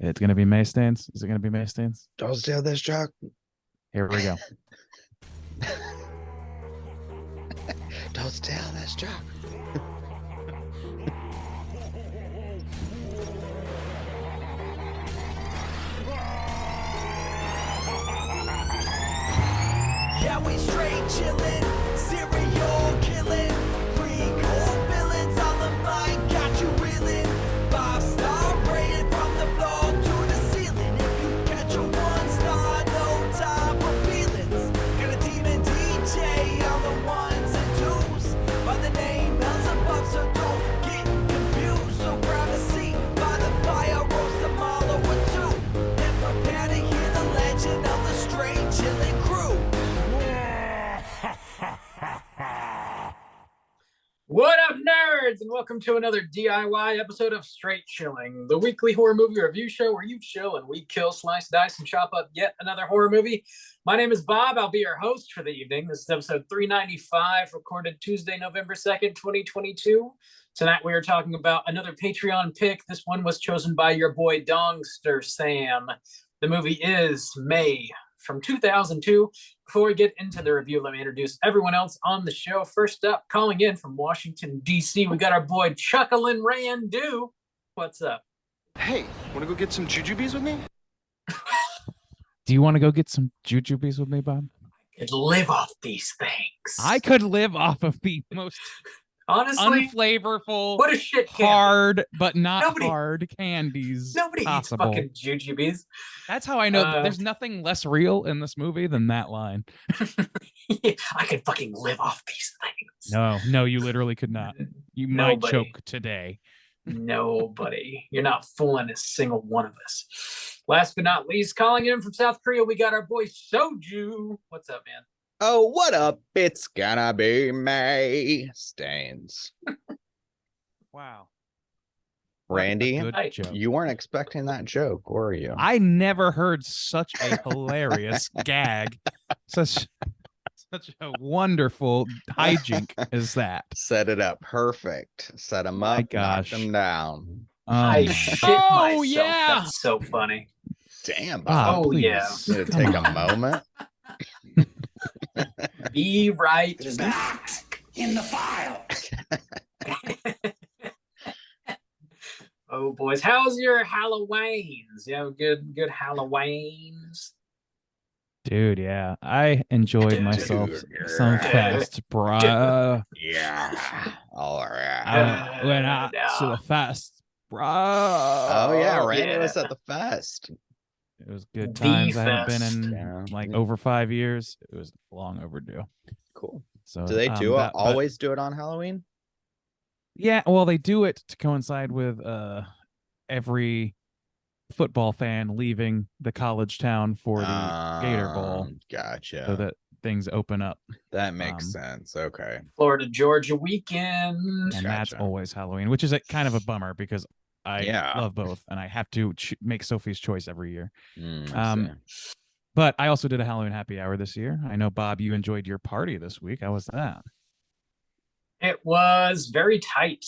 It's gonna be May Stains. Is it gonna be May Stains? Don't steal this truck. Here we go. Don't steal this truck. Yeah, we straight chillin', serial killing, pre-cold villains on the mic, got you reeling. 5-star rated from the floor to the ceiling. If you catch a 1-star, no time for feelings. Got a team and DJ on the ones and twos. By the name Beelzebub, so don't get confused. So grab a seat by the fire, roast a marlow or two, and prepare to hear the legend of the straight chillin' crew. What up, nerds, and welcome to another DIY episode of Straight Chilling, the weekly horror movie review show where you chill and we kill, slice, dice, and chop up yet another horror movie. My name is Bob. I'll be your host for the evening. This is episode 395, recorded Tuesday, November 2nd, 2022. Tonight we are talking about another Patreon pick. This one was chosen by your boy Dongster Sam. The movie is May from 2002. Before we get into the review, let me introduce everyone else on the show. First up, calling in from Washington, D.C., we got our boy Chuckalin Randu. What's up? Hey, wanna go get some jujubes with me? Do you want to go get some jujubes with me, Bob? Could live off these things. I could live off of the most honestly, unflavorful, what a shit can. hard but not Nobody- hard candies Nobody possible. eats fucking jujubes. That's how I know that there's nothing less real in this movie than that line. I could fucking live off these things. No, you literally could not. You might Nobody. choke today. Nobody. You're not fooling a single one of us. Last but not least, calling in from South Korea, we got our boy Soju. What's up, man? Oh, what up? It's gonna be May Stains. Wow. Randy, Good Hi. joke. you weren't expecting that joke, were you? I never heard such a hilarious gag, such a wonderful hijink as that. Set it up perfect. Set him My up, gosh. knocked him down. I my- shit Oh, myself. yeah. That's so funny. Damn, Bob, Oh, yeah. please. Need to Come take a on. moment. Be right It is back. in the file. Oh, boys. How's your Halloweens? You have good Halloweens? Dude, yeah. I enjoyed myself some Dude. fest, bruh. Yeah. All right. I went out to no. the fest, bruh. Oh, yeah, Randy yeah. was at the fest. It was good The times. I haven't been fest. in Yeah. like over 5 years. It was long overdue. Cool. So Do they do it? that- but- Always do it on Halloween? Yeah, well, they do it to coincide with every football fan leaving the college town for the Gator Bowl, Gotcha. so that things open up, That makes um, sense. Okay. Florida, Georgia weekend. and that's Gotcha. always Halloween, which is a kind of a bummer because I Yeah. love both, and I have to make Sophie's choice every year. I Um, see. But I also did a Halloween happy hour this year. I know, Bob, you enjoyed your party this week. How was that? It was very tight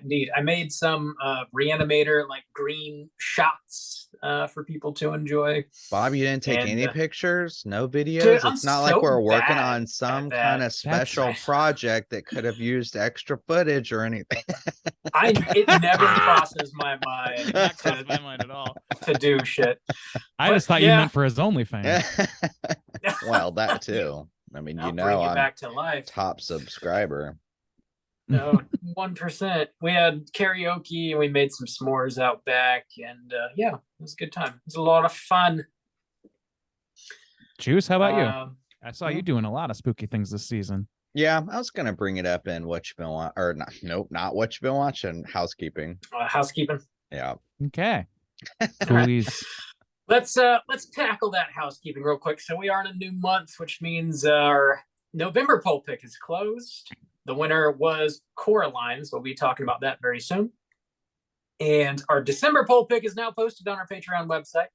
indeed. I made some Reanimator like green shots for people to enjoy. Bob, you didn't take and, any pictures, no videos. dude, I'm It's not like so we're working bad on some at that. kind of special That's- project that could have used extra footage or anything. It never crosses my mind Not crossed my mind at all. to do shit. I But, just thought you yeah. meant for his OnlyFans. Well, that too. I mean, I'll you bring know, you I'm back to life. top subscriber. No, 1%. We had karaoke and we made some s'mores out back, and yeah, it was a good time. It was a lot of fun. Juice, how about you? Um, I saw you doing a lot of spooky things this season. Yeah, I was gonna bring it up in what you've been watching, or not. Nope, not what you've been watching. Housekeeping. housekeeping. Yeah. Okay. All right. Coolies. Let's tackle that housekeeping real quick. So we are in a new month, which means our November poll pick is closed. The winner was Coraline, so we'll be talking about that very soon. And our December poll pick is now posted on our Patreon website.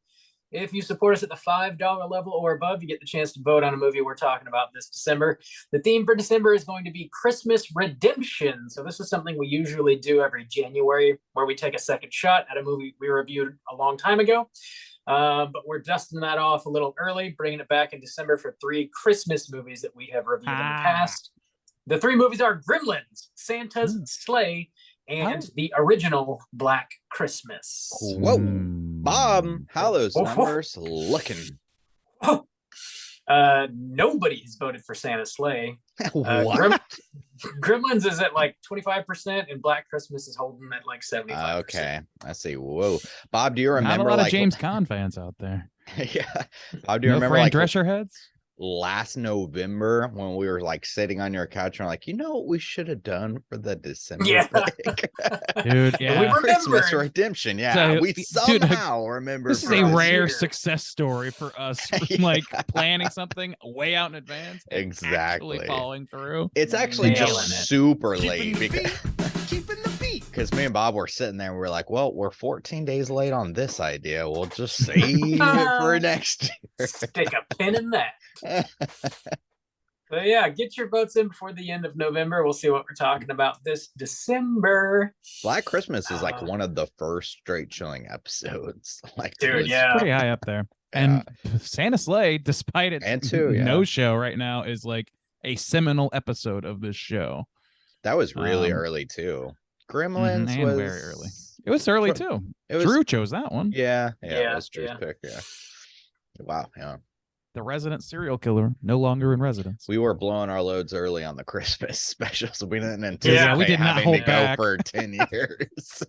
If you support us at the $5 level or above, you get the chance to vote on a movie we're talking about this December. The theme for December is going to be Christmas Redemption. So this is something we usually do every January, where we take a second shot at a movie we reviewed a long time ago. But we're dusting that off a little early, bringing it back in December for 3 Christmas movies that we have reviewed in the past. The 3 movies are Gremlins, Santa's Sleigh, and the original Black Christmas. Whoa, Bob, how those numbers looking? Nobody has voted for Santa's Sleigh. What? Gremlins is at like 25%, and Black Christmas is holding at like 75%. Okay, I see. Whoa, Bob, do you Not remember a lot like of James Caan fans out there. yeah, Bob, do you No remember Fran like Drescher heads? last November when we were like sitting on your couch and we're like, you know what we should have done for the December break? Dude, We yeah. remembered. Christmas Redemption. Yeah, So, we dude, somehow remember. This is for a us. rare year. success story for us, Yeah. like planning something way out in advance. And Exactly. actually following through. It's actually Nailing just it. super late because Keeping the beat. because me and Bob were sitting there and we're like, well, we're 14 days late on this idea. We'll just save it for next Stick a pin in that. year. But yeah, get your votes in before the end of November. We'll see what we're talking about this December. Black Christmas is like Uh, one of the first straight chilling episodes. Like, it Dude, was- yeah. Pretty high up there. And Santa Sleigh, despite it And two, yeah. no show right now, is like a seminal episode of this show. that was really Um, early too. Gremlins and was very early. It was early Fro- too. It was Drew chose that one. Yeah, it Yeah, was Drew's yeah. pick. Yeah. Wow. Yeah. The resident serial killer, no longer in residence. We were blowing our loads early on the Christmas special, so we didn't Yeah, anticipate we did not having hold to back. go for 10 years.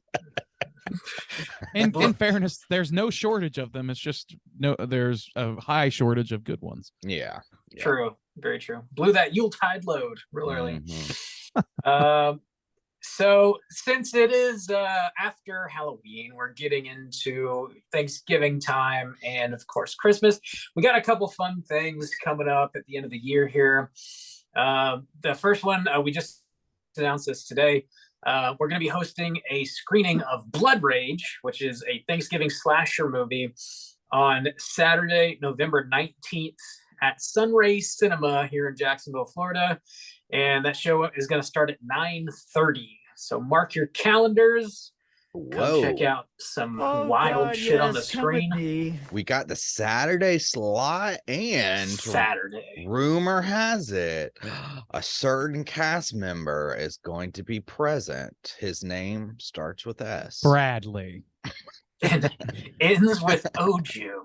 In fairness, there's no shortage of them. It's just there's a high shortage of good ones. Yeah. Yeah. True. Very true. Blew that Yuletide load real early. Mhm. So since it is after Halloween, we're getting into Thanksgiving time and of course Christmas. We got a couple fun things coming up at the end of the year here. The first one, we just announced this today. We're going to be hosting a screening of Blood Rage, which is a Thanksgiving slasher movie, on Saturday, November 19th at Sunray Cinema here in Jacksonville, Florida. And that show is going to start at 9:30. So mark your calendars. Come Whoa. check out some Oh, wild God, shit on the yes, come with screen. me. We got the Saturday slot, and Saturday. rumor has it a certain cast member is going to be present. His name starts with S. Bradley. And ends with Oju.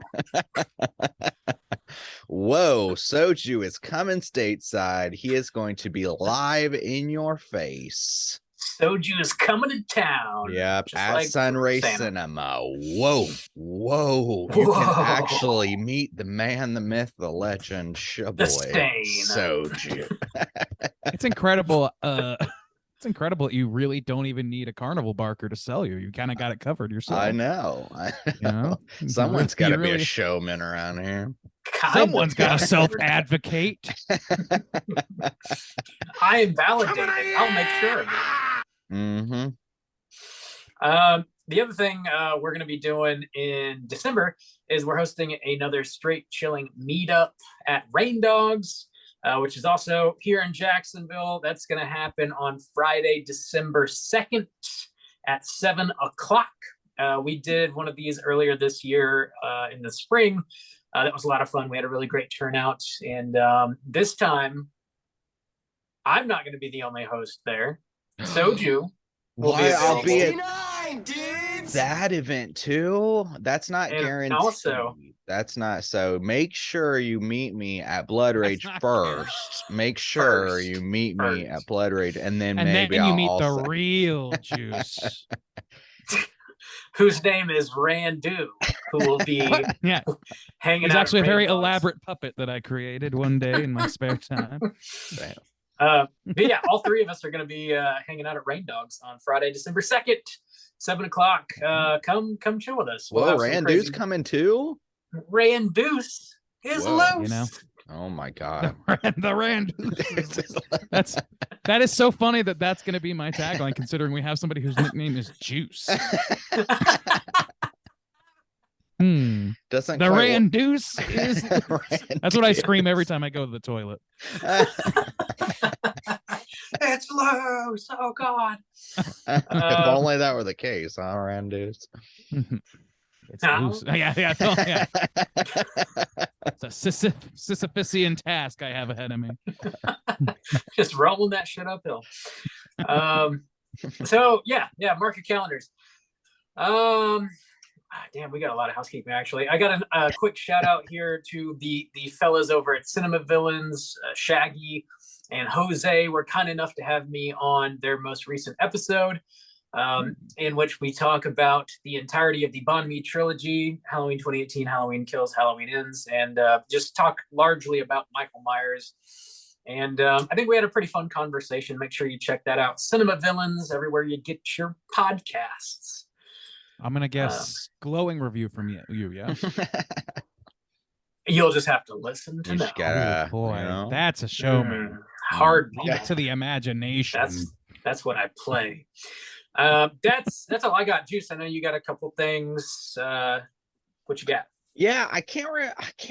Whoa, Soju is coming stateside. He is going to be live in your face. Soju is coming to town. Yep, just at like Sunray Santa. Cinema. Whoa, whoa. You Whoa. can actually meet the man, the myth, the legend, Shaboy stain. Soju. It's incredible. It's incredible that you really don't even need a carnival barker to sell you. You kind of got it covered yourself. I know. I You know? Someone's You got to be a really- showman around here. Kind Someone's of. got to self-advocate. I am validated. I'll make sure of it. Mm-hmm. The other thing we're going to be doing in December is we're hosting another straight chilling meetup at Rain Dogs, which is also here in Jacksonville. That's going to happen on Friday, December 2nd at 7 o'clock. We did one of these earlier this year in the spring. That was a lot of fun. We had a really great turnout. And this time, I'm not going to be the only host there. Soju will Why, I'll be at 69, dudes. that event too. That's not And guaranteed. also- That's not so. Make sure you meet me at Blood Rage not first. Make sure First. you meet me First. at Blood Rage, and then And maybe then you I'll meet the also... real juice. whose name is Randu, who will be Yeah, hanging it's out. actually a at very Rain Dogs. elaborate puppet that I created one day in my spare time. But yeah, all three of us are going to be hanging out at Rain Dogs on Friday, December 2nd, 7 o'clock. Come chill with us. We'll Whoa, have some Randu's crazy- coming too. Randuce is Whoa. loose. You know? Oh my god. The Rand. That is so funny that that's going to be my tagline, considering we have somebody whose nickname is Juice. Doesn't The quite Rand Deuce is. That's what I scream every time I go to the toilet. It's loose. Oh God. If only that were the case, huh, Randus? It's No. loose. Yeah. It's a Sisyphusian task I have ahead of me. Just rolling that shit uphill. So yeah, mark your calendars. Damn, we got a lot of housekeeping actually. I got a quick shout out here to the fellas over at Cinema Villains. Shaggy and Jose were kind enough to have me on their most recent episode, in which we talk about the entirety of the Banh Mi trilogy, Halloween 2018, Halloween Kills, Halloween Ends, and just talk largely about Michael Myers. And I think we had a pretty fun conversation. Make sure you check that out. Cinema Villains, everywhere you get your podcasts. I'm gonna guess glowing review from you, yeah. You'll just have to listen to You know. just gotta, Oh boy, you know? that's a showman. Hard. Leave it to the imagination. That's what I play. That's all I got. Juice, I know you got a couple things. What you got? Yeah, I can't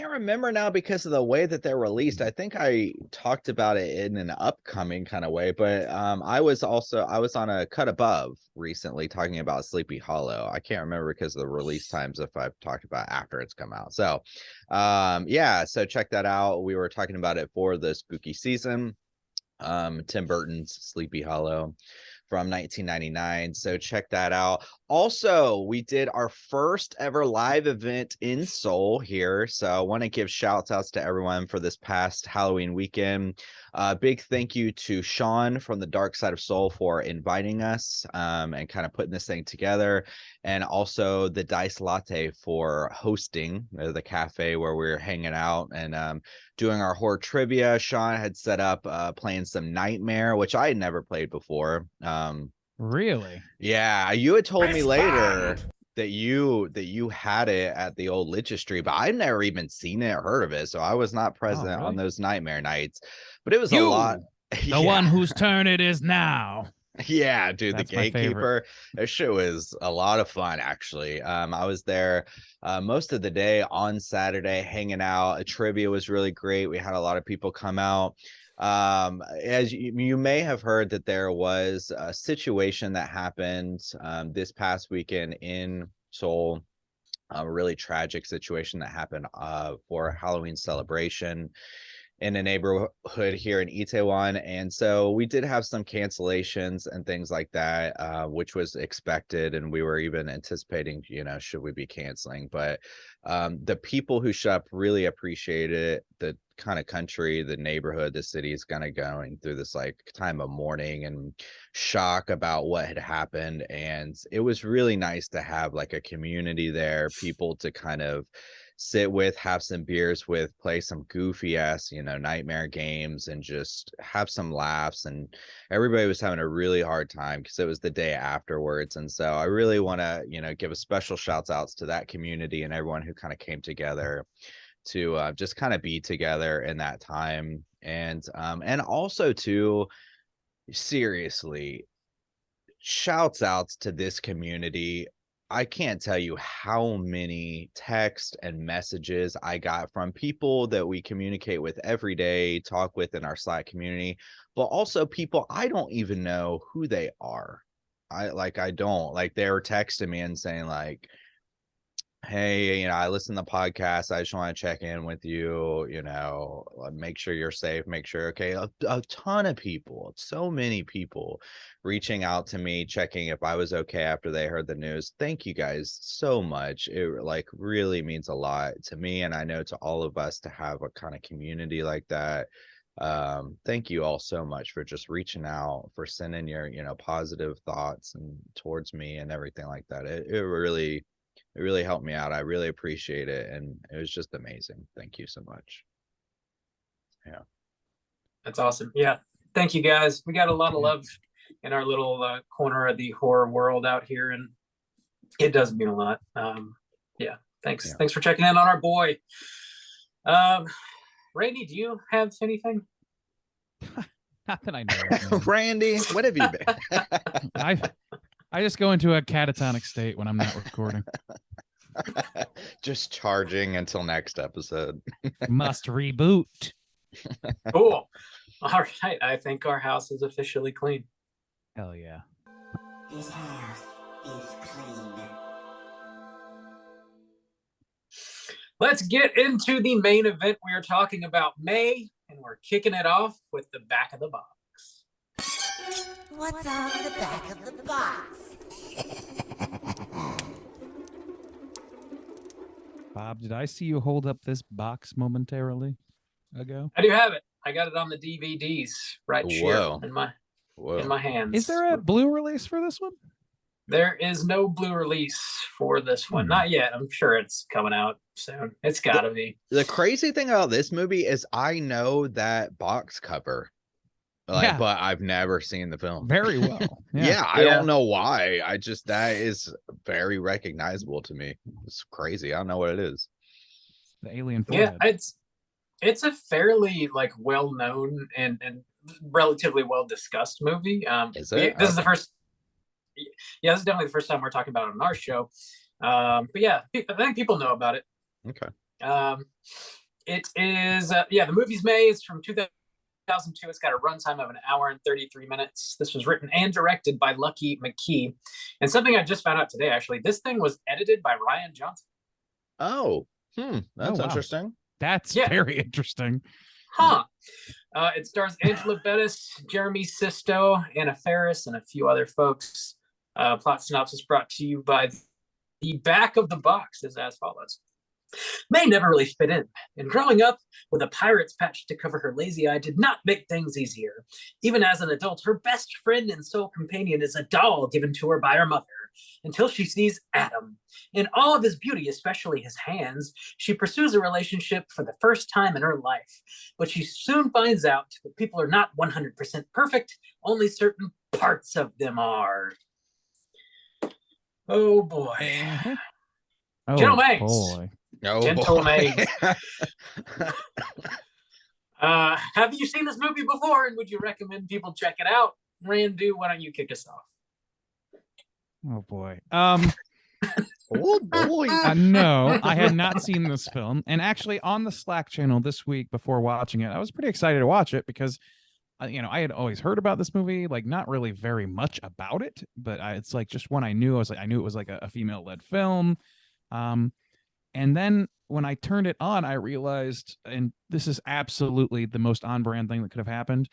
remember now because of the way that they're released. I think I talked about it in an upcoming kind of way, but I was on a Cut Above recently talking about Sleepy Hollow. I can't remember because of the release times if I've talked about after it's come out. So so check that out. We were talking about it for the spooky season. Tim Burton's Sleepy Hollow from 1999. So check that out. Also, we did our first ever live event in Seoul here. So I want to give shouts outs to everyone for this past Halloween weekend. Big thank you to Sean from the Dark Side of Soul for inviting us and kind of putting this thing together. And also the Dice Latte for hosting the cafe where we were hanging out and doing our horror trivia. Sean had set up playing some Nightmare, which I had never played before. Really? Yeah, you had told me later that you had it at the old Lichestry, but I've never even seen it or heard of it, so I was not present really? on those Nightmare nights. But it was a You, lot. The one whose turn it is now. Yeah, dude, That's the my favorite. Gatekeeper. That show was a lot of fun, actually. I was there most of the day on Saturday hanging out. Trivia was really great. We had a lot of people come out. As you may have heard that there was a situation that happened this past weekend in Seoul, a really tragic situation that happened for a Halloween celebration in a neighborhood here in Itaewon. And so we did have some cancellations and things like that, which was expected. And we were even anticipating, should we be canceling? But the people who showed up really appreciated it. The kind of country, the neighborhood, the city is kind of going through this like time of mourning and shock about what had happened. And it was really nice to have like a community there, people to kind of sit with, have some beers with, play some goofy ass, nightmare games and just have some laughs. And everybody was having a really hard time because it was the day afterwards. And so I really want to, give a special shouts outs to that community and everyone who kind of came together to just kind of be together in that time. And also to seriously shouts outs to this community. I can't tell you how many texts and messages I got from people that we communicate with every day, talk with in our Slack community, but also people I don't even know who they are. I don't like, they were texting me and saying like, hey, I listen to the podcast. I just want to check in with you, make sure you're safe, make sure, okay. A ton of people, so many people reaching out to me, checking if I was okay after they heard the news. Thank you guys so much. It like really means a lot to me. And I know to all of us to have a kind of community like that. Thank you all so much for just reaching out, for sending your, positive thoughts and towards me and everything like that. It really helped me out. I really appreciate it. And it was just amazing. Thank you so much. Yeah. That's awesome. Yeah. Thank you guys. We got a lot of love in our little corner of the horror world out here. And it does mean a lot. Yeah. Thanks. Yeah. Thanks for checking in on our boy. Randy, do you have anything? Not that I know. Randy, what have you been? I just go into a catatonic state when I'm not recording. Just charging until next episode. Must reboot. Cool. All right. I think our house is officially clean. Hell yeah. This house is clean. Let's get into the main event. We are talking about May, and we're kicking it off with the back of the box. What's on the back of the box? Bob, did I see you hold up this box momentarily ago? I do have it. I got it on the DVDs right Whoa. here in my Whoa. hands. Is there a blue release for this one? There is no blue release for this one. Hmm. Not yet. I'm sure it's coming out soon. It's gotta be. The crazy thing about this movie is I know that box cover. Like, Yeah. but I've never seen the film. Very well. Yeah, I Yeah. don't know why. That is very recognizable to me. It's crazy. I don't know what it is. The alien Yeah, forehead. it's a fairly like well known and relatively well discussed movie. Is it? This is the Okay. first. Yeah, this is definitely the first time we're talking about it on our show. But yeah, I think people know about it. Okay. It is the movie's May. It's from 2002. It's got a runtime of 1 hour and 33 minutes. This was written and directed by Lucky McKee. And something I just found out today, actually, this thing was edited by Ryan Johnson. Oh, that's wow. interesting. That's Yeah. very interesting. Huh. It stars Angela Bettis, Jeremy Sisto, Anna Faris, and a few other folks. Plot synopsis brought to you by the back of the box is as follows. May never really fit in, and growing up with a pirate's patch to cover her lazy eye did not make things easier. Even as an adult, her best friend and sole companion is a doll given to her by her mother, until she sees Adam. In all of his beauty, especially his hands, she pursues a relationship for the first time in her life, but she soon finds out that people are not 100% perfect, only certain parts of them are. Oh boy. Oh, Gentle Mays. boy. Oh, Gentle boy. Mays. Have you seen this movie before, and would you recommend people check it out? Randu, why don't you kick us off? Oh boy. Oh boy. No, I had not seen this film, and actually on the Slack channel this week before watching it, I was pretty excited to watch it because, I had always heard about this movie, like not really very much about it, but it's like just one I knew. I knew it was like a female-led film, and then when I turned it on, I realized, and this is absolutely the most on-brand thing that could have happened.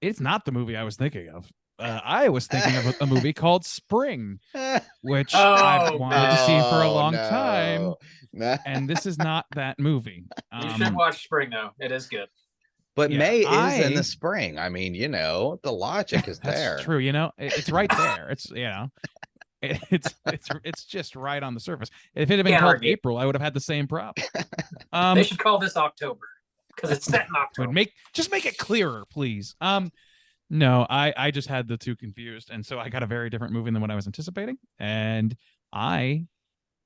It's not the movie I was thinking of. I was thinking of a movie called Spring, which I've wanted to see for a long time, No. and this is not that movie. You should watch Spring, though. It is good. But Yeah, May is in I- the spring. I mean, the logic is That's there. true. It's right there. It's it's just right on the surface. If it had been Can't called argue. April, I would have had the same problem. They should call this October because it's set in October. would make it clearer, please. No, I just had the two confused, and so I got a very different movie than what I was anticipating, and I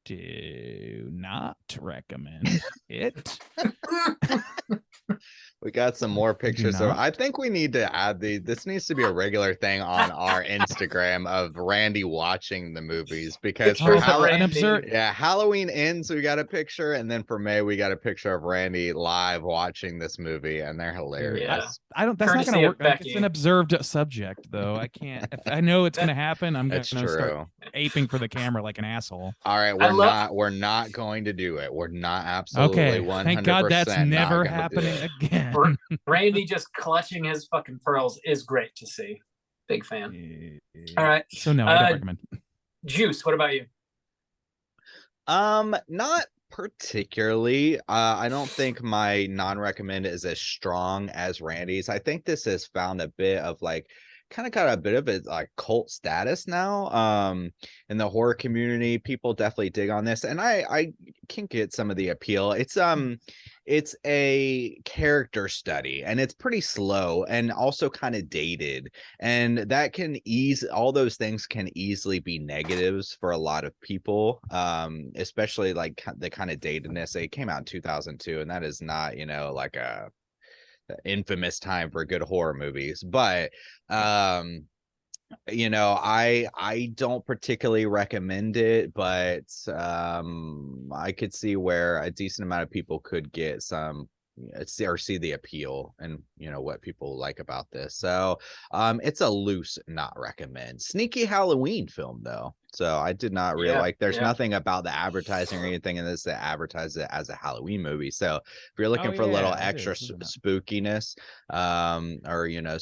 do not recommend it. We got some more pictures. So not. I think we need to add this needs to be a regular thing on our Instagram of Randy watching the movies, because for Pictures of Halloween, Randy. Halloween ends, we got a picture, and then for May we got a picture of Randy live watching this movie, and they're hilarious. Yeah. I don't. That's Courtesy not going to of work. Like, it's Becky. an observed subject, though. I can't. If I know it's going to happen, I'm going That's to start true. aping for the camera like an asshole. All right, I love- we're not going to do it. We're not absolutely Okay, 100% thank God that's not never gonna do happening it. again. Randy just clutching his fucking pearls is great to see. Big fan. All right. So no, I don't Uh, recommend. Juice, what about you? Not particularly. I don't think my non-recommend is as strong as Randy's. I think this has found a bit of kind of got a bit of a cult status now. In the horror community, people definitely dig on this, and I can get some of the appeal. It's a character study, and it's pretty slow and also kind of dated, and that can all those things can easily be negatives for a lot of people, especially like the kind of datedness. It came out in 2002, and that is not like a infamous time for good horror movies, but You know, I don't particularly recommend it, but I could see where a decent amount of people could get some see the appeal and what people like about this. So it's a loose not recommend. Sneaky Halloween film though. So I did not really Yeah, like, there's yeah. nothing about the advertising or anything in this that advertises it as a Halloween movie. So if you're looking Oh, for a little yeah, it extra is, isn't it? spookiness, or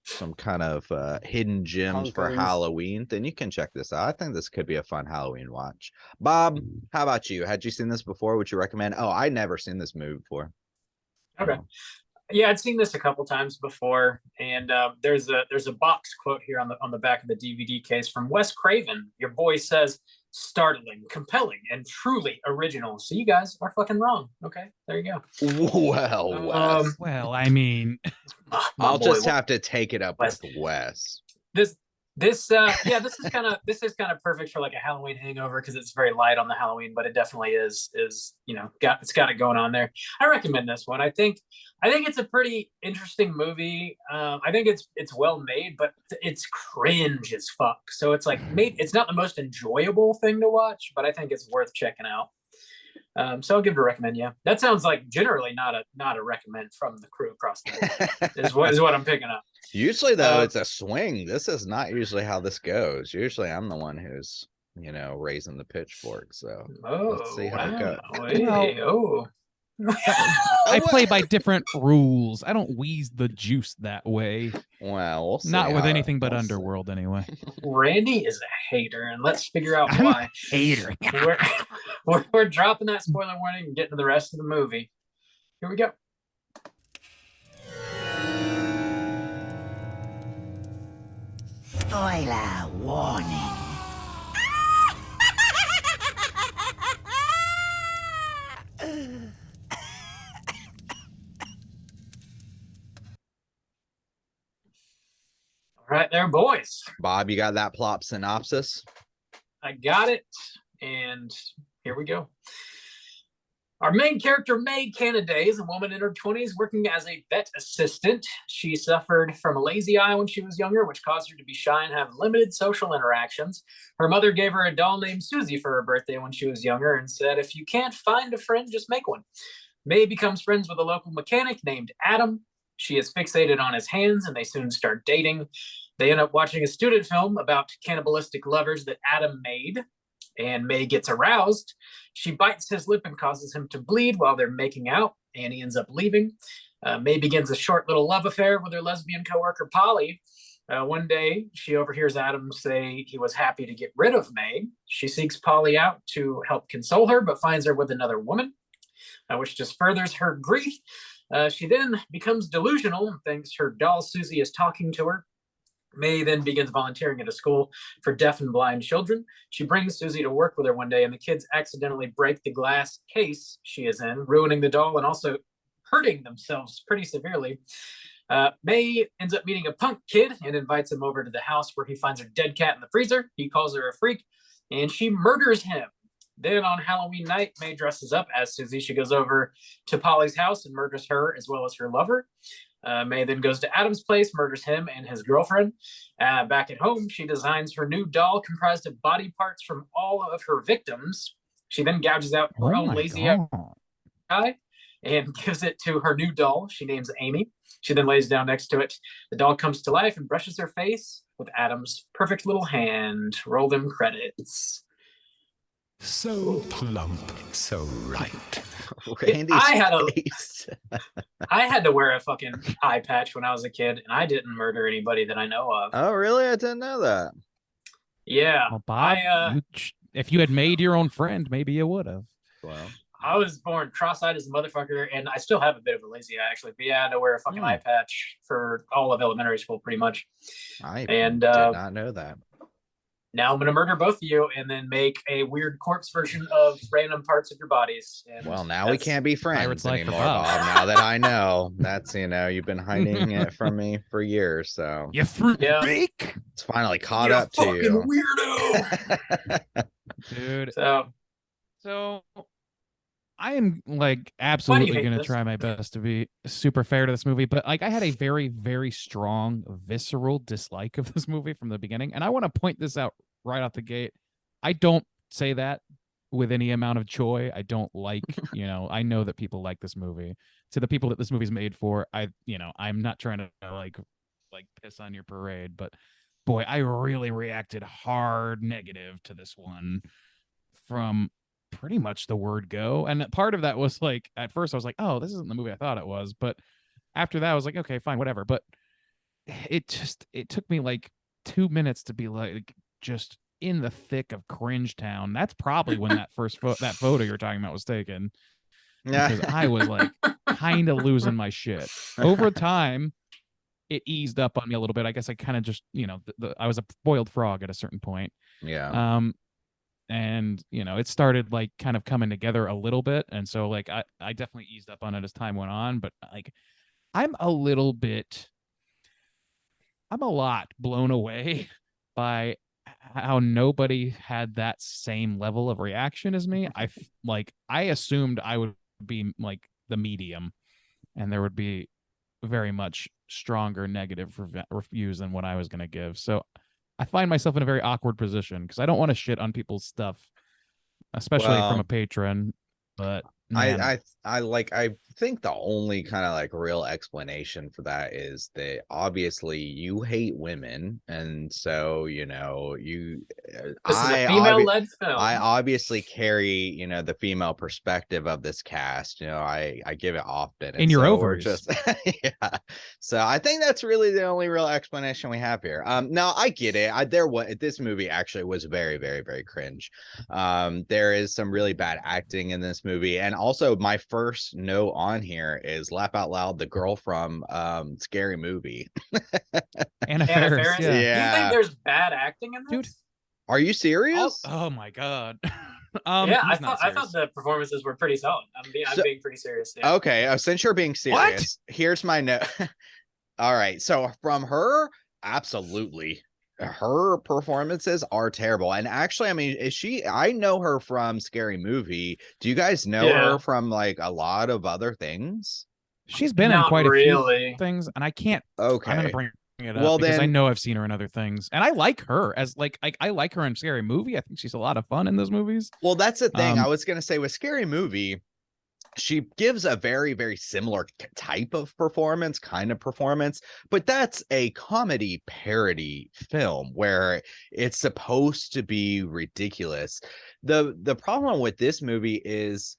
some kind of hidden gems for Punkers. Halloween, then you can check this out. I think this could be a fun Halloween watch. Bob, how about you? Had you seen this before? Would you recommend? Oh, I never seen this movie before. Okay. Yeah, I'd seen this a couple times before, and there's a box quote here on the back of the DVD case from Wes Craven. Your boy says, "Startling, compelling, and truly original." So you guys are fucking wrong. Okay, there you go. Well, Wes. Well, I mean, My I'll boy just have to take it up Wes. with Wes. This this is kind of perfect for like a Halloween hangover because it's very light on the Halloween, but it definitely is it's got it going on there. I recommend this one. I think it's a pretty interesting movie. I think it's well made, but it's cringe as fuck. So it's like it's not the most enjoyable thing to watch, but I think it's worth checking out. So I'll give it a recommend. Yeah, that sounds like generally not a recommend from the crew across the board. is what I'm picking up. Usually though, it's a swing. This is not usually how this goes. Usually I'm the one who's raising the pitchfork. So let's see how it goes. Hey, I play by different rules. I don't wheeze the juice that way. Well, we'll see Not with how- anything but we'll see. Underworld, anyway. Randy is a hater, and let's figure out why. Hater. We're dropping that spoiler warning and getting to the rest of the movie. Here we go. Spoiler warning. All right, there, boys. Bob, you got that plot synopsis? I got it, and here we go. Our main character, May Canaday, is a woman in her 20s working as a vet assistant. She suffered from a lazy eye when she was younger, which caused her to be shy and have limited social interactions. Her mother gave her a doll named Susie for her birthday when she was younger and said, if you can't find a friend, just make one. May becomes friends with a local mechanic named Adam. She is fixated on his hands, and they soon start dating. They end up watching a student film about cannibalistic lovers that Adam made, and May gets aroused. She bites his lip and causes him to bleed while they're making out, and he ends up leaving. May begins a short little love affair with her lesbian coworker, Polly. One day, she overhears Adam say he was happy to get rid of May. She seeks Polly out to help console her, but finds her with another woman, which just furthers her grief. She then becomes delusional and thinks her doll Susie is talking to her. May then begins volunteering at a school for deaf and blind children. She brings Susie to work with her one day, and the kids accidentally break the glass case she is in, ruining the doll and also hurting themselves pretty severely. May ends up meeting a punk kid and invites him over to the house, where he finds her dead cat in the freezer. He calls her a freak, and she murders him. Then on Halloween night, May dresses up as Susie. She goes over to Polly's house and murders her as well as her lover. May then goes to Adam's place, murders him and his girlfriend. Back at home, she designs her new doll comprised of body parts from all of her victims. She then gouges out her own lazy eye and gives it to her new doll. She names Amy. She then lays down next to it. The doll comes to life and brushes her face with Adam's perfect little hand. Roll them credits. So plump, so right. Randy's I had a- face. I had to wear a fucking eye patch when I was a kid, and I didn't murder anybody that I know of. Oh, really? I didn't know that. Yeah, Well, Bob, if you had made your own friend, maybe you would have. Well, I was born cross-eyed as a motherfucker, and I still have a bit of a lazy eye, actually. But yeah, I had to wear a fucking eye patch for all of elementary school, pretty much. I And, did not know that. Now I'm going to murder both of you and then make a weird corpse version of random parts of your bodies. And Well, now we that's- can't be friends Pirate's Life for anymore, Bob. Bob. Now that I know, that's you've been hiding it from me for years, so You freak. Yeah. it's finally caught You up to fucking you. weirdo. Dude. So So I am like absolutely hate going to this? try my best to be super fair to this movie, but like I had a very, very strong visceral dislike of this movie from the beginning. And I want to point this out right off the gate. I don't say that with any amount of joy. I don't like, I know that people like this movie. To the people that this movie's made for, I'm not trying to like piss on your parade, but boy, I really reacted hard negative to this one from pretty much the word go. And part of that was like, at first I was like, oh, this isn't the movie I thought it was. But after that, I was like, okay, fine, whatever. But it took me like 2 minutes to be like, just in the thick of cringe town. That's probably when that that photo you're talking about was taken. Because I was like kind of losing my shit. Over time, it eased up on me a little bit. I guess I kind of just, I was a boiled frog at a certain point. Yeah. And it started like kind of coming together a little bit, and so like I definitely eased up on it as time went on, but like I'm a lot blown away by how nobody had that same level of reaction as me. I assumed I would be like the medium, and there would be very much stronger negative reviews than what I was going to give. So I find myself in a very awkward position because I don't want to shit on people's stuff, especially from a patron. But man, I think the only kind of like real explanation for that is that obviously you hate women, and so This is a female-led film. I obviously carry the female perspective of this cast. I give it often in your ovaries. Yeah. So I think that's really the only real explanation we have here. Now I get it. This movie actually was very, very, very cringe. There is some really bad acting in this movie, and also my first note on here is laugh out loud, the girl from Scary Movie. Anna Faris. Yeah. Do you think there's bad acting in this? Dude, are you serious? Oh my god. Yeah, I thought the performances were pretty solid. I'm being pretty serious. Yeah. Okay, since you're being serious, here's my note. All right, so from her, absolutely. Her performances are terrible. And actually, I mean, I know her from ScaryMovie. Do you guys know her from like a lot of other things? She's been in quite a few things, and I can't. Okay, I'm gonna bring it up because I know I've seen her in other things, and I like her as like I like her in Scary Movie. I think she's a lot of fun in those movies. Well, that's the thing I was gonna say with Scary Movie. She gives a very, very similar type of performance, but that's a comedy parody film where it's supposed to be ridiculous. The problem with this movie is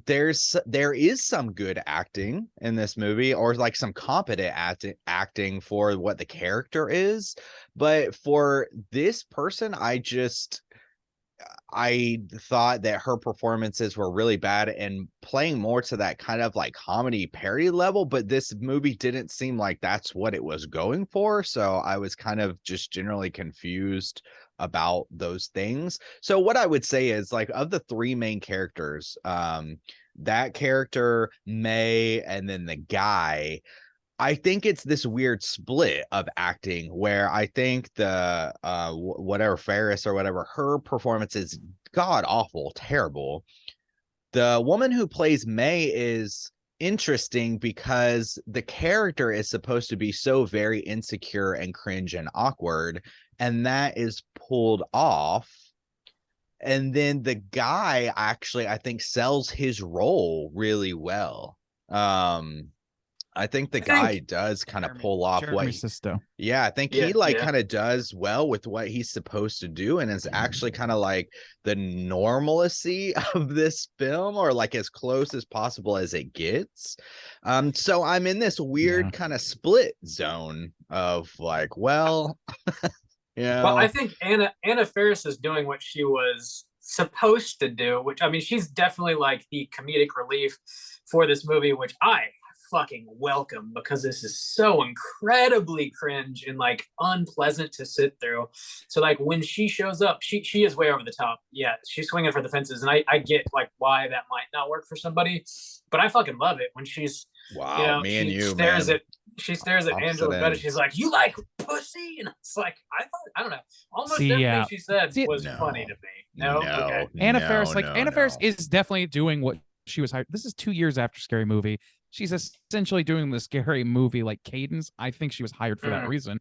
there is some good acting in this movie, or like some competent acting for what the character is, but for this person, I thought that her performances were really bad and playing more to that kind of like comedy parody level, but this movie didn't seem like that's what it was going for. So I was kind of just generally confused about those things. So what I would say is, like, of the three main characters, that character, May, and then the guy, I think it's this weird split of acting where I think the whatever Faris or whatever, her performance is god awful, terrible. The woman who plays May is interesting because the character is supposed to be so very insecure and cringe and awkward, and that is pulled off. And then the guy actually, I think, sells his role really well. I think the guy does kind of pull off Jeremy Sisto. Yeah, I think he kind of does well with what he's supposed to do, and is actually kind of like the normalcy of this film, or like as close as possible as it gets. So I'm in this weird kind of split zone of like, well, Well, I think Anna Faris is doing what she was supposed to do, which, I mean, she's definitely like the comedic relief for this movie, which I fucking welcome, because this is so incredibly cringe and like unpleasant to sit through. So like when she shows up, she is way over the top. Yeah, she's swinging for the fences, and I get like why that might not work for somebody, but I fucking love it when she's she stares at Angela Bassett. She's like, "You like pussy?" And it's like, I don't know. Almost everything she said was funny to me. Anna Faris, Anna Faris is definitely doing what she was hired. This is 2 years after Scary Movie. She's essentially doing the Scary Movie like cadence. I think she was hired for that reason,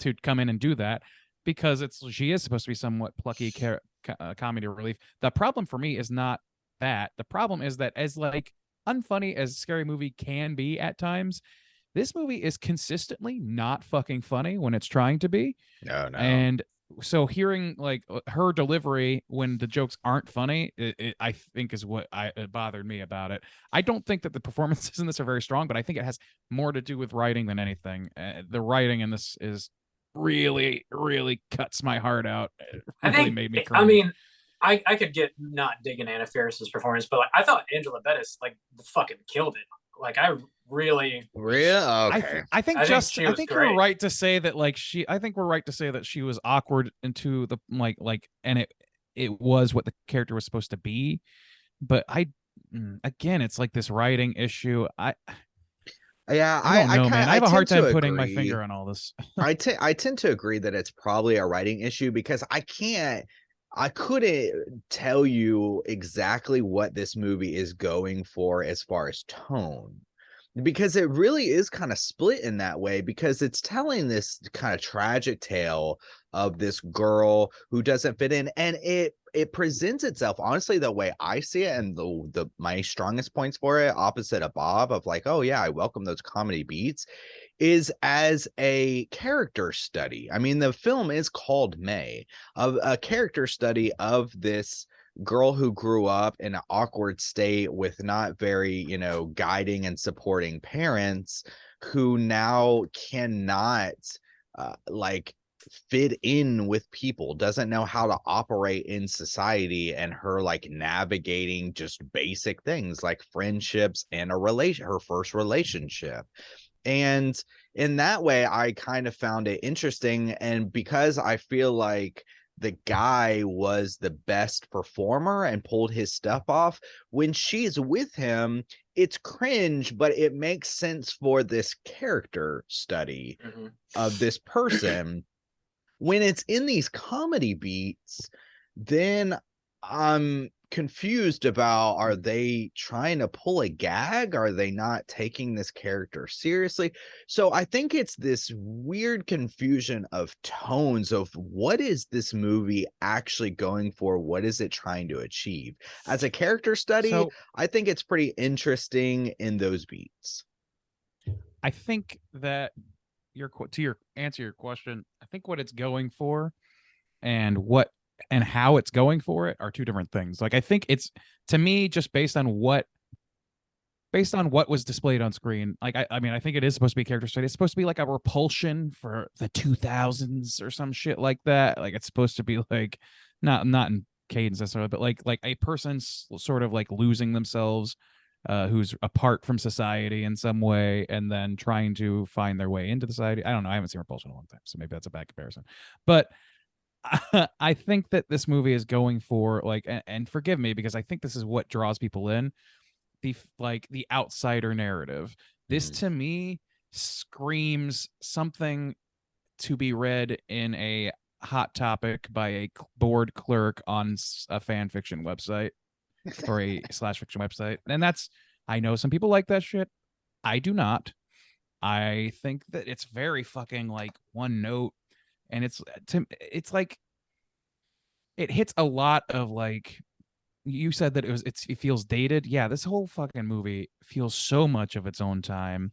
to come in and do that, because she is supposed to be somewhat plucky comedy relief. The problem for me is not that. The problem is that, as like unfunny as Scary Movie can be at times, this movie is consistently not fucking funny when it's trying to be. No. And so hearing like her delivery when the jokes aren't funny, I think is what it bothered me about it. I don't think that the performances in this are very strong, but I think it has more to do with writing than anything. The writing in this is really, really cuts my heart out. It really made me cry. I mean, I could get not digging Anna Faris's performance, but like I thought Angela Bettis like fucking killed it. Like I really okay. I think great. we're right to say that like we're right to say that she was awkward into the and it was what the character was supposed to be. But again, it's like this writing issue. I don't know, man. I have a hard time putting my finger on all this. I tend to agree that it's probably a writing issue, because I couldn't tell you exactly what this movie is going for as far as tone, because it really is kind of split in that way, because it's telling this kind of tragic tale of this girl who doesn't fit in, and it presents itself, honestly, the way I see it, and my strongest points for it, opposite of Bob, of like, oh yeah, I welcome those comedy beats, is as a character study. I mean, the film is called May, of a character study of this girl who grew up in an awkward state with not very, guiding and supporting parents, who now cannot fit in with people, doesn't know how to operate in society, and her like navigating just basic things like friendships and her first relationship. And in that way, I kind of found it interesting. And because I feel like the guy was the best performer and pulled his stuff off, when she's with him, it's cringe, but it makes sense for this character study of this person. When it's in these comedy beats, then I'm confused about, are they trying to pull a gag? Are they not taking this character seriously? So I think it's this weird confusion of tones of what is this movie actually going for? What is it trying to achieve? As a character study, I think it's pretty interesting in those beats. I think that to answer your question, I think what it's going for and how it's going for it are two different things. Like, I think it's, to me, just based on what was displayed on screen. Like, I mean, I think it is supposed to be a character study. It's supposed to be like a Repulsion for the 2000s or some shit like that. Like, it's supposed to be like, not in cadence necessarily, but like a person's sort of like losing themselves, who's apart from society in some way, and then trying to find their way into society. I don't know. I haven't seen Repulsion in a long time, so maybe that's a bad comparison. But I think that this movie is going for like, and forgive me because I think this is what draws people in, the outsider narrative. This to me screams something to be read in a hot topic by a board clerk on a fan fiction website or a /fiction website. And I know some people like that shit. I do not. I think that it's very fucking like one note, and it's like it hits a lot of, like you said, that it feels dated. Yeah, this whole fucking movie feels so much of its own time.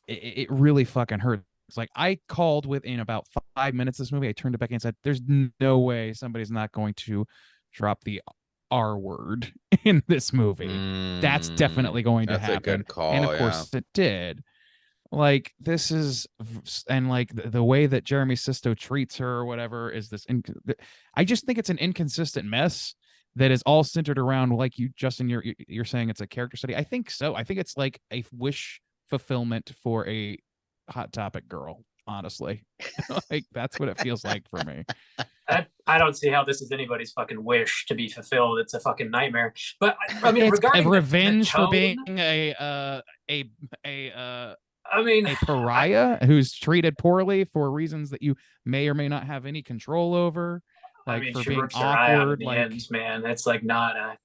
It really fucking hurts. It's like, I called within about 5 minutes of this movie. I turned it back and said, there's no way somebody's not going to drop the R word in this movie. That's definitely going to happen. A good call, and of course it did. Like, this is, and like the way that Jeremy Sisto treats her or whatever is this. I just think it's an inconsistent mess that is all centered around, like you, Justin, you're saying it's a character study. I think so. I think it's like a wish fulfillment for a Hot Topic girl, honestly. Like, that's what it feels like for me. I don't see how this is anybody's fucking wish to be fulfilled. It's a fucking nightmare. But I mean, it's regarding a revenge the tone, for being a pariah who's treated poorly for reasons that you may or may not have any control over. like I mean, for she being rips her eye out in awkward. the Like end, man. That's like not a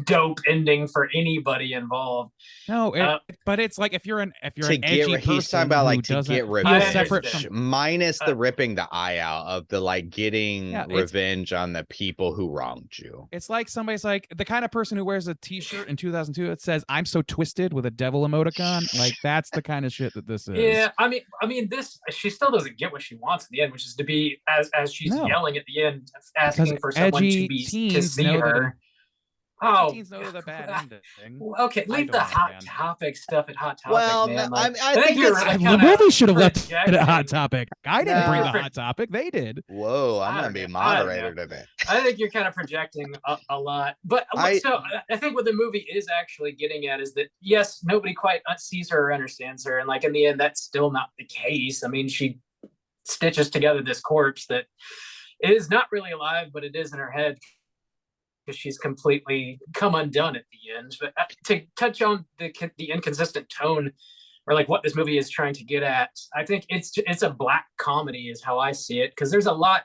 dope ending for anybody involved. no, Uh, but it's like if you're an To edgy he's talking person about who like to doesn't get feel revenge, separate from minus Uh, the ripping the eye out of the like getting Yeah, it's- revenge on the people who wronged you. it's like somebody's like the kind of person who wears a t-shirt in 2002 that says "I'm so twisted" with a devil emoticon. Like that's the kind of shit that this is. yeah, I mean, this she still doesn't get what she wants in the end, which is to be as she's No. yelling at the end, asking for someone edgy to teens see know that her. edgy Oh, teens know the bad ending. okay, leave the don't know, hot man. topic stuff at hot topic, Well, man. no, Like, I think you're it's- really The kinda movie should have left it at Hot projecting- Topic. I didn't bring the No. Hot Topic. They did. Whoa, I'm I gonna don't be know. moderator today. I think you're kind of projecting a lot. But I think what the movie is actually getting at is that, yes, nobody quite sees her or understands her. And like in the end, that's still not the case. I mean, she stitches together this corpse that is not really alive, but it is in her head because she's completely come undone at the end. But to touch on the inconsistent tone or like what this movie is trying to get at, I think it's a black comedy is how I see it, because there's a lot,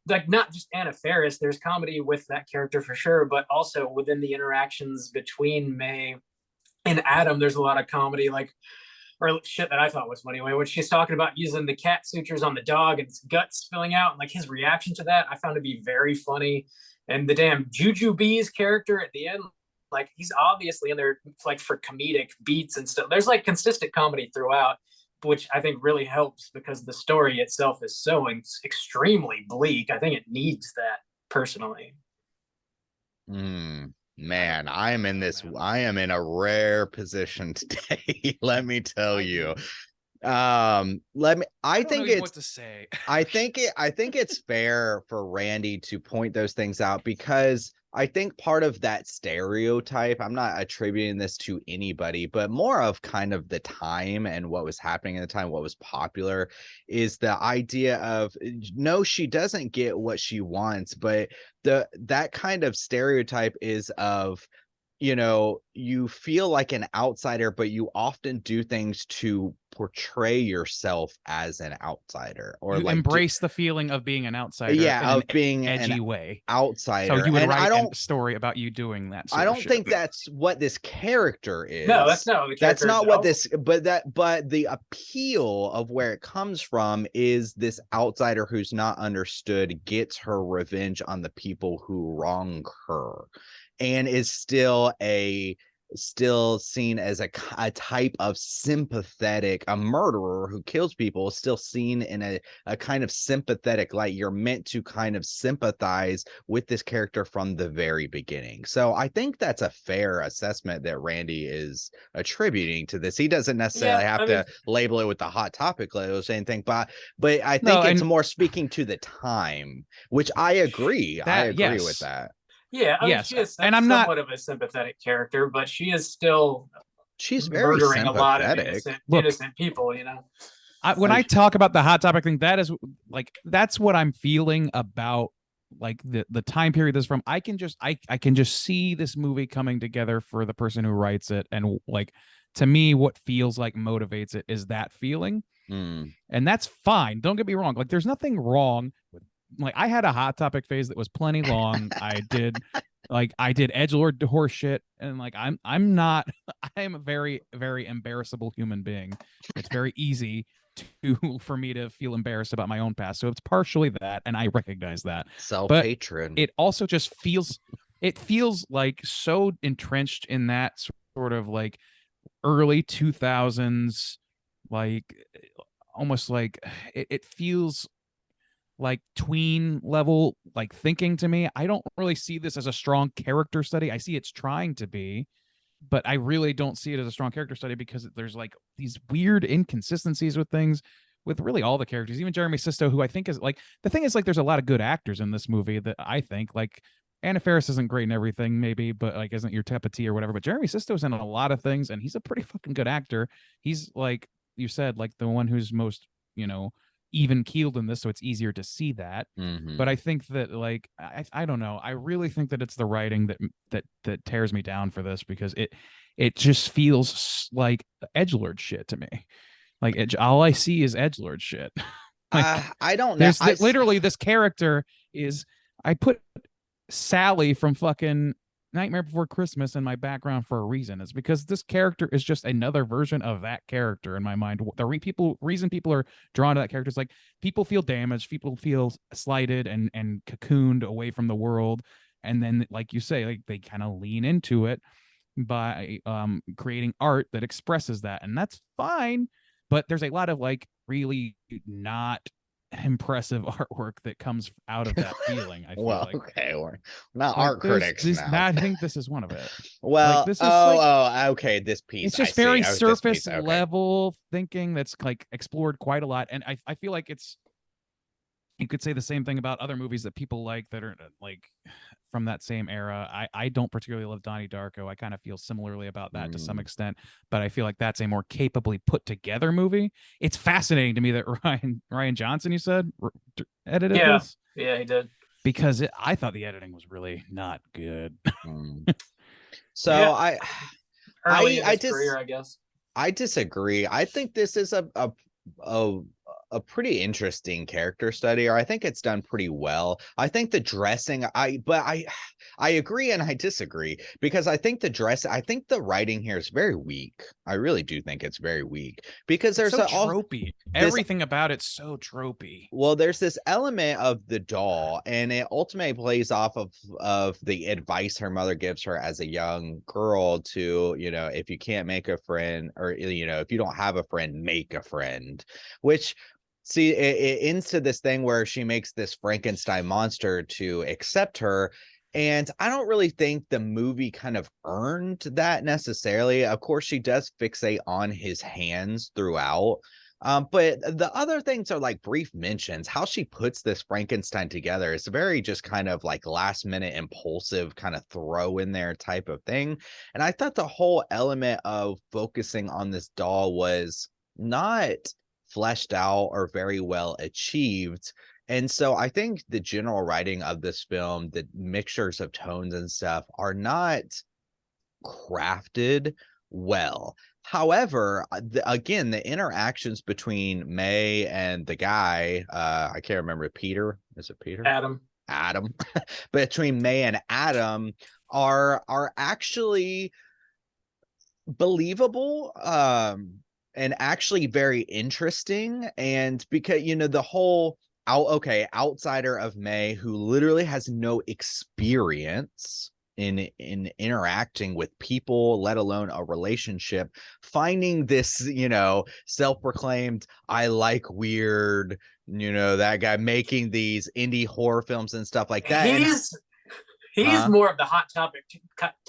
like not just Anna Faris, there's comedy with that character for sure, but also within the interactions between May and Adam, there's a lot of comedy, like, or shit that I thought was funny. When she's talking about using the cat sutures on the dog and its guts spilling out, and like his reaction to that, I found to be very funny. And the damn Juju Bee's character at the end, like he's obviously in there like for comedic beats and stuff. There's like consistent comedy throughout, which I think really helps because the story itself is so extremely bleak. I think it needs that personally. Man, I am in a rare position today. Let me tell you. I think it's what to say. I think it's fair for Randy to point those things out, because I think part of that stereotype, I'm not attributing this to anybody, but more of kind of the time and what was happening at the time, what was popular, is the idea of no, she doesn't get what she wants, but that kind of stereotype is of, you know, you feel like an outsider, but you often do things to portray yourself as an outsider, or you like embrace the feeling of being an outsider. Yeah, in of being an edgy an way. outsider. So you would And write a story about you doing that. I don't think that's what this character is. No, that's not. That's not what this. But the appeal of where it comes from is this outsider who's not understood gets her revenge on the people who wrong her, and is still seen as a type of sympathetic. A murderer who kills people is still seen in a kind of sympathetic light. You're meant to kind of sympathize with this character from the very beginning. So I think that's a fair assessment that Randy is attributing to this. He doesn't necessarily have to label it with the Hot Topic label or anything, but I think it's more speaking to the time, which I agree. I agree with that. Yeah, I mean, yes, she is and I'm somewhat of a sympathetic character, but she's very murdering a lot of innocent people, you know. When I talk about the Hot Topic thing, that is like that's what I'm feeling about like the time period this from. I can just see this movie coming together for the person who writes it, and like to me, what feels like motivates it is that feeling, and that's fine. Don't get me wrong. Like, there's nothing wrong with. Like, I had a Hot Topic phase that was plenty long. I did edgelord horse shit, and like I am a very, very embarrassable human being. It's very easy for me to feel embarrassed about my own past. So it's partially that, and I recognize that. Self-hatred. It also just feels like so entrenched in that sort of like early 2000s, like almost like it feels like tween level like thinking to me. I don't really see this as a strong character study. I see it's trying to be, but I really don't see it as a strong character study because there's like these weird inconsistencies with things with really all the characters, even Jeremy Sisto, who I think is like, the thing is like there's a lot of good actors in this movie that I think like Anna Faris isn't great in everything maybe, but like isn't your cup of tea or whatever, but Jeremy Sisto's in a lot of things and he's a pretty fucking good actor. He's like you said, like the one who's most, you know, even keeled in this, so it's easier to see that. But I think that like I don't know, I really think that it's the writing that tears me down for this, because it just feels like edgelord shit to me. Like all I see is edgelord shit. Like, I don't know. Literally this character is I put Sally from fucking Nightmare Before Christmas in my background for a reason. It's because this character is just another version of that character in my mind. The reason people are drawn to that character is like people feel damaged, people feel slighted and cocooned away from the world, and then like you say, like they kind of lean into it by creating art that expresses that, and that's fine. But there's a lot of like really not impressive artwork that comes out of that feeling. I feel Well, like. okay, we're not Like, art critics now. I think this is one of it. Well, this is like, okay, this piece. it's just I see. very Oh, this surface piece, okay. level thinking that's like explored quite a lot, and I feel like you could say the same thing about other movies that people like that are like from that same era. I don't particularly love Donnie Darko. I kind of feel similarly about that to some extent, but I feel like that's a more capably put together movie. It's fascinating to me that Ryan Johnson, you said, edited this. Yeah, he did. Because I thought the editing was really not good. So Yeah. Early in I his just career, I guess. I disagree. I think this is a pretty interesting character study, or I think it's done pretty well. I think the dressing, I agree and I disagree, because I think the writing here is very weak. I really do think it's very weak, because there's so tropey. Everything about it's so tropey. Well, there's this element of the doll, and it ultimately plays off of the advice her mother gives her as a young girl to, if you can't make a friend, or, if you don't have a friend, make a friend, which, see, it ends to this thing where she makes this Frankenstein monster to accept her. And I don't really think the movie kind of earned that necessarily. Of course, she does fixate on his hands throughout. But the other things are like brief mentions. How she puts this Frankenstein together is very just kind of like last minute impulsive kind of throw in there type of thing. And I thought the whole element of focusing on this doll was not fleshed out or very well achieved. And so I think the general writing of this film, the mixtures of tones and stuff, are not crafted well. However, again, the interactions between May and the guy, I can't remember, Peter, is it Peter? Adam between May and Adam are actually believable, and actually very interesting. And because, the whole outsider of May, who literally has no experience in interacting with people, let alone a relationship, finding this, self-proclaimed, I like weird, that guy making these indie horror films and stuff like that. He's more of the hot topic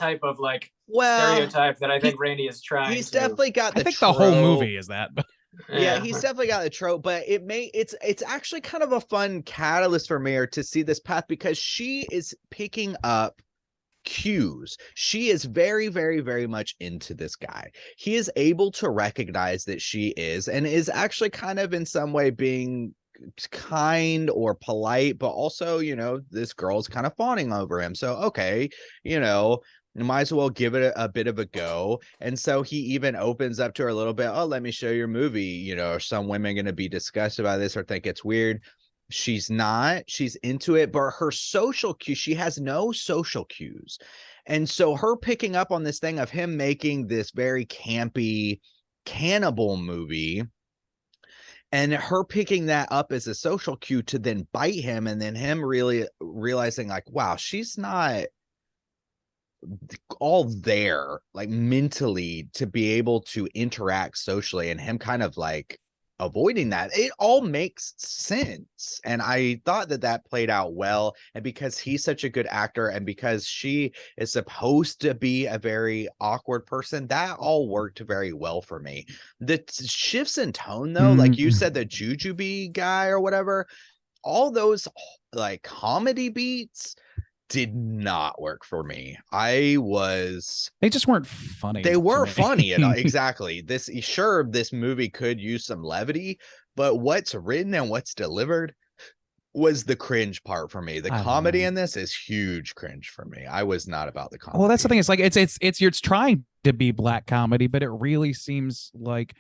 type of like stereotype that I think Randy is trying. He's definitely got the. I think the whole movie is that, but yeah, he's definitely got the trope, but it's actually kind of a fun catalyst for Mayor to see this path, because she is picking up cues. She is very, very, very much into this guy. He is able to recognize that she is, and is actually kind of in some way being kind or polite, but also, this girl's kind of fawning over him. So, okay, you might as well give it a bit of a go. And so he even opens up to her a little bit. Oh, let me show your movie. Are some women going to be disgusted by this or think it's weird? She's not. She's into it, but her social cues, she has no social cues. And so her picking up on this thing of him making this very campy cannibal movie, and her picking that up as a social cue to then bite him, and then him really realizing like, wow, she's not all there, like mentally, to be able to interact socially, and him kind of like avoiding that. It all makes sense. And I thought that played out well. And because he's such a good actor, and because she is supposed to be a very awkward person, that all worked very well for me. The shifts in tone, though, like you said, the Jujubee guy or whatever, all those like comedy beats did not work for me. They just weren't funny. They were funny at all. Exactly. This movie could use some levity, but what's written and what's delivered was the cringe part for me. The comedy in this is huge cringe for me. I was not about the comedy. Well, that's the thing. It's like it's trying to be black comedy, but it really seems like,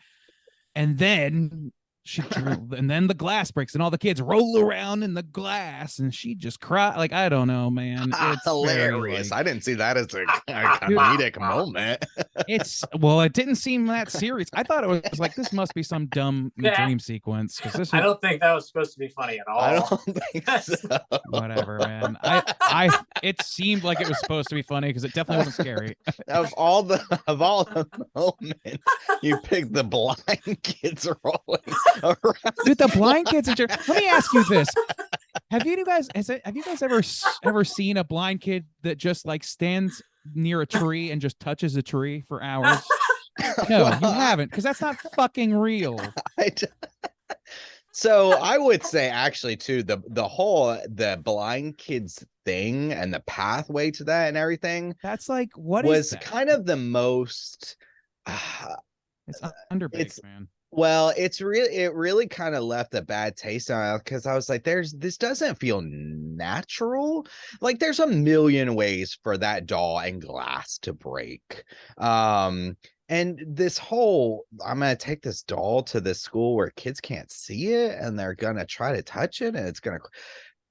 and then and then the glass breaks and all the kids roll around in the glass and she just cry. Like, I don't know, man. It's very, Hilarious. like, I didn't see that as a comedic moment. well, it didn't seem that serious. I thought it was like, this must be some dumb Yeah. dream sequence, because this I is don't think that was supposed to be funny at all. I don't think so. whatever, man. It seemed like it was supposed to be funny because it definitely wasn't scary. Of all the moments, you picked the blind kids rolling around. Dude, the blind kids are let me ask you this. Have you guys ever seen a blind kid that just like stands near a tree and just touches a tree for hours? No, you haven't, because that's not fucking real. So I would say actually too, the blind kids thing and the pathway to that and everything That's like, what was is that? kind of the most It's underbaked, it's- man. well, it really kind of left a bad taste on it, because I was like, this doesn't feel natural. Like, there's a million ways for that doll and glass to break. And this whole, I'm gonna take this doll to this school where kids can't see it and they're gonna try to touch it and it's gonna,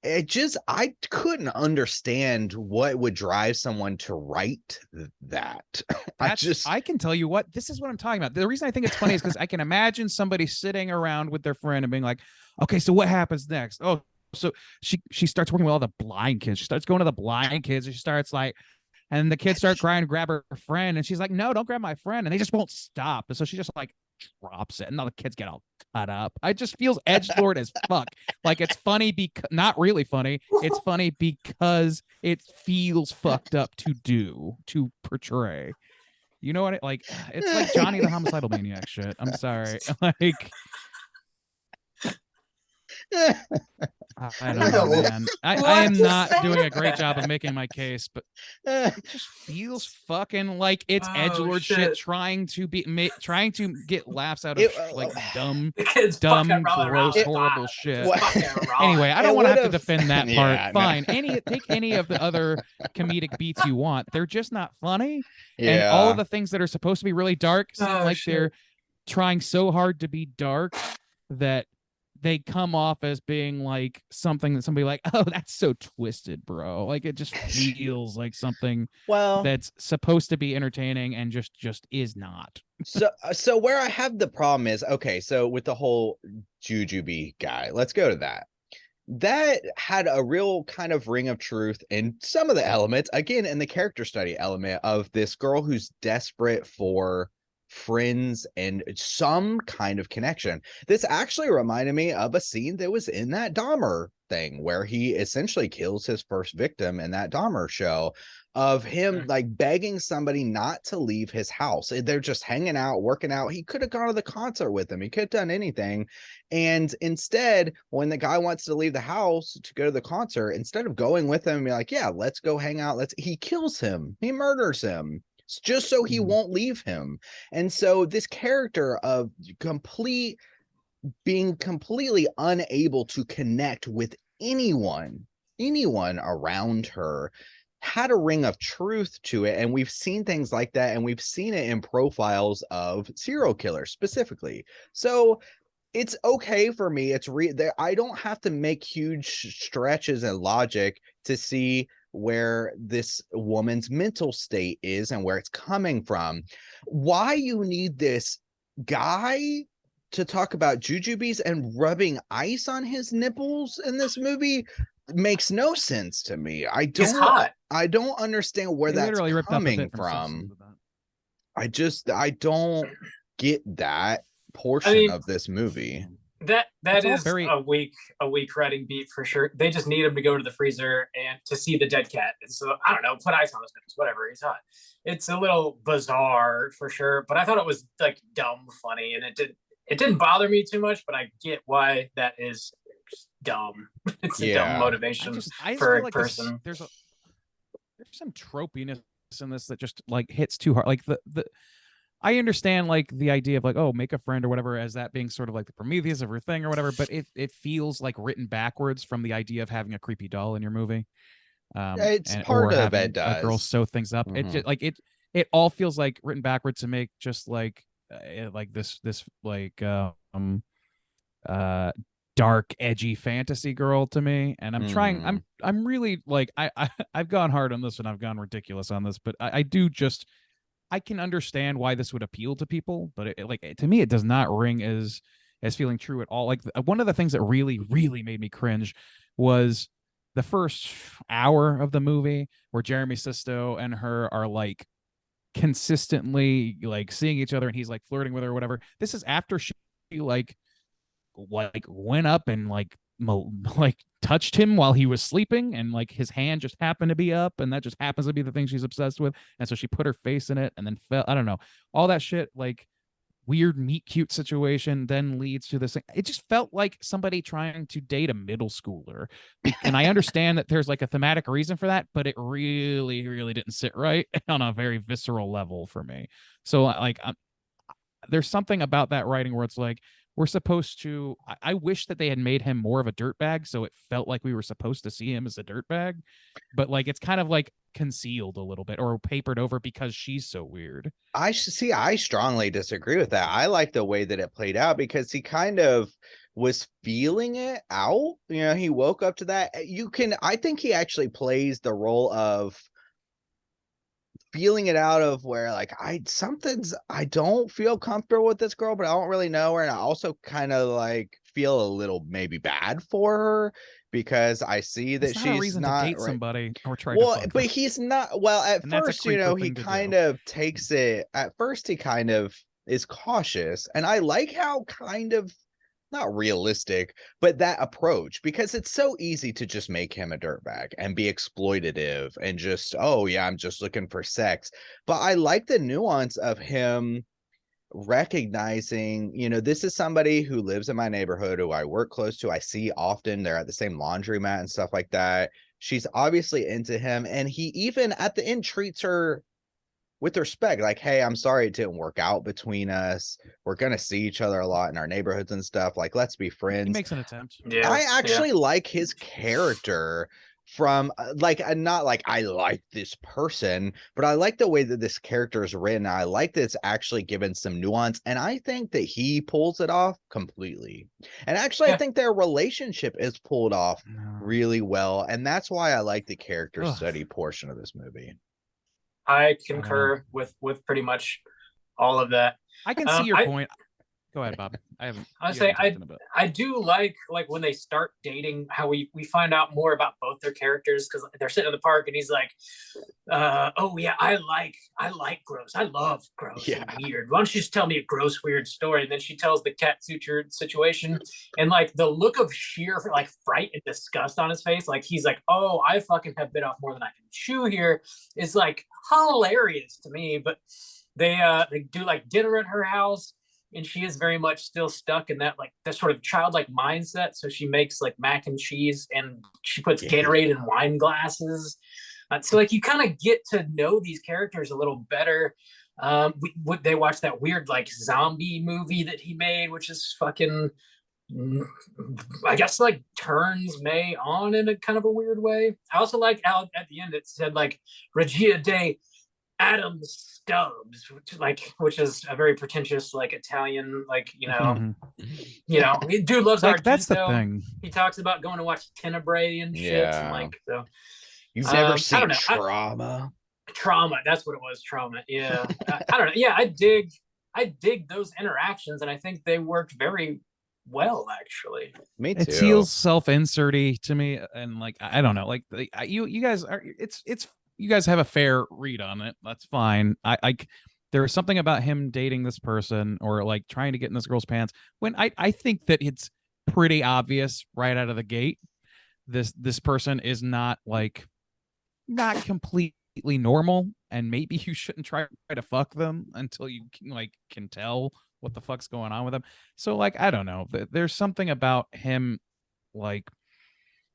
I couldn't understand what would drive someone to write that. I can tell you what, this is what I'm talking about. The reason I think it's funny is because I can imagine somebody sitting around with their friend and being like, okay, so what happens next? Oh, so she starts working with all the blind kids. She starts going to the blind kids and she starts like, and the kids start crying to grab her friend, and she's like, no, don't grab my friend. And they just won't stop. And so she just like drops it, and now the kids get all cut up. I just feels edgelord as fuck. Like, it's funny because not really funny. It's funny because it feels fucked up to portray. You know what? It's like Johnny the Homicidal Maniac shit. I'm sorry. Like, I don't know, man. I am not doing a great job of making my case, but it just feels fucking like it's edgelord shit, trying to get laughs out of like dumb, The kids fucking rolling around gross, with horrible glass. shit. It's fucking wrong. Anyway, I don't It want to have to would've- defend that part. Yeah, no. Fine. Take any of the other comedic beats you want. They're just not funny. And all of the things that are supposed to be really dark seem Oh, like shit. they're trying so hard to be dark that they come off as being like something that somebody like, oh, that's so twisted, bro. Like, it just feels like something well, that's supposed to be entertaining and just is not. so where I have the problem is, okay, so with the whole Jujubee guy, let's go to that. That had a real kind of ring of truth in some of the elements, again, in the character study element of this girl who's desperate for friends and some kind of connection. This actually reminded me of a scene that was in that Dahmer thing where he essentially kills his first victim in that Dahmer show, of him like begging somebody not to leave his house. They're just hanging out, working out. He could have gone to the concert with him. He could have done anything. And instead, when the guy wants to leave the house to go to the concert, instead of going with him and be like, yeah, let's go hang out, he kills him. He murders him just so he won't leave him. And so this character of being completely unable to connect with anyone around her had a ring of truth to it. And we've seen things like that, and we've seen it in profiles of serial killers specifically. So it's okay for me. I don't have to make huge stretches and logic to see where this woman's mental state is and where it's coming from. Why you need this guy to talk about jujubes and rubbing ice on his nipples in this movie makes no sense to me. He's hot. I don't understand where They that's literally ripped off a coming bit from. Simpsons with that. I don't get that portion mean, of this movie. That It's all is very- a weak writing beat for sure. They just need him to go to the freezer and to see the dead cat. And so I don't know, put ice on his nipples, whatever. He's hot. It's a little bizarre for sure, but I thought it was like dumb funny, and it didn't bother me too much. But I get why that is dumb. It's a dumb Yeah. motivation I just for feel a like person. there's some tropiness in this that just like hits too hard. Like the I understand like the idea of like, oh, make a friend or whatever, as that being sort of like the Prometheus of her thing or whatever, but it feels like written backwards from the idea of having a creepy doll in your movie. It's or part of having it does. a girl sew things up. It Mhm. just like it all feels like written backwards to make just like this like dark, edgy fantasy girl to me. And I'm trying. Mm. I'm really like I've gone hard on this and I've gone ridiculous on this, but I do just I can understand why this would appeal to people, but like to me, it does not ring as feeling true at all. Like one of the things that really made me cringe was the first hour of the movie where Jeremy Sisto and her are like consistently like seeing each other and he's like flirting with her or whatever. This is after she like went up and like touched him while he was sleeping, and like his hand just happened to be up, and that just happens to be the thing she's obsessed with, and so she put her face in it and then fell. I don't know, all that shit, like weird meet cute situation then leads to this thing. It just felt like somebody trying to date a middle schooler. And I understand that there's like a thematic reason for that, but it really didn't sit right on a very visceral level for me. So like there's something about that writing where it's like we're supposed to I wish that they had made him more of a dirtbag, so it felt like we were supposed to see him as a dirtbag, but like it's kind of like concealed a little bit or papered over because she's so weird. I strongly disagree with that. I like the way that it played out because he kind of was feeling it out. You know, he woke up to that. I think he actually plays the role of feeling it out of where like I don't feel comfortable with this girl, but I don't really know her. And I also kind of like feel a little maybe bad for her because I see that It's not she's a reason not to date right. somebody or try Well, to fuck but them. he's not. Well, at And that's a first, you know, creeper he thing to kind do. of takes it. At first, he kind of is cautious, and I like how kind of not realistic, but that approach, because it's so easy to just make him a dirtbag and be exploitative and just, oh yeah, I'm just looking for sex. But I like the nuance of him recognizing, you know, this is somebody who lives in my neighborhood, who I work close to, I see often, they're at the same laundromat and stuff like that. She's obviously into him, and he even at the end treats her with respect, like, hey, I'm sorry it didn't work out between us. We're gonna see each other a lot in our neighborhoods and stuff. Like, let's be He friends. makes an attempt. Yeah. I actually like his character from not like I like this person, but I like the way that this character is written. I like that it's actually given some nuance, and I think that he pulls it off completely. And actually, I Yeah. think their relationship is pulled off No. really well, and that's why I like the character Ugh. study portion of this movie. I concur with pretty much all of that. I can see your I- point. Go ahead, Bob. I haven't. I you say haven't talked in a bit. I do like when they start dating, how we find out more about both their characters, because they're sitting in the park and he's like, oh yeah, I like gross. I love gross and weird. Why don't you just tell me a gross, weird story? And then she tells the cat suture situation, and like the look of sheer like fright and disgust on his face, like he's like, oh, I fucking have bit off more than I can chew here, is like hilarious to me. But they do like dinner at her house, and she is very much still stuck in that sort of childlike mindset. So she makes like mac and cheese, and she puts Gatorade in wine glasses. So like you kind of get to know these characters a little better. They watched that weird like zombie movie that he made, which is fucking, I guess, like turns May on in a kind of a weird way. I also like how at the end it said like Regia de Adam Stubbs, which is a very pretentious like Italian, like, you know, dude loves Like Argento. that's the thing. He talks about going to watch Tenebrae and shit. And like, so You've never I seen don't know. Trauma? Trauma, that's what it was. Trauma. Yeah. I don't know. Yeah, I dig those interactions, and I think they worked very well, actually. Me too. It feels self-inserty to me, and like I don't know, like you guys are. It's you guys have a fair read on it. That's fine. There is something about him dating this person or like trying to get in this girl's pants when I think that it's pretty obvious right out of the gate. This person is not completely normal, and maybe you shouldn't try to fuck them until you can tell what the fuck's going on with them. So like I don't know. There's something about him like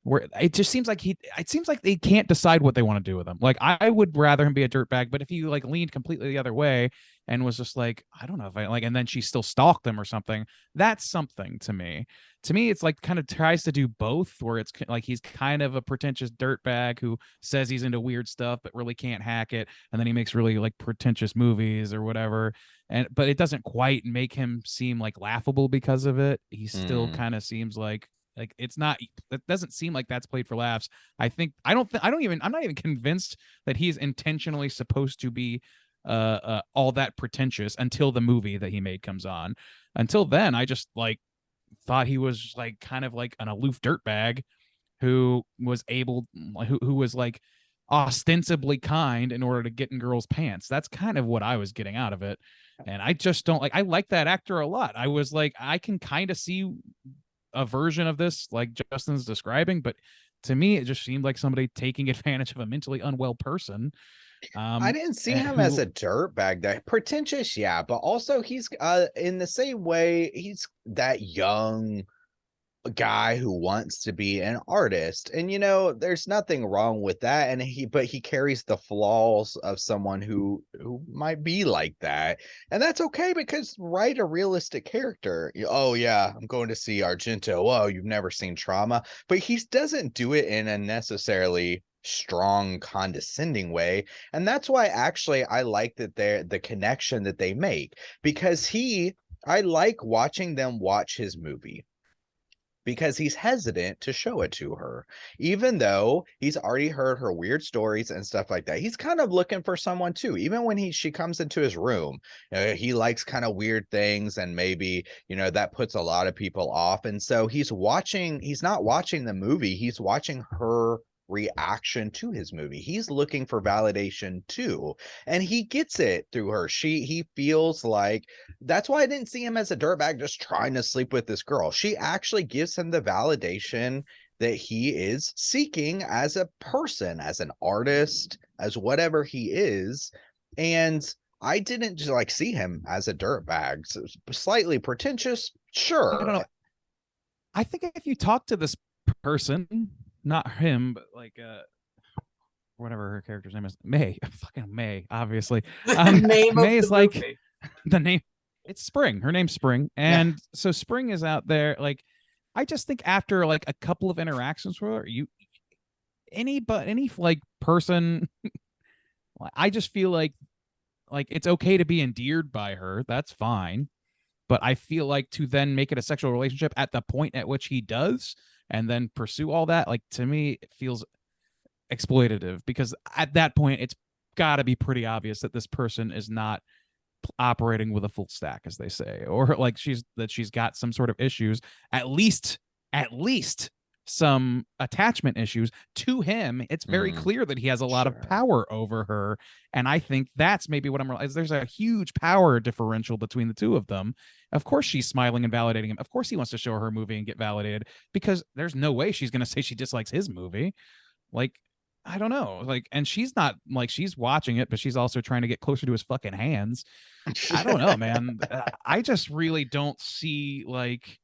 where it just seems like it seems like they can't decide what they want to do with him. Like I would rather him be a dirtbag, but if he like leaned completely the other way and was just like, I don't know if I like, and then she still stalked him or something, that's something to me. To me, it's like kind of tries to do both, where it's like he's kind of a pretentious dirtbag who says he's into weird stuff but really can't hack it, and then he makes really like pretentious movies or whatever. And but it doesn't quite make him seem like laughable because of it. He still kind of seems like it's not, it doesn't seem like that's played for laughs. I don't even, I'm not even convinced that he's intentionally supposed to be all that pretentious until the movie that he made comes on. Until then, I just like thought he was like kind of like an aloof dirtbag who was able, who was like ostensibly kind in order to get in girls' pants. That's kind of what I was getting out of it. And I just don't like, I like that actor a lot. I was like, I can kind of see a version of this like Justin's describing, but to me it just seemed like somebody taking advantage of a mentally unwell person. I didn't see him as a dirtbag. That pretentious, yeah, but also he's in the same way he's that young guy who wants to be an artist, and you know there's nothing wrong with that, and he carries the flaws of someone who might be like that, and that's okay, because write a realistic character. Oh yeah, I'm going to see Argento. Oh, you've never seen Trauma, but he doesn't do it in a necessarily strong condescending way, and that's why actually I like that they're the connection that they make, because I like watching them watch his movie, because he's hesitant to show it to her, even though he's already heard her weird stories and stuff like that. He's kind of looking for someone too, even when she comes into his room. He likes kind of weird things, and maybe, you know, that puts a lot of people off, and so he's not watching the movie, he's watching her reaction to his movie. He's looking for validation too, and he gets it through her. He feels like, that's why I didn't see him as a dirtbag just trying to sleep with this girl. She actually gives him the validation that he is seeking as a person, as an artist, as whatever he is. And I didn't just like see him as a dirtbag. So slightly pretentious, sure. I don't know. I think if you talk to this person, not him, but like whatever her character's name is, May, fucking May, obviously. May is like the name. It's Spring. Her name's Spring, and so Spring is out there. Like, I just think after like a couple of interactions with her, any like person, I just feel like it's okay to be endeared by her. That's fine, but I feel like to then make it a sexual relationship at the point at which he does, and then pursue all that, like, to me it feels exploitative, because at that point it's got to be pretty obvious that this person is not operating with a full stack, as they say, or like she's got some sort of issues, at least some attachment issues to him. It's very clear that he has a lot of power over her, and I think that's maybe what I'm realizing. There's a huge power differential between the two of them. Of course she's smiling and validating him. Of course he wants to show her movie and get validated, because there's no way she's going to say she dislikes his movie. Like, I don't know. Like, and she's not like, she's watching it, but she's also trying to get closer to his fucking hands. I don't know, man. I just really don't see, like,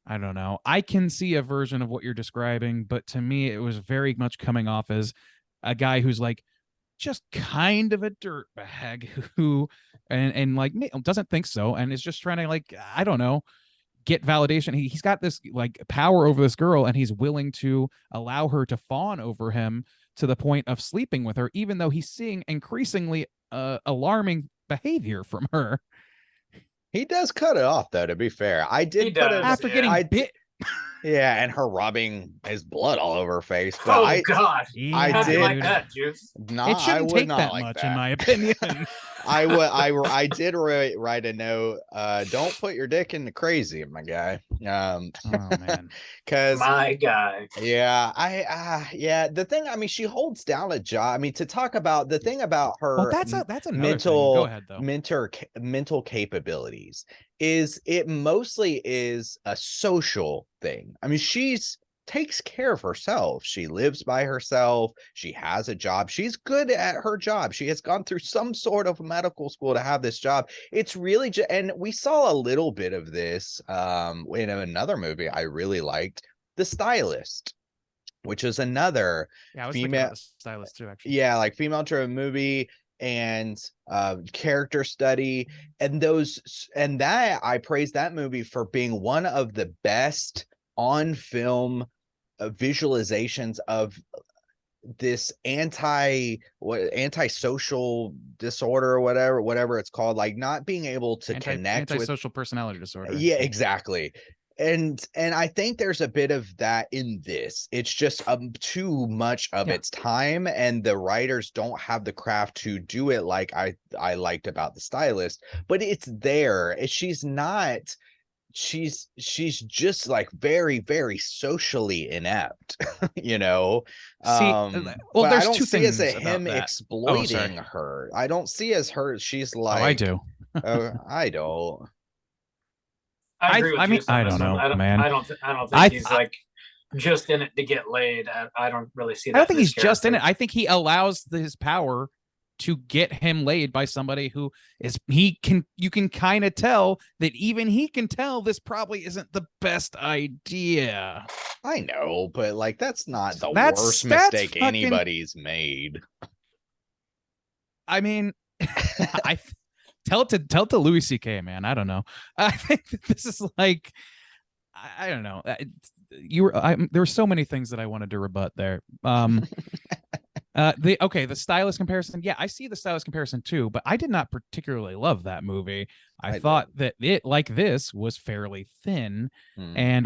I don't know. I can see a version of what you're describing, but to me, it was very much coming off as a guy who's like just kind of a dirtbag who, and like doesn't think so, and is just trying to, like, I don't know, get validation. He's got this like power over this girl, and he's willing to allow her to fawn over him to the point of sleeping with her, even though he's seeing increasingly alarming behavior from her. He does cut it off, though, to be fair. I did put it after getting bit. Yeah, and her rubbing his blood all over her face. But God! I did like that, Juice. No, it shouldn't take that like much, that. in my opinion. I did write a note. Don't put your dick in the crazy, my guy. Oh man, because my guy. Yeah, yeah. The thing, I mean, she holds down a job. I mean, to talk about the thing about her. Well, that's another mental thing. Go ahead, though. Mental capabilities is it mostly is a social thing. I mean, she's takes care of herself. She lives by herself. She has a job. She's good at her job. She has gone through some sort of medical school to have this job. It's really and we saw a little bit of this in another movie I really liked, The Stylist. which is another Yeah, I was thinking female, about the stylist too, actually. yeah, like female driven movie and character study, and that I praise that movie for being one of the best on film visualizations of this antisocial disorder or whatever it's called, like not being able to connect with. Antisocial personality disorder. Yeah, exactly. And I think there's a bit of that in this. It's just too much of Yeah. its time, and the writers don't have the craft to do it like I liked about the stylist. But it's there. She's not. She's just like very, very socially inept, you know. See, Well, well, I there's don't two see as things a about him that. exploiting her. I don't see as her. She's Oh, like, I do. I don't. I agree with I mean, Jason on I this don't one. know, man. I don't think I- he's like just in it to get laid. I don't really see that. I don't think in this he's just in it. character. I think he allows his power to get him laid by somebody who is you can kind of tell that even he can tell this probably isn't the best idea. I know, but like that's not the That's- worst that's mistake fucking- anybody's made. I mean, tell it to Louis C.K., man. I don't know. I think that this is like, I don't know. There were so many things that I wanted to rebut there. The stylist comparison. Yeah, I see the stylist comparison too, but I did not particularly love that movie. I thought that it, like this, was fairly thin. And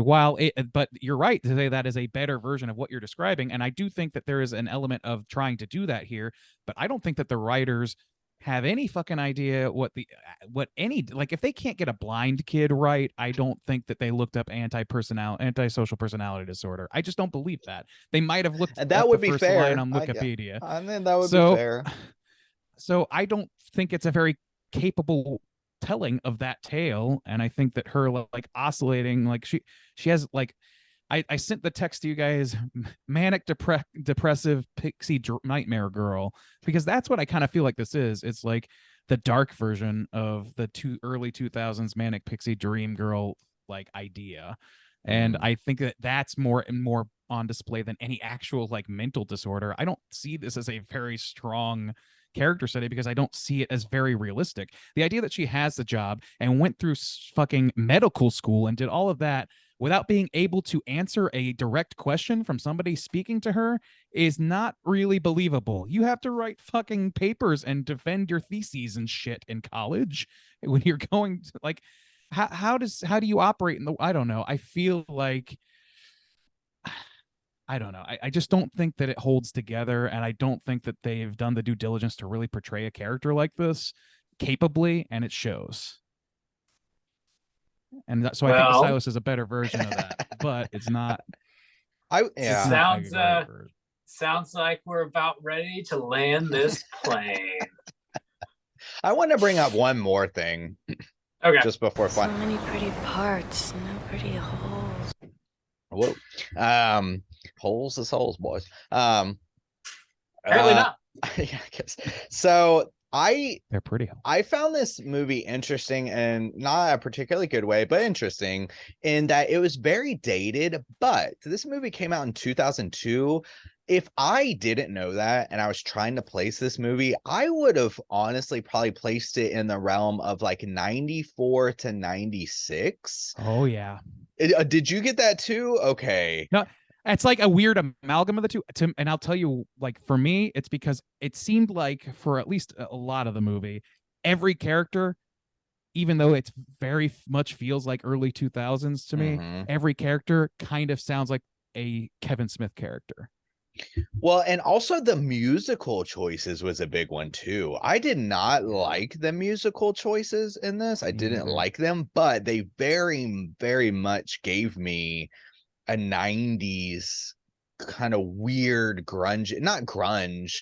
but you're right to say that is a better version of what you're describing. And I do think that there is an element of trying to do that here, but I don't think that the writers have any fucking idea what if they can't get a blind kid right, I don't think that they looked up antisocial personality disorder. I just don't believe that. They might have looked And that up would the be first fair. line on Wikipedia. I mean, that would So- be fair. So I don't think it's a very capable telling of that tale, and I think that her like oscillating, like she has like I sent the text to you guys, manic depressive pixie nightmare girl, because that's what I kind of feel like this is. It's like the dark version of the early 2000s manic pixie dream girl like idea. And I think that that's more and more on display than any actual like mental disorder. I don't see this as a very strong character study because I don't see it as very realistic. The idea that she has the job and went through fucking medical school and did all of that without being able to answer a direct question from somebody speaking to her is not really believable. You have to write fucking papers and defend your theses and shit in college when you're going to, like, how do you operate in the, I don't know. I feel like, I don't know. I just don't think that it holds together, and I don't think that they've done the due diligence to really portray a character like this capably, and it shows. And so I think the Well- stylist is a better version of that, but it's not. Yeah. it's not a Sounds, great version. Sounds like we're about ready to land this plane. I want to bring up one more thing Okay. just before So fun. many pretty parts, no pretty holes. Whoa. Holes is holes, boys. Apparently not. Yeah, I guess. So They're pretty. I found this movie interesting, and not a particularly good way, but interesting in that it was very dated. But this movie came out in 2002. If I didn't know that and I was trying to place this movie, I would have honestly probably placed it in the realm of like 94 to 96. Oh yeah. Did you get that too? Okay. It's like a weird amalgam of the two. And I'll tell you, like, for me, it's because it seemed like for at least a lot of the movie, every character, even though it's very much feels like early 2000s to me, Mhm. every character kind of sounds like a Kevin Smith character. Well, and also the musical choices was a big one too. I did not like the musical choices in this. I didn't Mhm. like them, but they very, very much gave me a 90s kind of weird grunge, not grunge,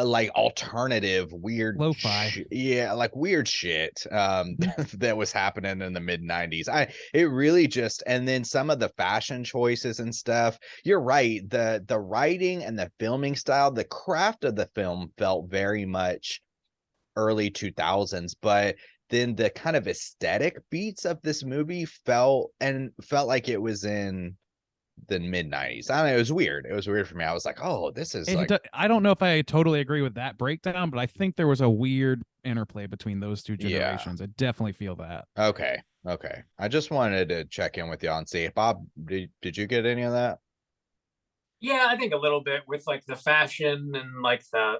like alternative weird Lo-fi. yeah, like weird shit that was happening in the mid 90s. It really just, and then some of the fashion choices and stuff. You're right, the writing and the filming style, the craft of the film felt very much early 2000s, but then the kind of aesthetic beats of this movie felt like it was in than mid 90s. I don't know, it was weird. It was weird for me. I was like, oh, this is like I don't know if I totally agree with that breakdown, but I think there was a weird interplay between those two Yeah. generations. I definitely feel that. okay. I just wanted to check in with you and see. Bob, did you get any of that? Yeah, I think a little bit with like the fashion and like the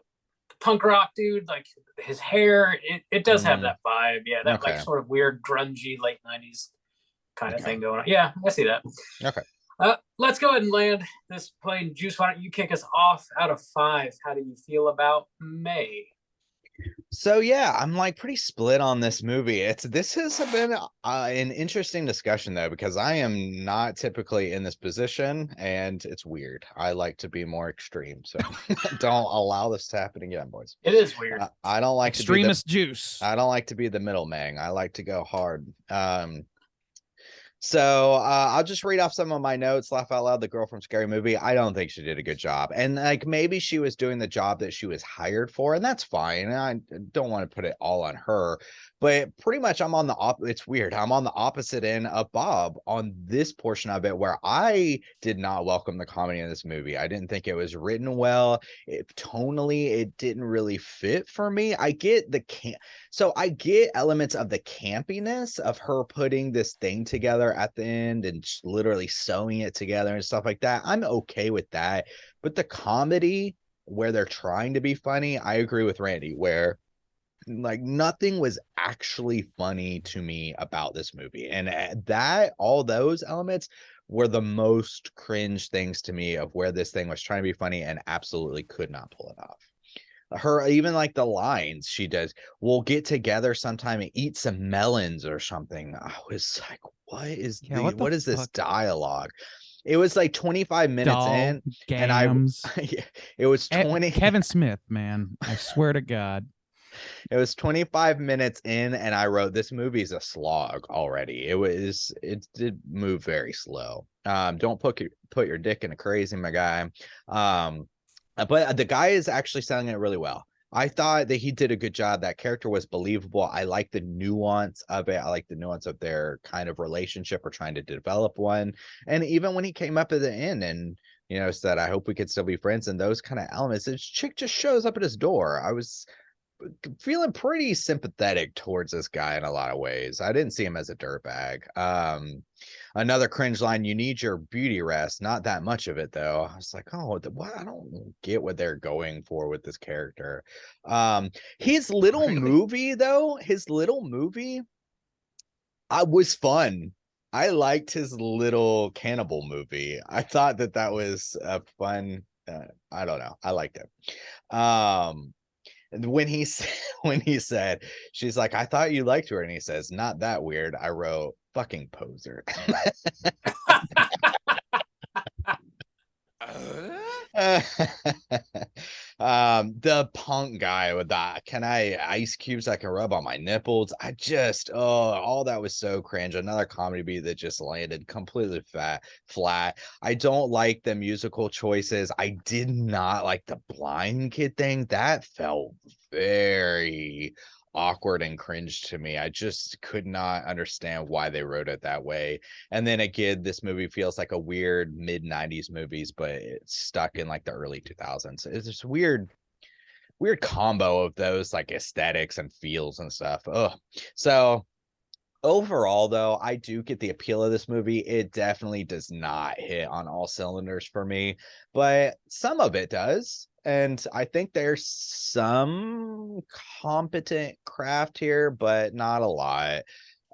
punk rock dude, like his hair, it does have that vibe. Yeah, that like Okay. sort of weird grungy late 90s kind of Okay. thing going on. Yeah, I see that. Okay. Let's go ahead and land this plane. Juice, why don't you kick us off out of 5? How do you feel about May? So yeah, I'm like pretty split on this movie. This has been an interesting discussion though, because I am not typically in this position, and it's weird. I like to be more extreme, so don't allow this to happen again, boys. It is weird. I don't like Extremist juice. I don't like to be the middleman. I like to go hard. So I'll just read off some of my notes. Laugh out loud. The girl from Scary Movie. I don't think she did a good job, and like maybe she was doing the job that she was hired for, and that's fine. And I don't want to put it all on her, but pretty much I'm on the it's weird. I'm on the opposite end of Bob on this portion of it, where I did not welcome the comedy in this movie. I didn't think it was written well. Tonally, it didn't really fit for me. I get so I get elements of the campiness of her putting this thing together at the end and just literally sewing it together and stuff like that. I'm okay with that. But the comedy where they're trying to be funny, I agree with Randy, where like nothing was actually funny to me about this movie. And all those elements were the most cringe things to me of where this thing was trying to be funny and absolutely could not pull it off. Her, even like the lines she does, we'll get together sometime and eat some melons or something. I was like, what is this dialogue? It was like 25 minutes in, Gams. and it was 20. Kevin Smith, man, I swear to God. It was 25 minutes in, and I wrote, this movie's a slog already. It did move very slow. Don't put your dick in a crazy, my guy. But the guy is actually selling it really well. I thought that he did a good job. That character was believable. I like the nuance of it. I like the nuance of their kind of relationship or trying to develop one. And even when he came up at the end and, said, I hope we could still be friends, and those kind of elements, this chick just shows up at his door. I was feeling pretty sympathetic towards this guy in a lot of ways. I didn't see him as a dirtbag. Another cringe line, you need your beauty rest. Not that much of it though. I was like, oh, what? I don't get what they're going for with this character. His little movie was fun. I liked his little cannibal movie. I thought that was a fun, I don't know, I liked it. When he said, she's like, I thought you liked her, and he says, not that weird, I wrote, fucking poser. The punk guy with that, can I ice cubes I can rub on my nipples? I just all that was so cringe. Another comedy beat that just landed completely flat. I don't like the musical choices. I did not like the blind kid thing. That felt very awkward and cringe to me. I just could not understand why they wrote it that way. And then again, this movie feels like a weird mid-90s movies, but it's stuck in like the early 2000s. It's this weird combo of those like aesthetics and feels and stuff. So overall though, I do get the appeal of this movie. It definitely does not hit on all cylinders for me, but some of it does. And I think there's some competent craft here, but not a lot.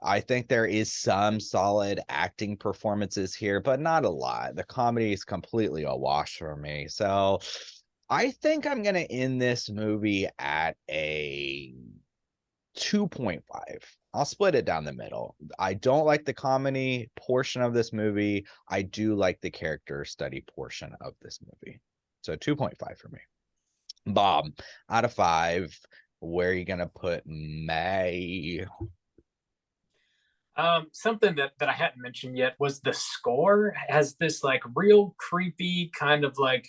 I think there is some solid acting performances here, but not a lot. The comedy is completely a wash for me. So I think I'm going to end this movie at a 2.5. I'll split it down the middle. I don't like the comedy portion of this movie. I do like the character study portion of this movie. So 2.5 for me. Bob, out of 5, where are you gonna put May? Something that I hadn't mentioned yet was the score has this like real creepy kind of like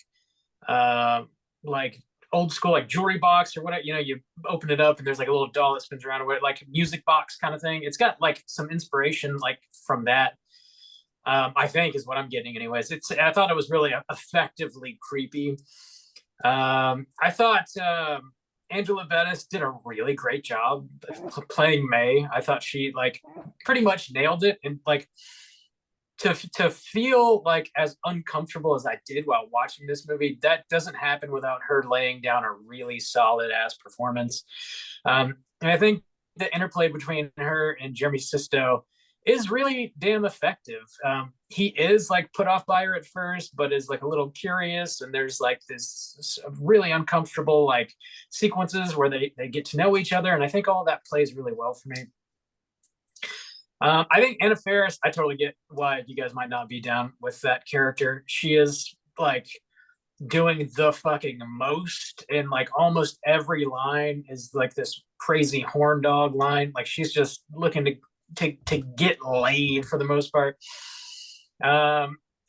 old school like jewelry box or whatever. You open it up and there's like a little doll that spins around, or like music box kind of thing. It's got like some inspiration like from that. I think is what I'm getting anyways. I thought it was really effectively creepy. I thought Angela Bettis did a really great job playing May. I thought she like pretty much nailed it, and like to feel like as uncomfortable as I did while watching this movie, that doesn't happen without her laying down a really solid ass performance. And I think the interplay between her and Jeremy Sisto is really damn effective. He is like put off by her at first, but is like a little curious, and there's like this really uncomfortable like sequences where they get to know each other, and I think all that plays really well for me. I think Anna Faris, I totally get why you guys might not be down with that character. She is like doing the fucking most, and like almost every line is like this crazy horn dog line. Like she's just looking to get laid for the most part.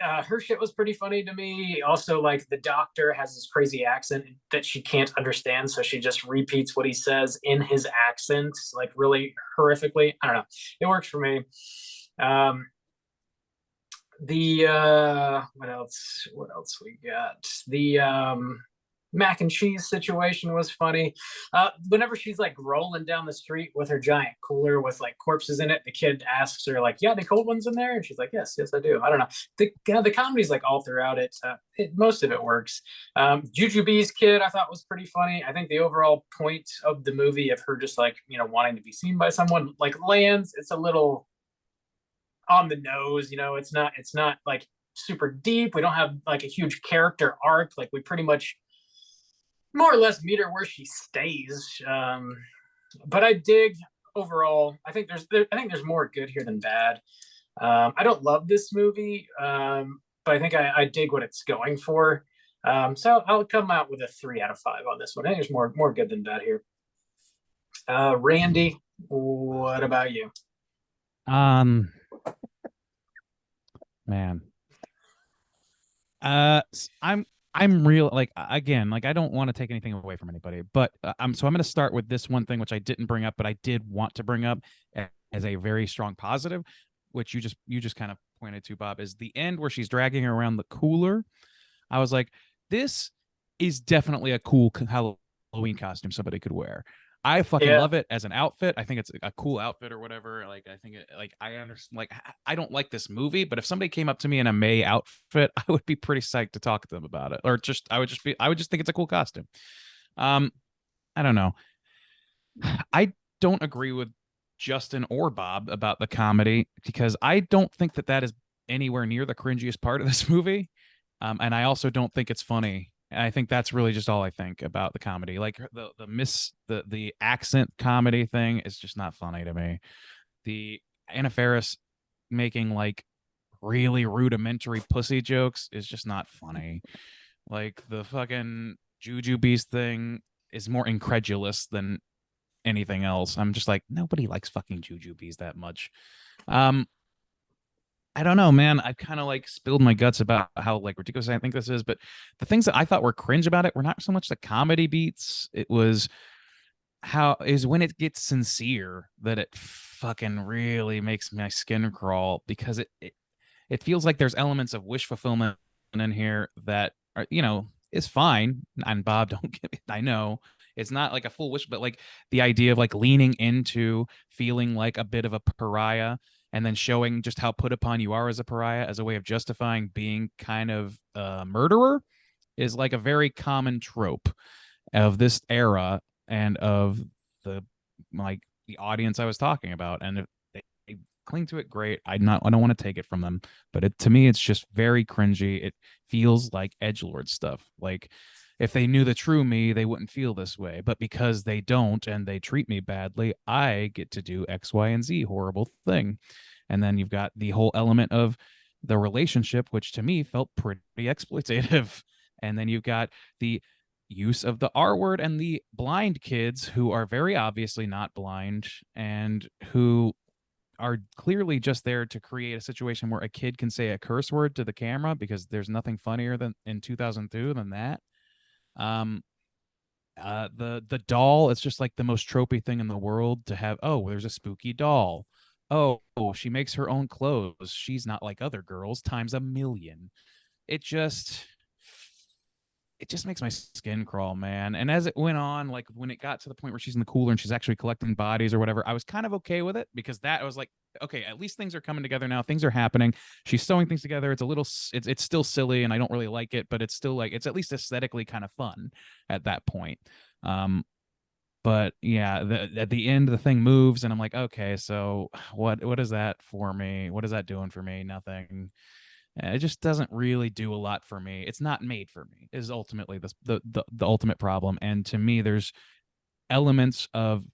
Her shit was pretty funny to me. Also, like the doctor has this crazy accent that she can't understand, so she just repeats what he says in his accent, like really horrifically. I don't know. It works for me. What else? What else we got? The mac and cheese situation was funny. Whenever she's like rolling down the street with her giant cooler with like corpses in it, the kid asks her like, "Yeah, the cold ones in there?" And she's like, "Yes, yes, I do." I don't know. The comedy's like all throughout it. Most of it works. Jujubee's kid I thought was pretty funny. I think the overall point of the movie of her just like wanting to be seen by someone like lands. It's a little on the nose. It's not like super deep. We don't have like a huge character arc. Like we pretty much more or less meet her where she stays. But I dig overall. I think there's more good here than bad. I don't love this movie, but I think I dig what it's going for. So I'll come out with a 3 out of 5 on this one. I think there's more good than bad here. Randy, what about you? Man. I'm real like again, like I don't want to take anything away from anybody, but I'm going to start with this one thing which I didn't bring up, but I did want to bring up as a very strong positive, which you just kind of pointed to, Bob, is the end where she's dragging her around the cooler. I was like, this is definitely a cool Halloween costume somebody could wear. I fucking love it as an outfit. I think it's a cool outfit or whatever. Like, I think I understand. Like, I don't like this movie, but if somebody came up to me in a May outfit, I would be pretty psyched to talk to them about it. Or I would just think it's a cool costume. I don't know. I don't agree with Justin or Bob about the comedy because I don't think that is anywhere near the cringiest part of this movie. And I also don't think it's funny. And I think that's really just all I think about the comedy. Like the accent comedy thing is just not funny to me. The Anna Faris making like really rudimentary pussy jokes is just not funny. Like the fucking Jujubees thing is more incredulous than anything else. I'm just like, nobody likes fucking Jujubees that much. I don't know, man. I kind of like spilled my guts about how like ridiculous I think this is, but the things that I thought were cringe about it were not so much the comedy beats. It was when it gets sincere that it fucking really makes my skin crawl because it feels like there's elements of wish fulfillment in here that are, is fine. And Bob, don't get me, I know it's not like a full wish, but like the idea of like leaning into feeling like a bit of a pariah and then showing just how put upon you are as a pariah as a way of justifying being kind of a murderer is like a very common trope of this era and of the audience I was talking about. And if they cling to it, great. I don't want to take it from them, but to me, it's just very cringy. It feels like edgelord stuff. Like if they knew the true me, they wouldn't feel this way. But because they don't and they treat me badly, I get to do X, Y, and Z horrible thing. And then you've got the whole element of the relationship, which to me felt pretty exploitative. And then you've got the use of the R word and the blind kids who are very obviously not blind and who are clearly just there to create a situation where a kid can say a curse word to the camera because there's nothing funnier than in 2002 than that. The doll, it's just like the most tropey thing in the world to have. Oh, there's a spooky doll. oh, she makes her own clothes. She's not like other girls times a million. It just makes my skin crawl, man. And as it went on, like when it got to the point where she's in the cooler and she's actually collecting bodies or whatever, I was kind of okay with it because that I was like, okay, at least things are coming together now. Things are happening. She's sewing things together. It's a little, it's still silly and I don't really like it, but it's still like, it's at least aesthetically kind of fun at that point. But yeah, at the end, the thing moves and I'm like, okay, so what is that for me? What is that doing for me? Nothing. It just doesn't really do a lot for me. It's not made for me is ultimately the ultimate problem. And to me, there's elements of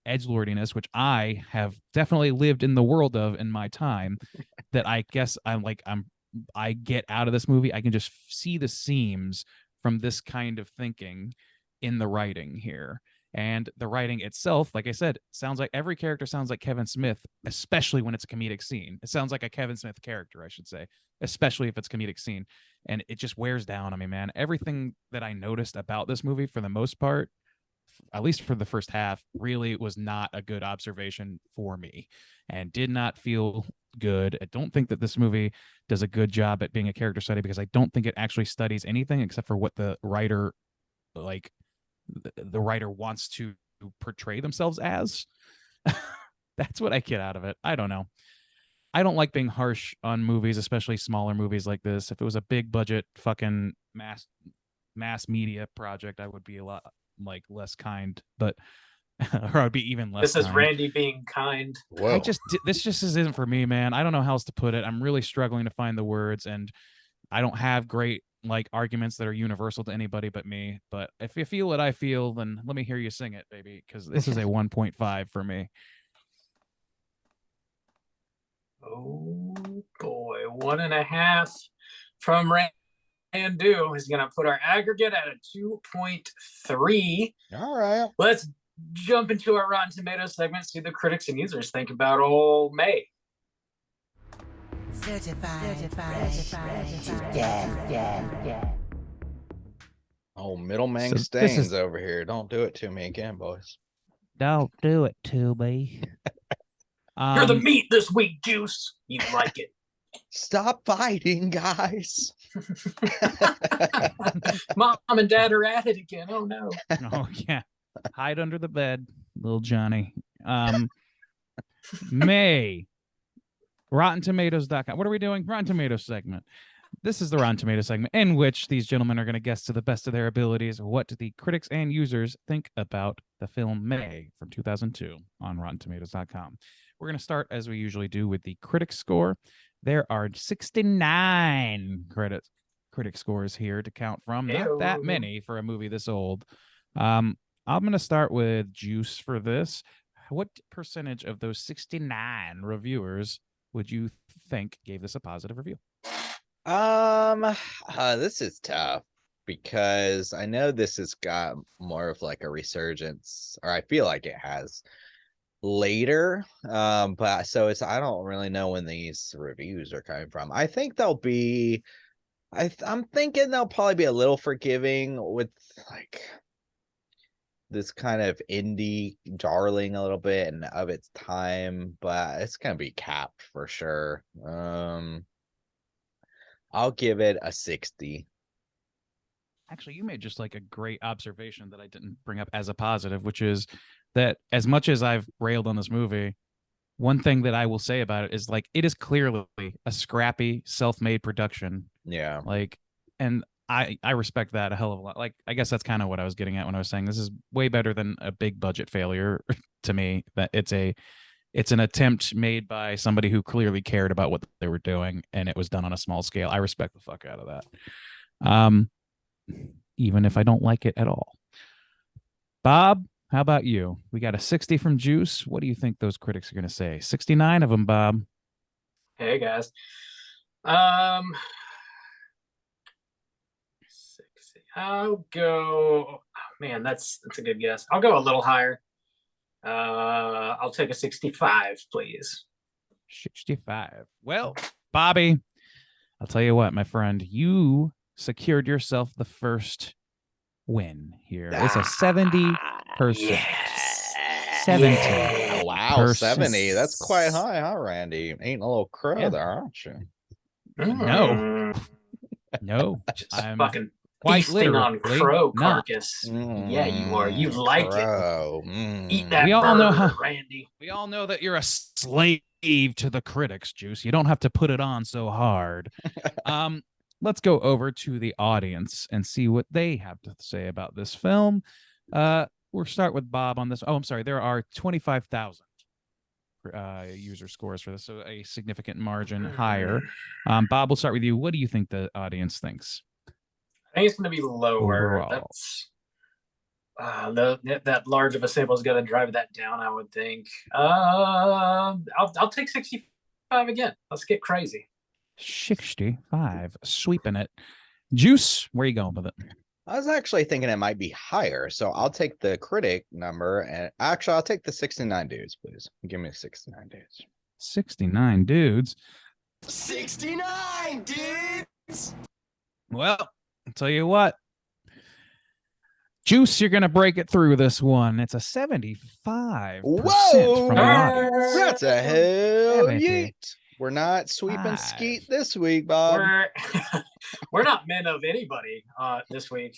edgelordiness, which I have definitely lived in the world of in my time, that I guess I get out of this movie. I can just see the seams from this kind of thinking in the writing here. And the writing itself, like I said, sounds like every character sounds like Kevin Smith, especially when it's a comedic scene. It sounds like a Kevin Smith character, I should say, especially if it's a comedic scene. And it just wears down on me, man. Everything that I noticed about this movie, for the most part, at least for the first half, really was not a good observation for me and did not feel good. I don't think that this movie does a good job at being a character study because I don't think it actually studies anything except for what the writer, like, the writer wants to portray themselves as. That's what I get out of it. I don't know. I don't like being harsh on movies, especially smaller movies like this. If it was a big budget fucking mass media project, I would be a lot like less kind, but or I'd be even less. This is kind. Randy being kind. Whoa. This just isn't for me, man. I don't know how else to put it. I'm really struggling to find the words, and I don't have great like arguments that are universal to anybody but me. But if you feel what I feel, then let me hear you sing it, baby, because this is a 1.5 for me. Oh boy, 1.5 from Randu is going to put our aggregate at a 2.3. All right. Let's jump into our Rotten Tomatoes segment, see the critics and users think about old May. Certified. Oh, middleman So this stains is- over here. Don't do it to me again, boys. Don't do it to me. You're the meat this week, Juice. You like it. Stop fighting, guys. Mom and Dad are at it again. Oh no. Oh yeah, hide under the bed, little Johnny. May. RottenTomatoes.com. What are we doing? Rotten Tomatoes segment. This is the Rotten Tomatoes segment in which these gentlemen are going to guess to the best of their abilities what the critics and users think about the film May from 2002 on RottenTomatoes.com. We're going to start, as we usually do, with the critic score. There are 69 critic scores here to count from. Not that Ew. many for a movie this old. I'm going to start with Juice for this. What percentage of those 69 reviewers would you think gave this a positive review? This is tough because I know this has got more of like a resurgence, or I feel like it has later. But so I don't really know when these reviews are coming from. I think they'll be, I'm thinking they'll probably be a little forgiving with like this kind of indie darling a little bit and of its time, but it's gonna be capped for sure. I'll give it a 60. Actually, you made just like a great observation that I didn't bring up as a positive, which is that as much as I've railed on this movie, one thing that I will say about it is like it is clearly a scrappy, self-made production. Yeah. Like, and I respect that a hell of a lot. Like, I guess that's kind of what I was getting at when I was saying this is way better than a big budget failure to me. That it's an attempt made by somebody who clearly cared about what they were doing, and it was done on a small scale. I respect the fuck out of that. Even if I don't like it at all. Bob, how about you? We got a 60 from Juice. What do you think those critics are going to say? 69 of them, Bob. Hey guys. 60. I'll go. Oh, man, that's a good guess. I'll go a little higher. I'll take a 65, please. 65. Well, Bobby, I'll tell you what, my friend, you secured yourself the first win here. It's a 70%. Yes. 70. Oh, Wow, 70. That's quite high, huh, Randy? Ain't a little crow Yeah. there, aren't you? No. No, Just I'm fucking quite feasting on literally crow not. carcass. Yeah, you are. You like it. crow. Eat that We bird, all know how- Randy. We all know that you're a slave to the critics, Juice. You don't have to put it on so hard. Let's go over to the audience and see what they have to say about this film. We'll start with Bob on this. Oh, I'm sorry. There are 25,000 user scores for this, so a significant margin higher. Bob, we'll start with you. What do you think the audience thinks? I think it's going to be lower. Overall. That's that large of a sample is going to drive that down. I would think. I'll take 65 again. Let's get crazy. 65, sweeping it. Juice, where are you going with it? I was actually thinking it might be higher, so I'll take the critic number, and actually I'll take the 69 dudes, please. Give me 69 dudes. 69 dudes. 69 dudes. Well, I'll tell you what. Juice, you're going to break it through this one. It's a 75% Whoa! from the audience. That's a hell 70. yeet. We're not sweeping Five. skeet this week, Bob. We're not men of anybody this week.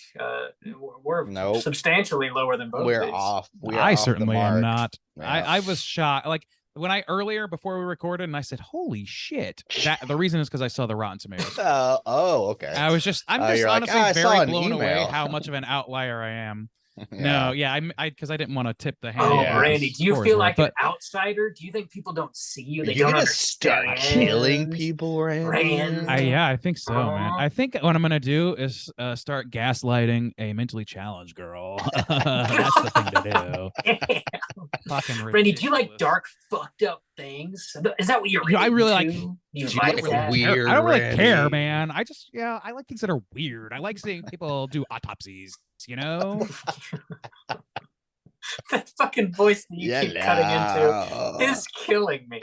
We're Nope. substantially lower than both. We're these. off. We are I off the certainly am mark. not. Yeah. I was shocked. Like when I earlier before we recorded, and I said, "Holy shit!" That the reason is because I saw the Rotten Tomatoes. Oh, okay. I'm Oh, just you're like, honestly "Ah, I saw very an blown away email." how much of an outlier I am. No, yeah, I because I didn't want to tip the hand. Oh, Yeah. Randy, do you Scores feel were, like but an outsider? Do you think people don't see you? They You're don't gonna start understand. killing people, Randy. Randy. Yeah, I think so, man. I think what I'm gonna do is start gaslighting a mentally challenged girl. That's the thing to do. Fucking Randy, do you like ridiculous. dark, fucked up things? Is that what you're? Yeah, I really into? like- You You like like that? weird- I don't really Randy. care, man. I just I like things that are weird. I like seeing people do autopsies. You know, That fucking voice that you keep cutting into is killing me.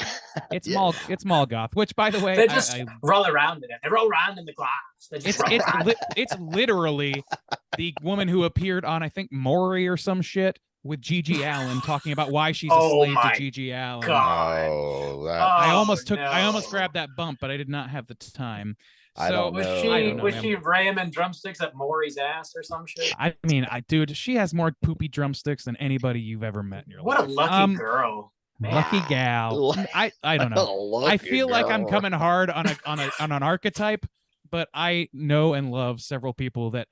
it's Yeah. mall goth. Which, by the way, They just roll around in it. They roll around in the glass. They just roll around. it's literally the woman who appeared on I think Maury or some shit with Gigi Allen talking about why she's a Oh slave my to Gigi Allen. God. Oh, that, I Oh, almost no. grabbed that bump, but I did not have the time. I So don't Was know. she I don't know, was man. she ramming drumsticks at Maury's ass or some shit? I mean, dude, she has more poopy drumsticks than anybody you've ever met in your What a life. lucky girl. Man. Lucky gal. I don't know. I Lucky feel like I'm girl. coming hard on an archetype, but I know and love several people that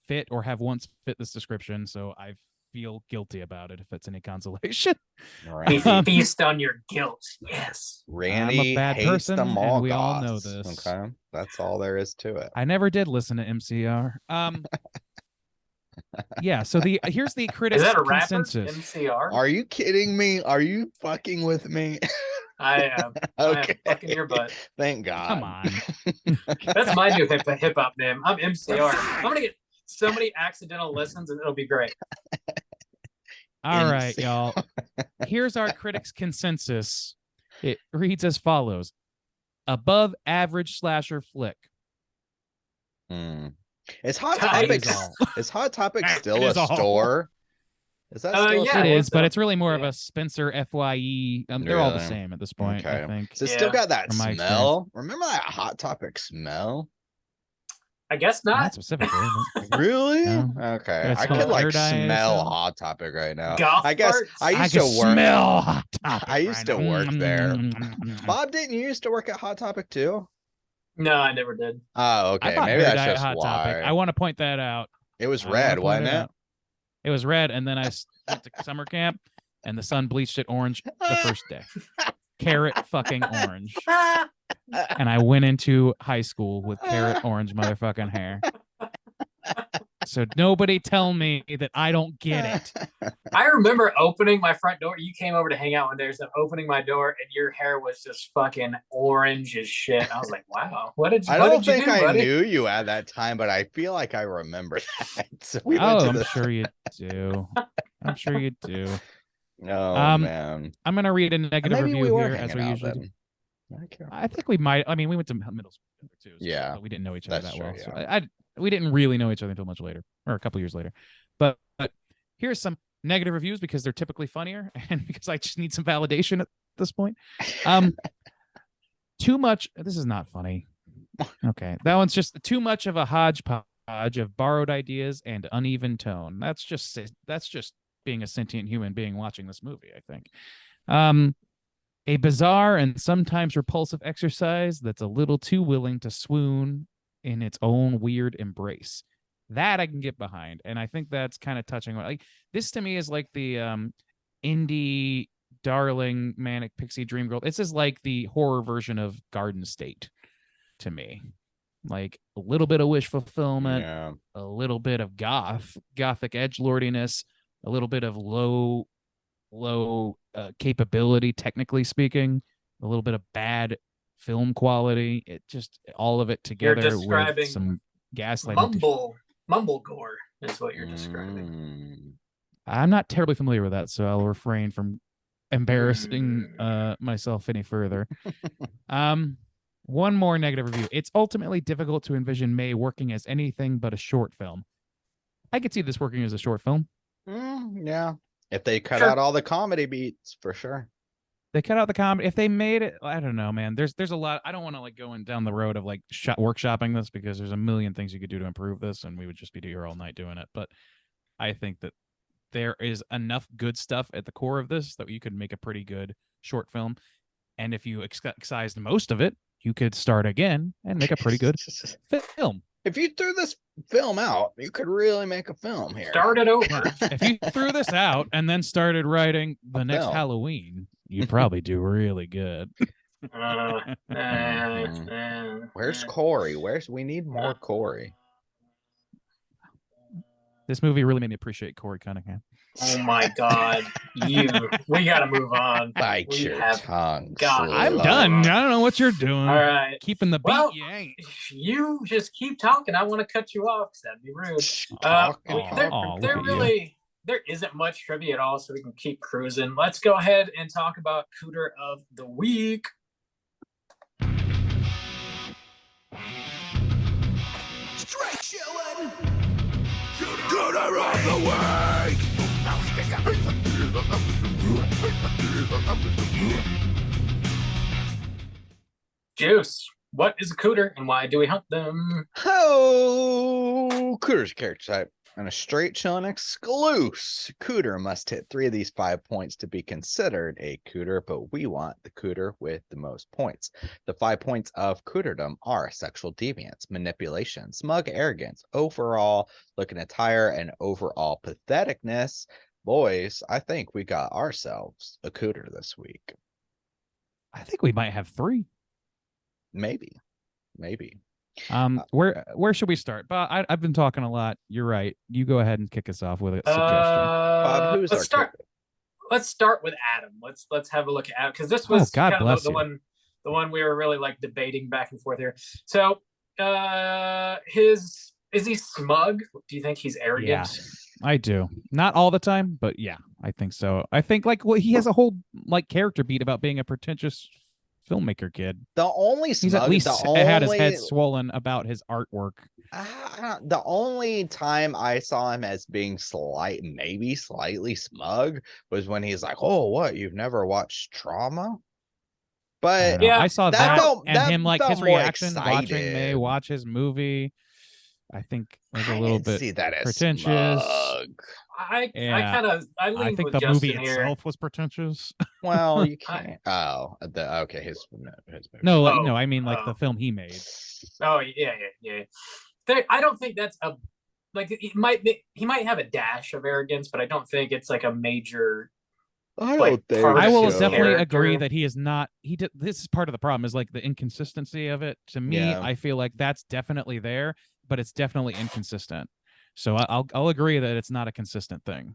fit or have once fit this description, so I feel guilty about it if it's any consolation. Randy, Feast on your guilt. Yes. Randy bad hates person, the and mall we all know goths, this. Okay, that's all there is to it. I never did listen to MCR. Yeah, so here's the critics Is that a rapper? consensus. MCR? Are you kidding me? Are you fucking with me? I am. I am Okay. fucking your butt. Thank God. Come on. That's my new hip hop name. I'm MCR. I'm gonna get so many accidental listens and it'll be great. All right, MC. y'all. Here's our critics' consensus. It reads as follows: above average slasher flick. Hmm. Is Hot That Topic is all. is Hot Topic still It is a all. store? Is that still a yeah, It store? I is, think but so. it's really more of Yeah. a Spencer Fye. They're all the Really? same at this point, I Okay. think. Does it still Yeah. got that From my smell? Remember that Hot Topic smell? I guess Not not. specifically. but- Really? No. Okay. Yeah, it I smells could like like iodine or smell something. Hot Topic right now. Goth I guess farts? I I used can to work. smell Hot Topic. I used right to now. work there. Mm. Bob, didn't you used to work at Hot Topic too? No, I never did. Oh, I okay. bought Maybe Hair that's Dye at just Hot why. Topic. I want to point that out. It was I wanna red, point wasn't it it? out. It was red, and then I went to summer camp, and the sun bleached it orange the first day. Carrot fucking orange. And I went into high school with carrot orange motherfucking hair. So nobody tell me that I don't get it. I remember opening my front door. You came over to hang out one day, so opening my door, and your hair was just fucking orange as shit. I was like, "Wow, what did you? I what don't did you think do, I buddy?" knew you at that time, but I feel like I remember that. So we went Oh, to I'm the... sure you do. I'm sure you do. Oh man. I'm gonna read a negative Maybe we review were here as hanging we out usually do. then. Okay. I think we might. I mean, we went to middle school too. So Yeah, but we didn't know each other that's that well. true, So we didn't really know each other until much later, or a couple years later. But here's some negative reviews because they're typically funnier and because I just need some validation at this point. Too much. This is not funny. Okay, that one's just too much of a hodgepodge of borrowed ideas and uneven tone. That's just being a sentient human being watching this movie, I think. A bizarre and sometimes repulsive exercise that's a little too willing to swoon in its own weird embrace. That I can get behind, and I think that's kind of touching. Like this to me is like the indie darling manic pixie dream girl. This is like the horror version of Garden State to me. Like a little bit of wish fulfillment, Yeah. a little bit of gothic edgelordiness, a little bit of low capability, technically speaking, a little bit of bad film quality. It just all of it together describing with some gaslighting. Mumble gore is what you're describing. Mm. I'm not terribly familiar with that, so I'll refrain from embarrassing myself any further. One more negative review. It's ultimately difficult to envision May working as anything but a short film. I could see this working as a short film. Yeah. If they cut Sure. out all the comedy beats, for sure. They cut out the comedy. If they made it, I don't know, man. There's a lot. I don't want to like going down the road of like workshopping this because there's a million things you could do to improve this, and we would just be here all night doing it. But I think that there is enough good stuff at the core of this that you could make a pretty good short film. And if you excised most of it, you could start again and make a pretty good film. If you threw this film out, you could really make a film here. Start it over. If you threw this out and then started writing the A next film. Halloween, you'd probably do really good. Where's Corey? We need more Corey. This movie really made me appreciate Corey Cunningham. Oh my God, we gotta move on. Bite We your have tongue. got- I'm slut. done. I don't know what you're doing. All right, Keeping the beat, Well, you ain't. if you just keep talking, I want to cut you off because that'd be rude. Talking. look at you. There isn't much trivia at all, so we can keep cruising. Let's go ahead and talk about Cooter of the Week. Straight chillin'. Juice, what is a Cooter and why do we hunt them? Oh, Cooter's character type. And a straight chillin' exclusive. Cooter must hit 3 of these 5 points to be considered a Cooter, but we want the Cooter with the most points. The 5 points of Cooterdom are sexual deviance, manipulation, smug arrogance, overall looking attire, and overall patheticness. Boys, I think we got ourselves a Cooter this week. I think we might have 3. Maybe. Where should we start? But I've been talking a lot. You're right. You go ahead and kick us off with a suggestion. Bob, who's our let's start. Cooter? Let's start with Adam. Let's have a look at Adam because this was God kind bless of the you. one we were really like debating back and forth here. So, is he smug? Do you think he's arrogant? I do. Not all the time, but yeah, I think so. I think like he has a whole like character beat about being a pretentious filmmaker kid. The only He's smug, at least the had his only- head swollen about his artwork. The only time I saw him as being maybe slightly smug was when he's like, "Oh, what? You've never watched Trauma?" I But don't know. Yeah, I saw that that, felt- and that him like felt his more reaction watching May excited. watch his movie. I think was a I little didn't bit see that as pretentious. smug. I Yeah. I I lean think with the Justin movie here. itself was pretentious. Well, you I- can't. Oh, okay. His movie. No, like, Oh, no, I mean like oh. the film he made. Oh yeah. I don't think that's a like he might have a dash of arrogance, but I don't think it's like a major. I like, don't think part of I will his so. definitely agree character. that he is not. He did. This is part of the problem. Is like the inconsistency of it. To me, Yeah. I feel like that's definitely there, but it's definitely inconsistent. So I'll agree that it's not a consistent thing.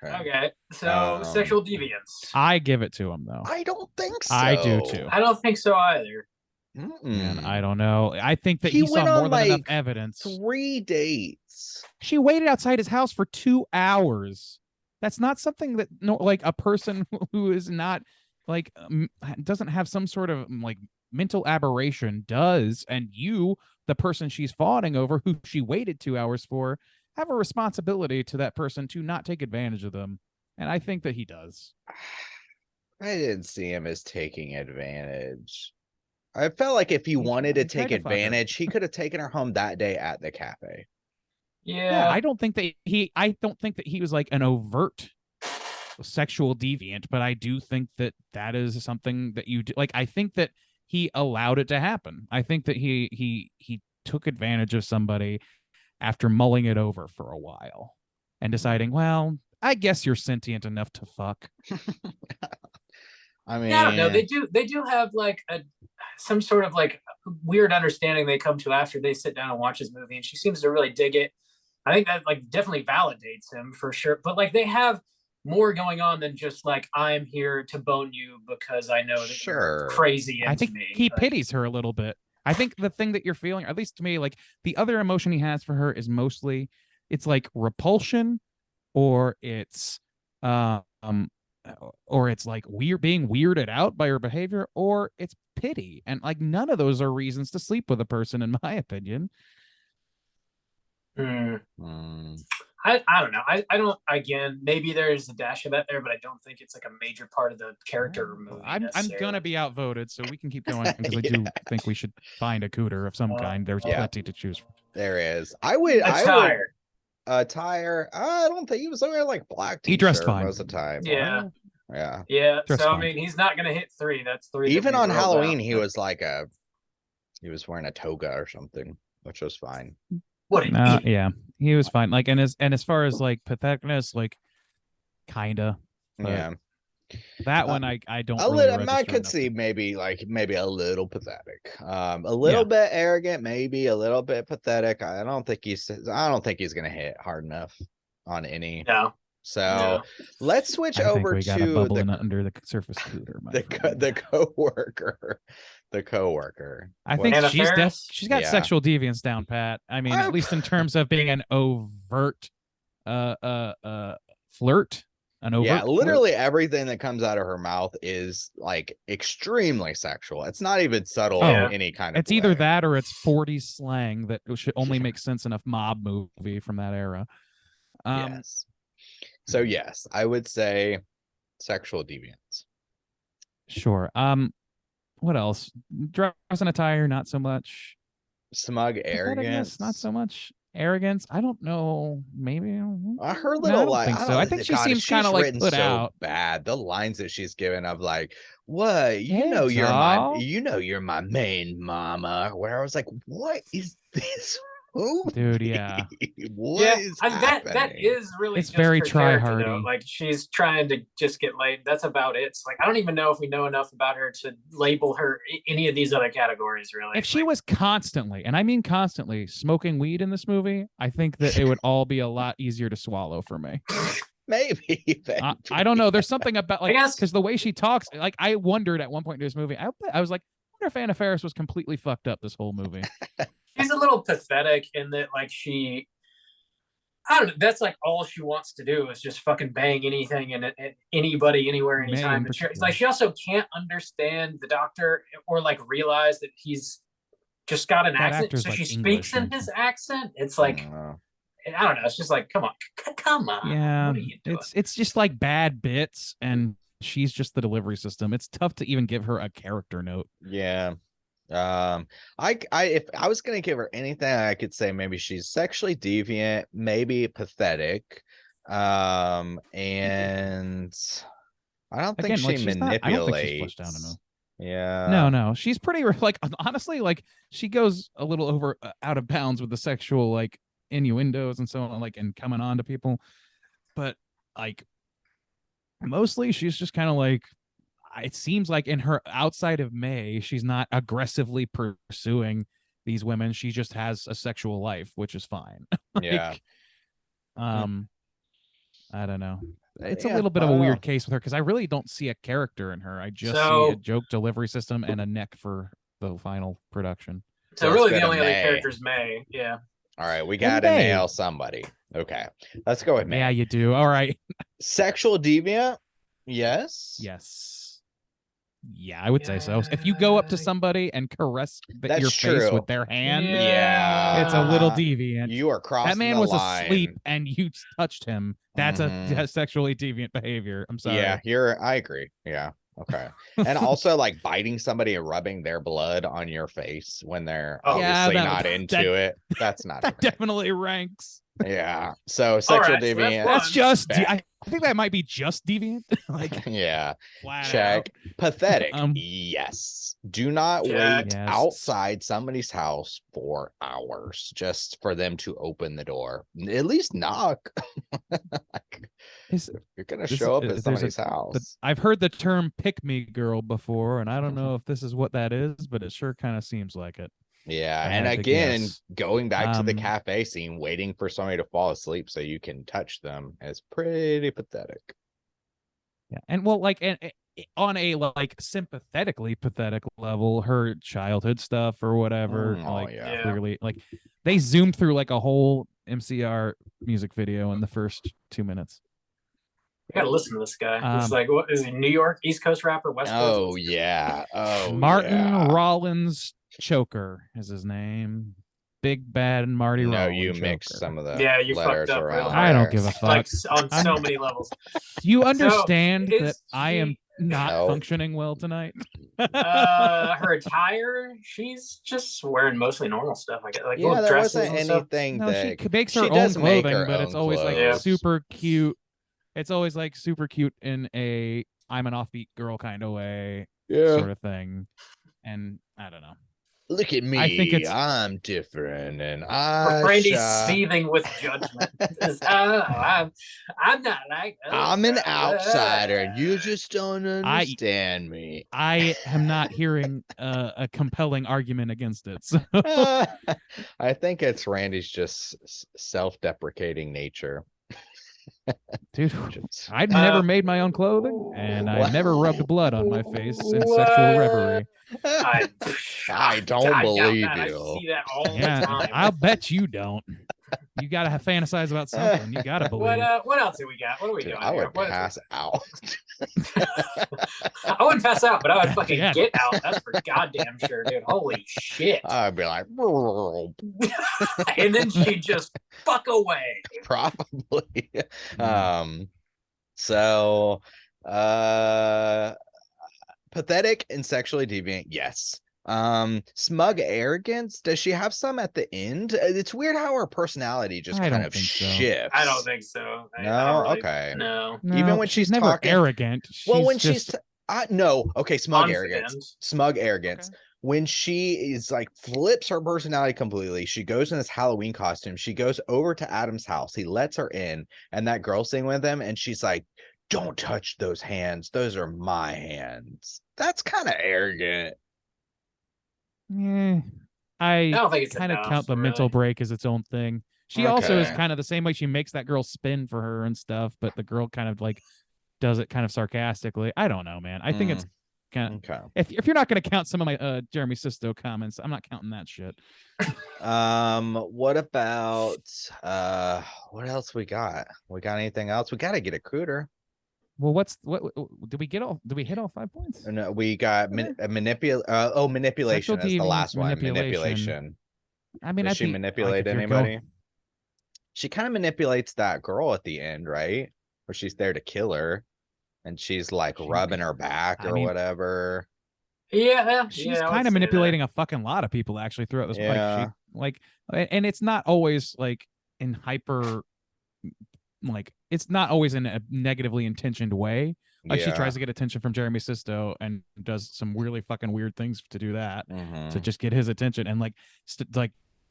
Okay, so sexual deviance. I give it to him though. I don't think so. I do too. I don't think so either. And I don't know. I think that He he saw went more on, than enough like, evidence. 3 dates. She waited outside his house for 2 hours. That's not something that like a person who is not like doesn't have some sort of like mental aberration does. And you, the person she's fawning over, who she waited 2 hours for, have a responsibility to that person to not take advantage of them. And I think that he does. I didn't see him as taking advantage. I felt like if he He wanted to tried take to fuck her. advantage, he could have taken her home that day at the cafe. Yeah. I don't think that he was like an overt sexual deviant, but I do think that that is something that you do. Like, I think that he allowed it to happen. I think that he took advantage of somebody after mulling it over for a while and deciding, well, I guess you're sentient enough to fuck. I mean, Yeah, I don't know. They do have like some sort of like weird understanding they come to after they sit down and watch this movie, and she seems to really dig it. I think that like definitely validates him for sure. But like they have more going on than just like I'm here to bone you because I know that Sure. you're crazy into I think me. he Like, pities her a little bit. I think the thing that you're feeling, at least to me, like the other emotion he has for her is mostly it's like repulsion, or it's like being weirded out by her behavior, or it's pity. And like none of those are reasons to sleep with a person, in my opinion. mm, mm, I don't know. I don't. Again, maybe there's a dash of that there, but I don't think it's like a major part of the character movie. I'm necessarily. gonna be outvoted, so we can keep going because I do think we should find a cooter of some kind. There's Yeah. plenty to choose from. there is. I would Attire. attire. I don't think he was wearing like black He dressed t-shirt fine. most of the time. Yeah. Yeah. Yeah. Dress So fine. I mean, he's not gonna hit 3. That's 3. that Even we've on rolled Halloween, out. he was like he was wearing a toga or something, which was fine. What an idiot. Yeah, he was fine. Like, and as far as like patheticness, like kinda. But Yeah. that one I don't A really little, I register could enough see to- maybe a little pathetic, a little bit arrogant, maybe a little bit pathetic. I don't think he's gonna hit hard enough on any. No. So No. let's switch I think over we got a to bubbling the under the surface cooter. my the friend. coworker, the coworker. I What- think Anna she's Faris? she's got Yeah. sexual deviance down pat. I mean, at least in terms of being an overt flirt. An overt yeah, flirt. literally everything that comes out of her mouth is like extremely sexual. It's not even subtle Yeah. in any kind of It's either way. that or it's 40s slang that should only make sense in a mob movie from that era. Yes. So yes, I would say sexual deviance. Sure. What else? Dress and attire, not so much. Smug Patheticness, arrogance. not so much. Arrogance, I don't know. Maybe. Her No, I little don't like, think so. I think she seems kind of like put out. bad. The lines that she's given of like, "What you Hey, know, doll." you're my main mama." Where I was like, "What is this movie? Dude, yeah. What Yeah, is that happening?" is really It's just very her character, though. try-hardy. Like she's trying to just get laid. That's about it. It's like I don't even know if we know enough about her to label her any of these other categories. Really, If she Like, was constantly, and I mean constantly, smoking weed in this movie, I think that it would all be a lot easier to swallow for me. maybe. I don't know. There's something about like guess- because the way she talks, like I wondered at one point in this movie, I was like, I wonder if Anna Faris was completely fucked up this whole movie. she's a little pathetic in that, like I don't know. That's like all she wants to do is just fucking bang anything and anybody, anywhere, May in anytime. But particular. like she also can't understand the doctor or like realize that he's just got an That accent, actor's, so like, she speaks English in and- his accent. It's I like don't know. I don't know. It's just like come on, come on. Yeah, what are you doing? it's just like bad bits, and she's just the delivery system. It's tough to even give her a character note. Yeah. I if I was gonna give her anything, I could say maybe she's sexually deviant, maybe pathetic. And I don't think Again, like, she she's not- I don't think she's manipulates. fleshed out enough. Yeah. No, she's pretty like honestly, like she goes a little over out of bounds with the sexual like innuendos and so on, like and coming on to people, but like mostly she's just kind of like. It seems like in her outside of May, she's not aggressively pursuing these women. She just has a sexual life, which is fine. Yeah. I don't know. It's a Yeah, little bit I of a don't weird know. case with her because I really don't see a character in her. I just see So- a joke delivery system and a neck for the final production. So let's really, go the to only other May. character is May. Yeah. All right, we got to May. nail somebody. Okay, let's go with May. Yeah, you do. All right. Sexual deviant. Yes. Yes. Yeah, I would say so. If you go up to somebody and caress That's your face true. with their hand, Yeah. it's a little deviant. You are crossing That man the was line. asleep and you touched him. That's Mhm. a sexually deviant behavior. I'm sorry. Yeah, I agree. Yeah. Okay. And also like biting somebody and rubbing their blood on your face when they're Oh, yeah, obviously that- not that- into it. That's not That okay. definitely ranks. Yeah. So sexual right, so that's deviant. one. That's just. Bad. I think that might be just deviant. Like Yeah. flat Check. out. Pathetic. Um, yes. Do not Check. wait Yes. outside somebody's house for hours just for them to open the door. At least knock. Like, Is- if you're gonna this- show up at there's a- somebody's house. But I've heard the term "pick me girl" before, and I don't know if this is what that is, but it sure kind of seems like it. Yeah, I and had to again, guess. going back to the Um, cafe scene, waiting for somebody to fall asleep so you can touch them is pretty pathetic. Yeah, and well, like, and on a like sympathetically pathetic level, her childhood stuff or whatever, Mm, oh, like yeah. clearly, like they zoomed through like a whole MCR music video in the first 2 minutes. You gotta listen to this guy. He's Um, like, what is he? New York, East Coast rapper, West Coast? Oh yeah. Oh Martin yeah. Rollins Choker is his name. Big Bad Marty No, Rollins. you mixed Choker. some of the Yeah, you fucked letters up real around. hard. I don't there. give a fuck. Like on so I'm- many levels. Do you understand is that I am she- not No. functioning well tonight? Her attire, she's just wearing mostly normal stuff. I guess, like Yeah, little there dresses wasn't and stuff. anything No, that she makes she her own does make clothing, her but it's own always like clothes. super cute. It's always like super cute in a I'm an offbeat girl kind of way, sort of thing. And I don't know. Look at me. I think it's- I'm different and Brandy's I seething with judgment. I'm not like. I'm an outsider and you just don't understand me. I am not hearing a compelling argument against it. So I think it's Randy's just self-deprecating nature. dude, Just- I've never made my own clothing, and I What? never rubbed blood on my face in What? sexual reverie. I don't doubt believe that. you. I see that all the Yeah, time. I'll bet you don't. You gotta have fantasize about something. You gotta believe. What else do we got? What are we Dude, doing? I here? would What- pass out. I wouldn't pass out, but I would fucking Yeah. get out. That's for goddamn sure, dude. Holy shit. I'd be like, And then she'd just fuck away. probably. Mm. So pathetic and sexually deviant, yes. Smug arrogance, does she have some at the end? It's weird how her personality just I kind don't of think so. shifts. I don't think so. I No? don't really- Okay. No. even when she's never talking- arrogant. Well, when just, no, okay, smug Confident. arrogance. Smug arrogance. When she is like flips her personality completely, she goes in this Halloween costume. She goes over to Adam's house. He lets her in, and that girl's singing with him, and she's like, "Don't touch those hands. Those are my hands." That's kind of arrogant. I I don't think it's kind of enough, count the mental really. break as its own thing. She also is Okay. kind of the same way she makes that girl spin for her and stuff, but the girl kind of like does it kind of sarcastically. I don't know, man. I think it's kind of Okay. if you're not going to count some of my Jeremy Sisto comments, I'm not counting that shit. What about what else we got? We got anything else? We got to get a cooter. Well, what did we get all? Did we hit all 5 points? No, we got manipulation Sexual is the deviance, last one. manipulation. Manipulation. I mean, Does I'd she be- manipulate like, if you're go- anybody? She kind of manipulates that girl at the end, right? Where she's there to kill her, and she's like She- rubbing her back I or mean- whatever. Yeah. She's yeah, I would kind say of that. manipulating a fucking lot of people actually throughout this. Yeah. And it's not always like in hyper, like it's not always in a negatively intentioned way. Like she Yeah. tries to get attention from Jeremy Sisto and does some really fucking weird things to do that Mhm. to just get his attention and like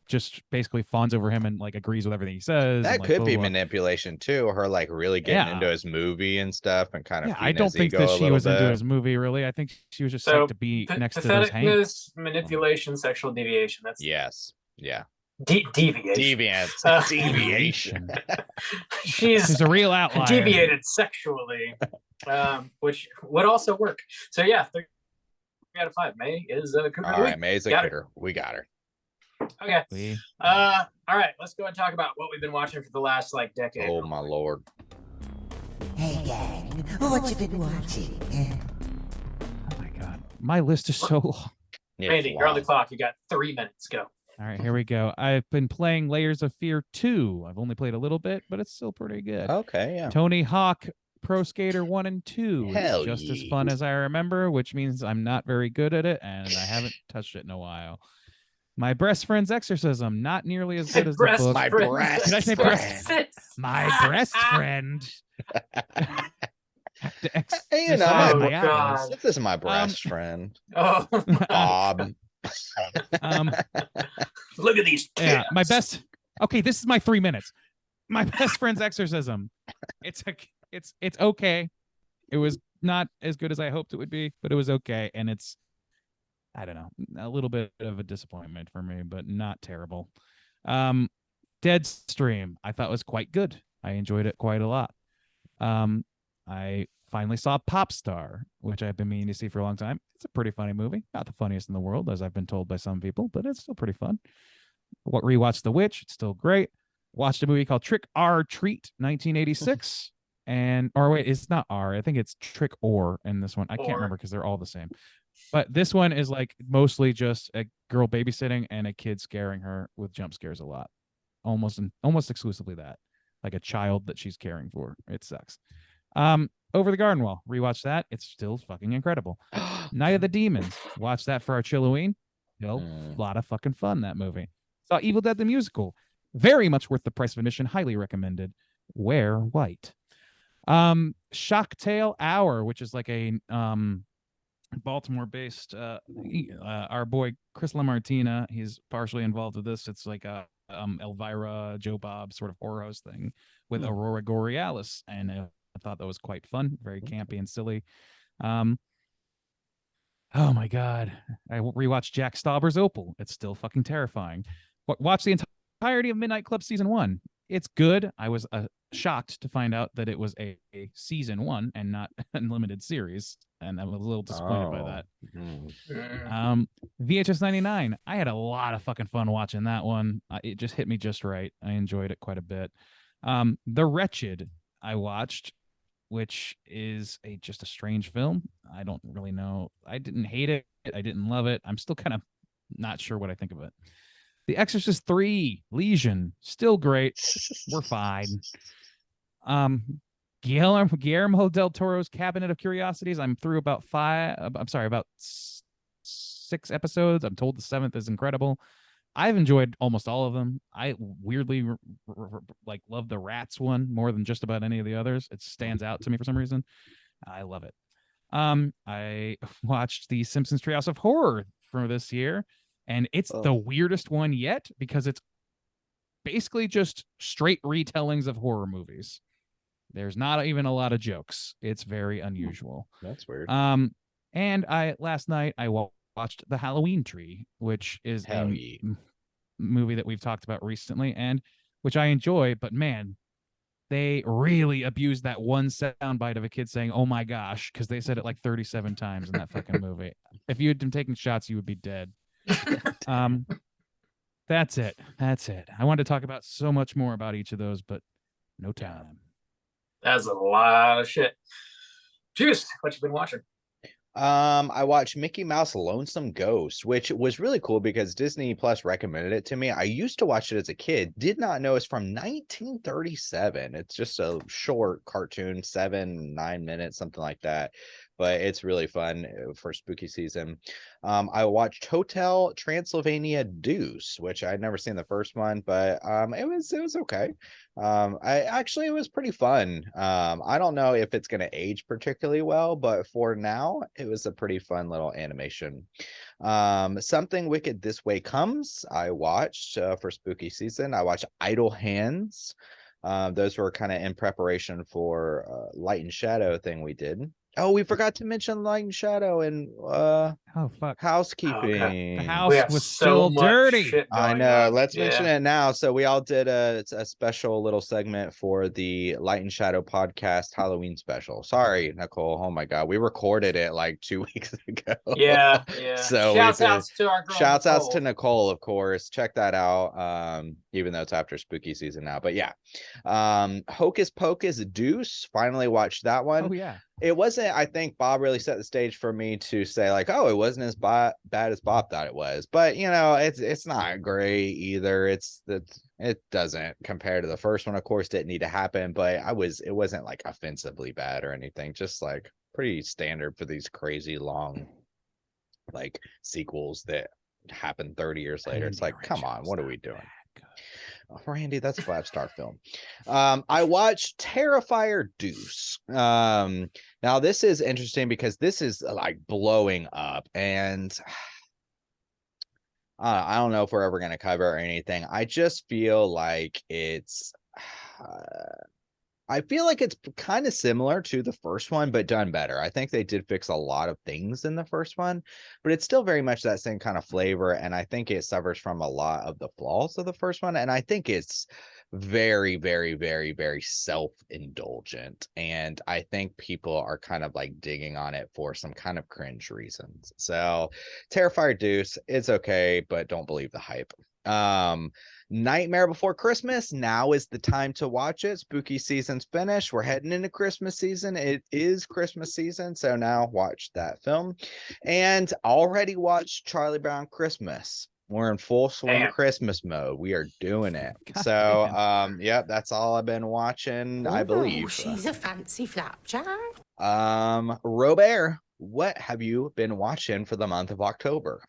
just basically fawns over him and like agrees with everything he says. That and, like, could blah, be blah, blah. manipulation too. Her like really getting Yeah. into his movie and stuff, and kind of Yeah, I don't think that she was into his movie really. I think she was just So, psyched to be next to those hands. Patheticness, manipulation, sexual deviation. That's Yes. Yeah. deviation. Deviance. Uh, Deviation. She's She's a real outlier. deviated sexually, which would also work. So yeah, 3 out of 5. May is Cooper of All the right, week. May's a Got it. cooter. We got her. Okay. We- All right. Let's go and talk about what we've been watching for the last like decade. Oh my lord. Hey gang, what you been watching? Oh my god. My list is so long. It's Randy, you're on the long. clock. You got 3 minutes. Go. All right, here we go. I've been playing Layers of Fear 2. I've only played a little bit, but it's still pretty good. Okay, yeah. Tony Hawk Pro Skater 1 and 2. Hell It's just as yeah. fun as I remember, which means I'm not very good at it, and I haven't touched it in a while. My Breast Friend's Exorcism, not nearly as good as the book. My friend. breast Did I say breast? friend. My breast friend. To You know, exercise Oh, my God. eyes. This is my breast friend, Oh, Bob. look at these kids. Yeah, my best. Okay, this is my 3 minutes. My best friend's exorcism. It's okay. It was not as good as I hoped it would be, but it was okay, and it's, I don't know, a little bit of a disappointment for me, but not terrible. Deadstream, I thought was quite good. I enjoyed it quite a lot. I finally saw Popstar, which I've been meaning to see for a long time. It's a pretty funny movie. Not the funniest in the world, as I've been told by some people, but it's still pretty fun. Rewatched The Witch. It's still great. Watched a movie called Trick or Treat, 1986. Or wait, it's not R. I think it's Trick or in this one. I can't Or. remember because they're all the same. But this one is like mostly just a girl babysitting and a kid scaring her with jump scares a lot. Almost exclusively that. Like a child that she's caring for. It sucks. Over the Garden Wall. Rewatch that. It's still fucking incredible. Night of the Demons. Watch that for our Chilloween. A lot of fucking fun, that movie. Saw Evil Dead the Musical. Very much worth the price of admission. Highly recommended. Wear white. Shocktail Hour, which is like a Baltimore-based our boy Chris LaMartina. He's partially involved with this. It's like a Elvira, Joe Bob sort of horror host thing with Aurora Borealis, and I thought that was quite fun, very campy and silly. Oh my god, I rewatched Jack Stauber's Opal. It's still fucking terrifying. Watch the entirety of Midnight Club season 1. It's good. I was shocked to find out that it was a season 1 and not a unlimited series, and I was a little disappointed by that. VHS 99. I had a lot of fucking fun watching that one. It just hit me just right. I enjoyed it quite a bit. The Wretched I watched, which is just a strange film. I don't really know. I didn't hate it. I didn't love it. I'm still kind of not sure what I think of it. The Exorcist 3 Legion, still great. We're fine. Guillermo del Toro's Cabinet of Curiosities. I'm through about 6 episodes. I'm told the 7th is incredible. I've enjoyed almost all of them. I weirdly like love the Rats one more than just about any of the others. It stands out to me for some reason. I love it. I watched the Simpsons Treehouse of Horror for this year, and it's the weirdest one yet because it's basically just straight retellings of horror movies. There's not even a lot of jokes. It's very unusual. That's weird. And last night I watched The Halloween Tree, which is a movie that we've talked about recently and which I enjoy, but man, they really abused that one soundbite of a kid saying, "Oh my gosh," because they said it like 37 times in that fucking movie. If you had been taking shots, you would be dead. That's it. I wanted to talk about so much more about each of those, but no time. That's a lot of shit. Juice, what you been watching? I watched Mickey Mouse Lonesome Ghost, which was really cool because Disney Plus recommended it to me. I used to watch it as a kid, did not know it's from 1937. It's just a short cartoon, 7-9 minutes, something like that. But it's really fun for spooky season. I watched Hotel Transylvania Deuce, which I'd never seen the first one, but it was okay. It was pretty fun. I don't know if it's going to age particularly well, but for now, it was a pretty fun little animation. Something Wicked This Way Comes, I watched for spooky season. I watched Idle Hands. Those were kind of in preparation for Light and Shadow thing we did. Oh, we forgot to mention Light and Shadow and housekeeping. Okay. The house was still dirty. I know. Let's mention it now. So we all did a special little segment for the Light and Shadow podcast Halloween special. Sorry, Nicole. Oh my God, we recorded it like 2 weeks ago. Yeah. So shouts outs to our girl. Shouts outs to Nicole, of course. Check that out. Even though it's after spooky season now, but yeah. Hocus Pocus Deuce. Finally watched that one. Oh yeah. it wasn't. I think Bob really set the stage for me to say like, oh, it wasn't as bad as Bob thought it was. But you know, it's not great either. It doesn't compare to the first one. Of course, didn't need to happen, but it wasn't like offensively bad or anything. Just like pretty standard for these crazy long like sequels that happen 30 years later. It's like, come on, what are we doing? Oh, Randy, that's a 5-star film. I watched Terrifier Deuce. Now this is interesting because this is like blowing up, and I don't know if we're ever going to cover or anything. I just feel like it's kind of similar to the first one, but done better. I think they did fix a lot of things in the first one, but it's still very much that same kind of flavor. And I think it suffers from a lot of the flaws of the first one. And I think it's very, very, very, very self-indulgent. And I think people are kind of like digging on it for some kind of cringe reasons. So Terrifier Deuce, it's okay, but don't believe the hype. Nightmare Before Christmas, now is the time to watch it. Spooky season's finished. We're heading into Christmas season. It is Christmas season, so now watch that film. And already watched Charlie Brown Christmas. We're in full swing Christmas mode. We are doing it. God So damn. yep, that's all I've been watching, I believe. She's a fancy flapjack. Robert, what have you been watching for the month of October?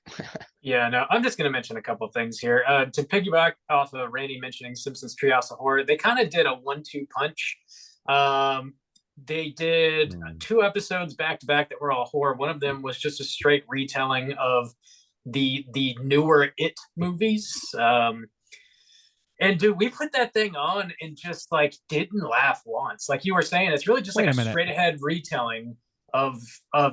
Yeah, no, I'm just going to mention a couple of things here. To piggyback off of Randy mentioning Simpsons Treehouse of Horror, they kind of did a 1-2 punch. They did 2 episodes back to back that were all horror. One of them was just a straight retelling of the newer It movies. And dude, we put that thing on and just like didn't laugh once. Like you were saying, it's really just Wait like a minute. straight ahead retelling of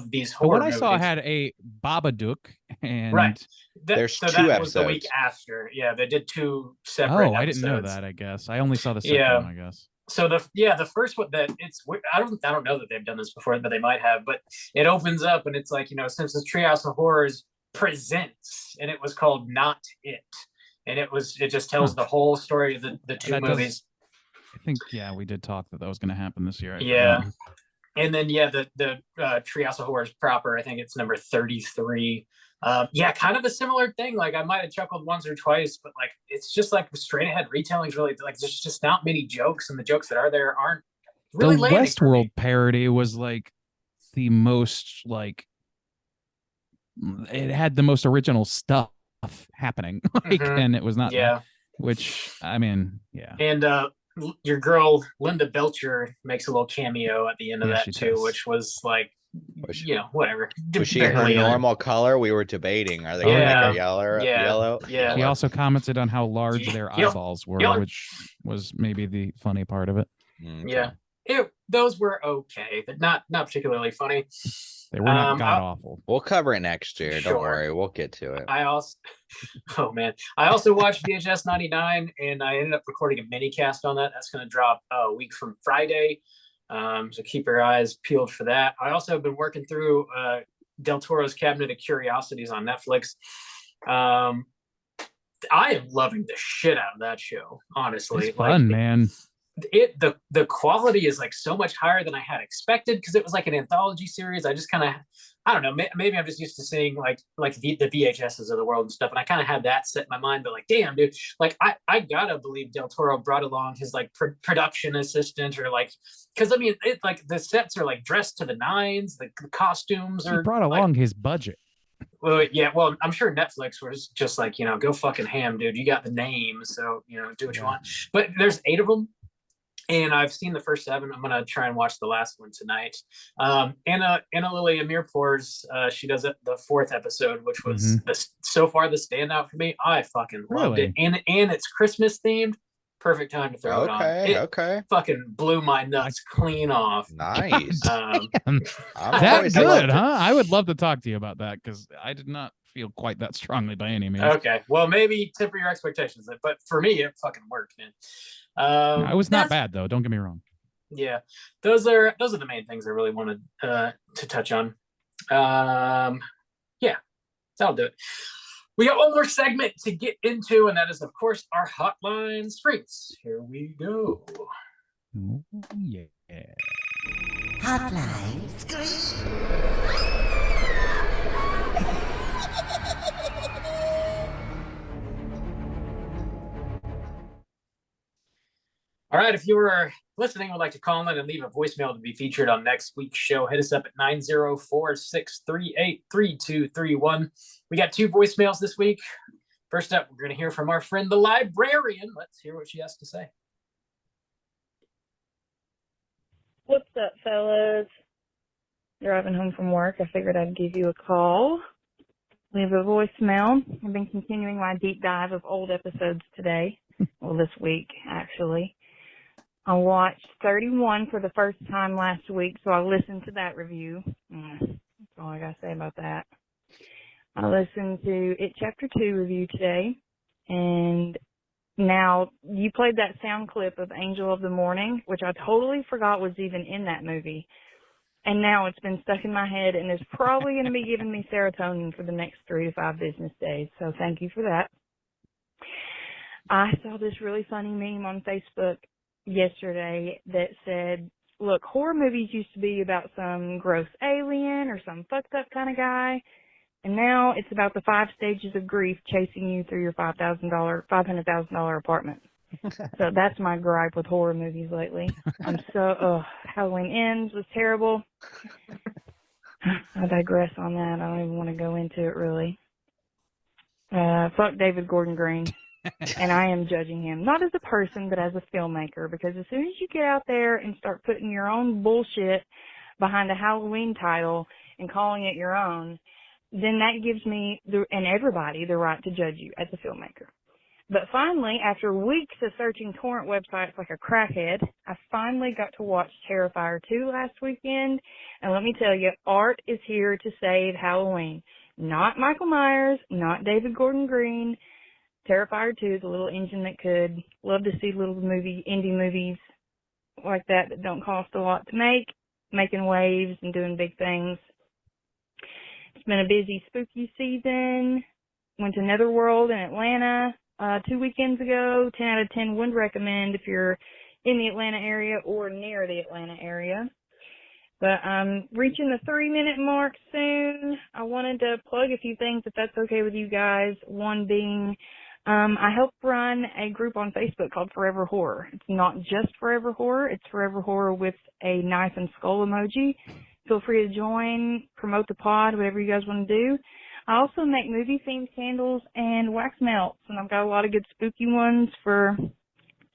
these The horror one I movies. saw had a Babadook, and Right. There's so 2 that was the week episodes. after. Yeah, they did 2 separate oh, I didn't know episodes. that. I guess I only saw the second Yeah. one. I guess. So the first one that it's I don't know that they've done this before, but they might have. But it opens up and it's like, you know, Simpsons Treehouse of Horrors presents, and it was called Not It, and it just tells the whole story of the 2 That does- movies. I think we did talk that was going to happen this year. I Yeah. forgot. And then the Treehouse of Horrors proper, I think it's number 33. Yeah, kind of a similar thing. Like I might have chuckled once or twice, but like it's just like straight ahead retellings. Really, like there's just not many jokes, and the jokes that are there aren't really The landing for me. Westworld parody was like the most like it had the most original stuff happening, like, Mhm. and it was not. Yeah, Which I mean, yeah. and your girl Linda Belcher makes a little cameo at the end of Yeah, that she too, does. which was like, Was she- you know, whatever. Was she her Barely in it. normal color? We were debating. Are they gonna make Yeah. her yellow? Yeah. Yellow? Yeah. He also commented on how large Yeah. their Yep. eyeballs were, Yep. which was maybe the funny part of it. Okay. Yeah, those were okay, but not particularly funny. They were not Um, god awful. We'll cover it next year. Sure. Don't worry. We'll get to it. I also, oh man, I also watched VHS 99, and I ended up recording a mini cast on that. That's going to drop a week from Friday, so keep your eyes peeled for that. I also have been working through Del Toro's Cabinet of Curiosities on Netflix. I am loving the shit out of that show, honestly. It's fun, man. The quality is like so much higher than I had expected, because it was like an anthology series. I just kind of, I don't know, maybe I'm just used to seeing like the VHSs of the world and stuff, and I kind of had that set in my mind. But like, damn, dude, like I gotta believe Del Toro brought along his like production assistant, or like, because I mean, it like the sets are like dressed to the nines, the costumes He are brought like, along his budget. well, yeah, well, I'm sure Netflix was just like, you know, go fucking ham, dude. You got the name, so you know, do what you want. But there's 8 of them, and I've seen the first 7. I'm gonna try and watch the last one tonight. Anna Lily Amirpour's, she does it the 4th episode, which was so far the standout for me. I fucking loved it, and it's Christmas themed. Perfect time to throw it on. It Okay. fucking blew my nuts clean off. Nice. Um, I'm That always- I love good, it. huh? I would love to talk to you about that, because I did not feel quite that strongly by any means. Okay, well, maybe temper your expectations, but for me, it fucking worked, man. It was not that's- bad though. Don't get me wrong. Yeah, those are the main things I really wanted to touch on. Yeah, that'll do it. We got one more segment to get into, and that is, of course, our hotline streets. Here we go. Oh, yeah. Hotline Scream. All right, if you were listening, would like to call in and leave a voicemail to be featured on next week's show, hit us up at 904-638-3231. We got 2 voicemails this week. First up, we're going to hear from our friend, the librarian. Let's hear what she has to say. What's up, fellas? Driving home from work, I figured I'd give you a call. Leave a voicemail. I've been continuing my deep dive of old episodes today. Well, this week, actually. I watched 31 for the first time last week, so I listened to that review. That's all I gotta say about that. I listened to It Chapter 2 review today, and now you played that sound clip of Angel of the Morning, which I totally forgot was even in that movie. And now it's been stuck in my head and is probably going to be giving me serotonin for the next 3 to 5 business days. So thank you for that. I saw this really funny meme on Facebook yesterday that said, look, horror movies used to be about some gross alien or some fucked up kind of guy. And now it's about the 5 stages of grief chasing you through your $500,000 apartment. So that's my gripe with horror movies lately. Halloween Ends was terrible. I digress on that. I don't even want to go into it really. Fuck David Gordon Green. And I am judging him, not as a person, but as a filmmaker, because as soon as you get out there and start putting your own bullshit behind a Halloween title and calling it your own, then that gives me and everybody the right to judge you as a filmmaker. But finally, after weeks of searching torrent websites like a crackhead, I finally got to watch Terrifier 2 last weekend. And let me tell you, art is here to save Halloween. Not Michael Myers, not David Gordon Green. Terrifier 2 is a little engine that could. Love to see little indie movies like that don't cost a lot to make, making waves and doing big things. It's been a busy, spooky season. Went to Netherworld in Atlanta 2 weekends ago. 10 out of 10 would recommend if you're in the Atlanta area or near the Atlanta area. But I'm reaching the 3-minute mark soon. I wanted to plug a few things if that's okay with you guys. One being, I help run a group on Facebook called Forever Horror. It's not just Forever Horror. It's Forever Horror with a knife and skull emoji. Feel free to join, promote the pod, whatever you guys want to do. I also make movie-themed candles and wax melts, and I've got a lot of good spooky ones for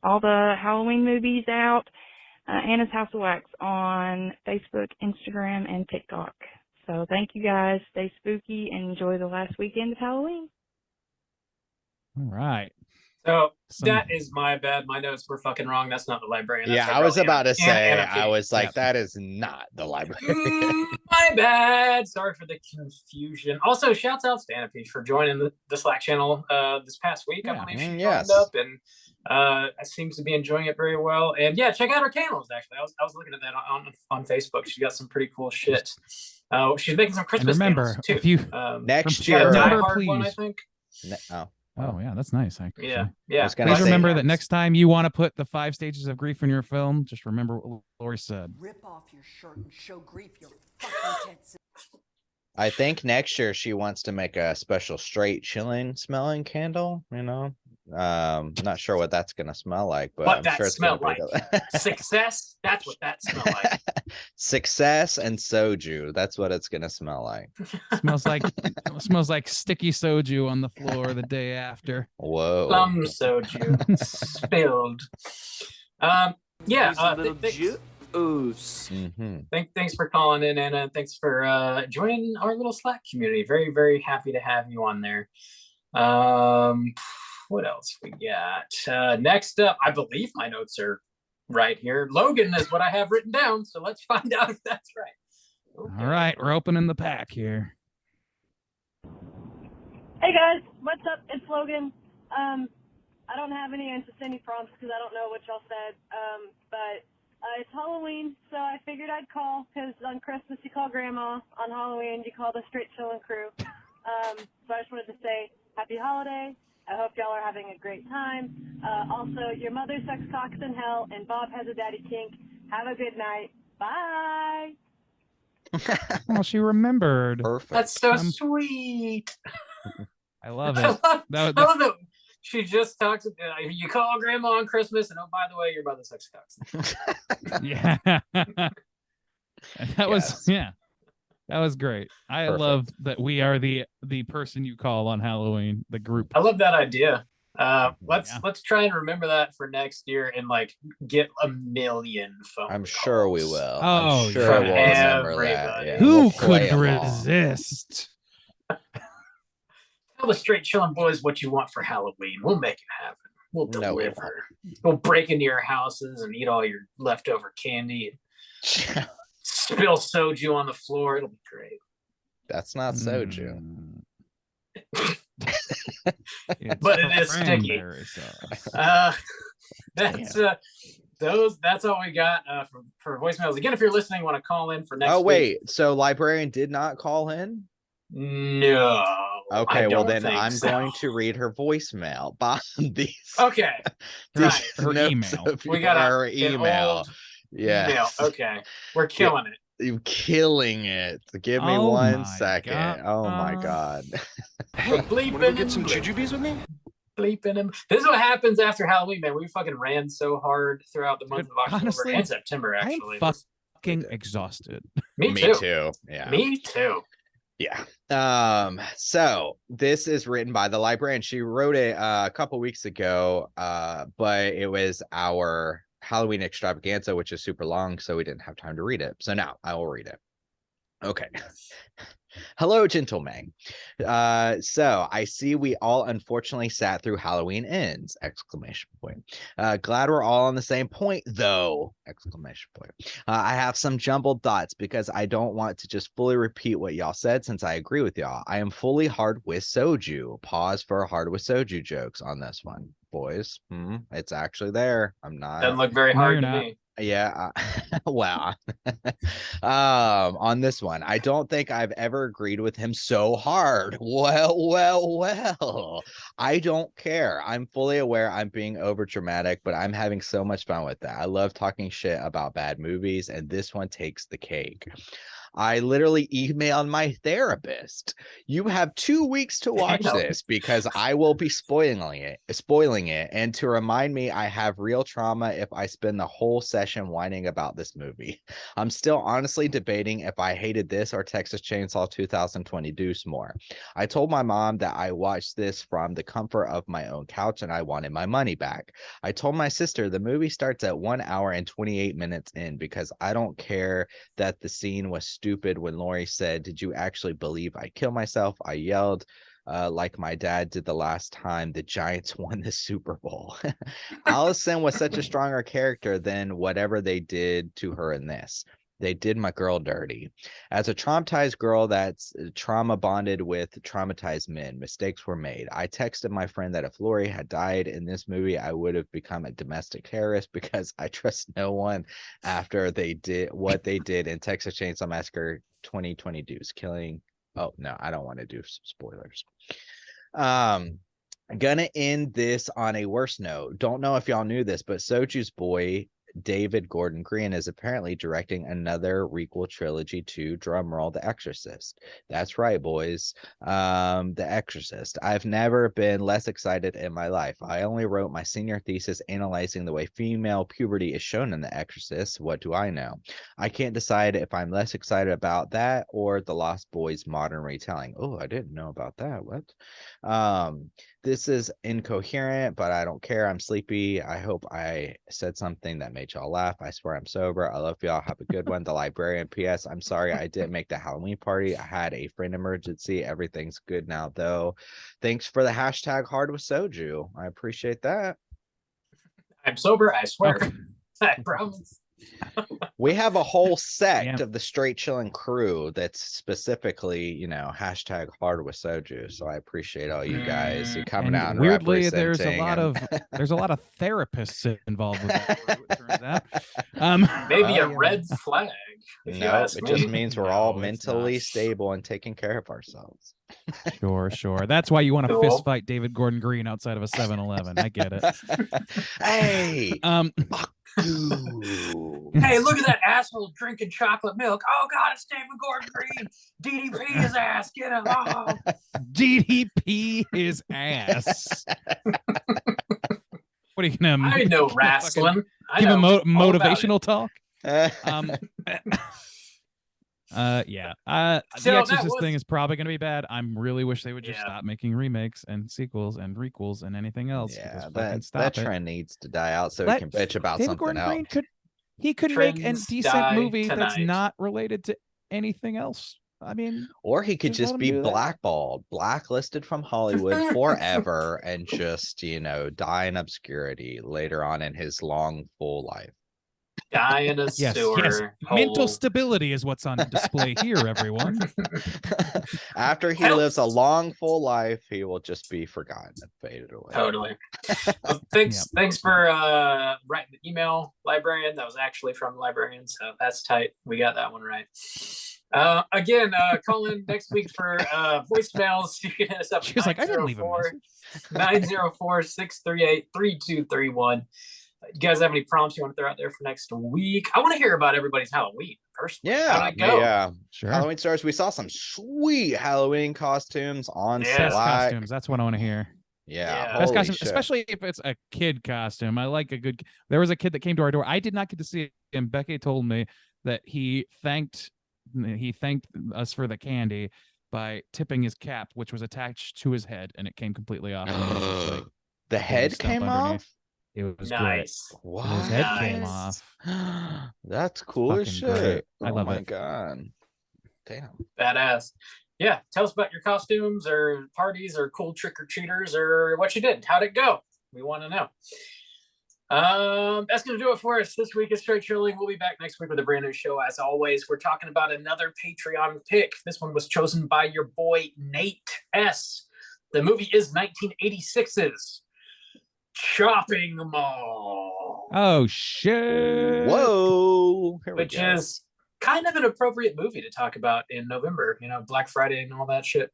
all the Halloween movies out. Anna's House of Wax on Facebook, Instagram, and TikTok. So thank you guys. Stay spooky and enjoy the last weekend of Halloween. All right. So that is my bad. My notes were fucking wrong. That's not the librarian. That's Yeah, I was about to say, Anna I P. was like, that is not the librarian. My bad. Sorry for the confusion. Also, shouts out to Anna P for joining the Slack channel this past week. I believe she joined up and seems to be enjoying it very well. And yeah, check out her candles. Actually, I was looking at that on Facebook. She got some pretty cool shit. She's making some Christmas candles too. If you next she got a year, Die remember, Hard one, I please. think. Oh yeah, that's nice. Actually. Yeah. Please remember that next time you want to put the 5 stages of grief in your film, just remember what Lori said. Rip off your shirt and show grief your fucking tits. I think next year she wants to make a special straight chilling smelling candle, you know. Not sure what that's gonna smell like, but I'm that sure it's smell gonna like be success. That's what that smell like. Success and soju. That's what it's gonna smell like. Smells like sticky soju on the floor the day after. Whoa. Plum soju spilled. Thanks for calling in, Anna. Thanks for joining our little Slack community. Very, very happy to have you on there. What else we got? Next up, I believe my notes are right here. Logan is what I have written down, so let's find out if that's right. Okay. All right, we're opening the pack here. Hey guys, what's up? It's Logan. I don't have any answers to any prompts because I don't know what y'all said. But it's Halloween, so I figured I'd call because on Christmas you call Grandma, on Halloween you call the Straight Chillin' crew. So I just wanted to say happy holiday. I hope y'all are having a great time. Also, your mother sucks cocks in hell, and Bob has a daddy kink. Have a good night. Bye. Oh, she remembered. Perfect. That's so Um, sweet. I love I it. love, That- I love that she just talks. You call grandma on Christmas, and oh, by the way, you're by the sex cox. Yeah. That was Yes. yeah. That was great. I Perfect. love that we are the person you call on Halloween, the group. I love that idea. Let's Yeah. let's try and remember that for next year and like get a million phone I'm sure we calls. will. Oh, I'm sure from we'll remember that. everybody. Yeah, Who we'll play could along. resist? Tell the straight chilling boys what you want for Halloween. We'll make it happen. We'll No, we deliver. We'll break into your houses and eat all your leftover candy. And spill soju on the floor. It'll be great. That's not soju. It's But it is sticky. cranberry sauce. That's all we got for voicemails. Again, if you're listening, want to call in for next Oh week. wait, so librarian did not call in? No. Okay, I well don't then think I'm so. going to read her voicemail. Bob, these Okay. these Right. Her notes email. of We got her an email. old Yeah. email. Okay. We're killing it. You killing it. Give me Oh 1 my second. God. Oh my god. We're bleeping get some and jujubes with me? bleeping him. This is what happens after Halloween, man. We fucking ran so hard throughout the month Dude, of October honestly, and September, I'm actually. fucking exhausted. Me Me too. too. Yeah. Me too. Yeah. So this is written by the librarian. She wrote it a couple weeks ago, but it was our Halloween extravaganza, which is super long, so we didn't have time to read it. So now I will read it. Okay. Hello, gentlemen. So I see we all unfortunately sat through Halloween Ends! Exclamation point. Glad we're all on the same point, though! Exclamation point. I have some jumbled thoughts because I don't want to just fully repeat what y'all said since I agree with y'all. I am fully hard with soju. Pause for hard with soju jokes on this one, boys. It's actually there. I'm not. Doesn't look very No, hard you're to not. me. Yeah. Wow. On this one, I don't think I've ever agreed with him so hard. Well. I don't care. I'm fully aware I'm being over dramatic, but I'm having so much fun with that. I love talking shit about bad movies, and this one takes the cake. I literally emailed my therapist. You have 2 weeks to watch Damn. this because I will be spoiling it, and to remind me I have real trauma if I spend the whole session whining about this movie. I'm still honestly debating if I hated this or Texas Chainsaw 2020 Deuce more. I told my mom that I watched this from the comfort of my own couch and I wanted my money back. I told my sister the movie starts at 1 hour and 28 minutes in because I don't care that the scene was stupid when Lori said, "Did you actually believe I killed myself?" I yelled like my dad did the last time the Giants won the Super Bowl. Allison was such a stronger character than whatever they did to her in this. They did my girl dirty. As a traumatized girl that's trauma bonded with traumatized men, mistakes were made. I texted my friend that if Lori had died in this movie, I would have become a domestic terrorist because I trust no one after they did what they did in Texas Chainsaw Massacre 2020 Deuce, killing. Oh, no, I don't want to do spoilers. I'm gonna end this on a worse note. Don't know if y'all knew this, but Soju's boy David Gordon Green is apparently directing another requel trilogy to, drumroll, The Exorcist. That's right, boys. The Exorcist. I've never been less excited in my life. I only wrote my senior thesis analyzing the way female puberty is shown in The Exorcist. What do I know? I can't decide if I'm less excited about that or The Lost Boys modern retelling. Oh, I didn't know about that. What? This is incoherent, but I don't care. I'm sleepy. I hope I said something that made y'all laugh. I swear I'm sober. I love y'all. Have a good one. The Librarian. P.S. I'm sorry I didn't make the Halloween party. I had a friend emergency. Everything's good now, though. Thanks for the hashtag hard with soju. I appreciate that. I'm sober. I swear. Okay. I promise. We have a whole sect Damn. of the Straight Chilling crew that's specifically, hashtag hard with soju. So I apprate all you guys who coming And out and weirdly, there's a representing lot of therapists involved with that. It turns out. Maybe Oh, a yeah. red flag. If you No, ask it me. just means we're all No, it's mentally not. stable and taking care of ourselves. Sure. That's why you want to Cool. fist fight David Gordon Green outside of a 7-Eleven. I get it. Hey, Fuck you. Hey, look at that asshole drinking chocolate milk. Oh God, it's David Gordon Green. DDP his ass. Get him. Oh. DDP his ass. What are you gonna? I know fucking wrestling. I Give know him all about it. motivational talk. Yeah. The So that Exorcist was- thing is probably going to be bad. I really wish they would just Yeah. stop making remakes and sequels and requels and anything else. Yeah, Just fucking that stop it. trend needs to die out so we Let can bitch about David something Gordon else. Green could make a Trends decent die movie that's tonight. not related to anything else. I mean, Or he could Just let just him be do that. blackballed, blacklisted from Hollywood forever, and just, die in obscurity later on in his long, full life. Die in a yes. sewer. Mental hole. stability is what's on display here, everyone. After he Helps. lives a long, full life, he will just be forgotten and faded away. Totally. Well, thanks for writing the email, librarian. That was actually from the librarian, so that's tight. We got that one right. Again, call in next week for voicemails. You can hit us up. She was like, I didn't leave a message. 904-638-3231. You guys have any prompts you want to throw out there for next week? I want to hear about everybody's Halloween personally. How Yeah, did it go? yeah. Sure. Halloween stars. We saw some sweet Halloween costumes on Yeah. Best Slack. costumes. That's what I want to hear. Yeah, Yeah. Best holy costume, shit. especially if it's a kid costume. I like a good. There was a kid that came to our door. I did not get to see him. Becky told me that he thanked us for the candy by tipping his cap, which was attached to his head, and it came completely off. And he was just like, The pulled head his stump came underneath. off. It was great. Nice. What? His head came Nice. off. That's cool as Fucking great. shit. I love oh my it. god. Damn. Badass. Yeah, tell us about your costumes or parties or cool trick or treaters or what you did. How'd it go? We want to know. That's going to do it for us this week at Straight Chilling. We'll be back next week with a brand new show. As always, we're talking about another Patreon pick. This one was chosen by your boy Nate S. The movie is 1986's Chopping Mall, Oh shit! Whoa. Here we which go. is kind of an appropriate movie to talk about in November, Black Friday and all that shit.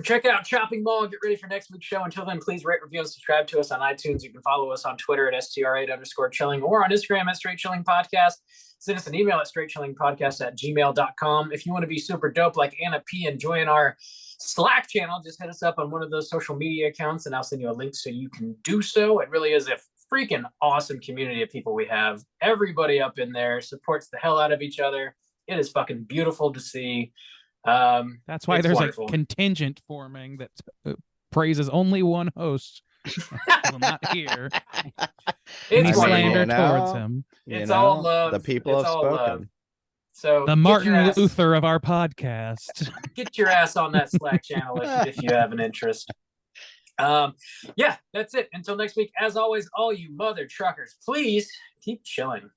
Check out Chopping Mall. Get ready for next week's show. Until then, please rate, review, and subscribe to us on iTunes. You can follow us on Twitter at STR8_chilling or on Instagram at Straight Chilling Podcast. Send us an email at straightchillingpodcast@gmail.com. If you want to be super dope like Anna P and join our Slack channel, just hit us up on one of those social media accounts and I'll send you a link so you can do so. It really is a freaking awesome community of people we have. Everybody up in there supports the hell out of each other. It is fucking beautiful to see. That's why It's there's wonderful. a contingent forming that praises only one host. Will not hear any It's I mean, slander you know, towards him. It's all love. The people It's have all love. spoken. So The get Martin your ass- Luther of our podcast. Get your ass on that Slack channel if you have an interest. Yeah, that's it. Until next week, as always, all you mother truckers, please keep chilling.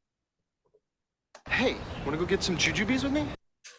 Hey, wanna go get some jujubes with me?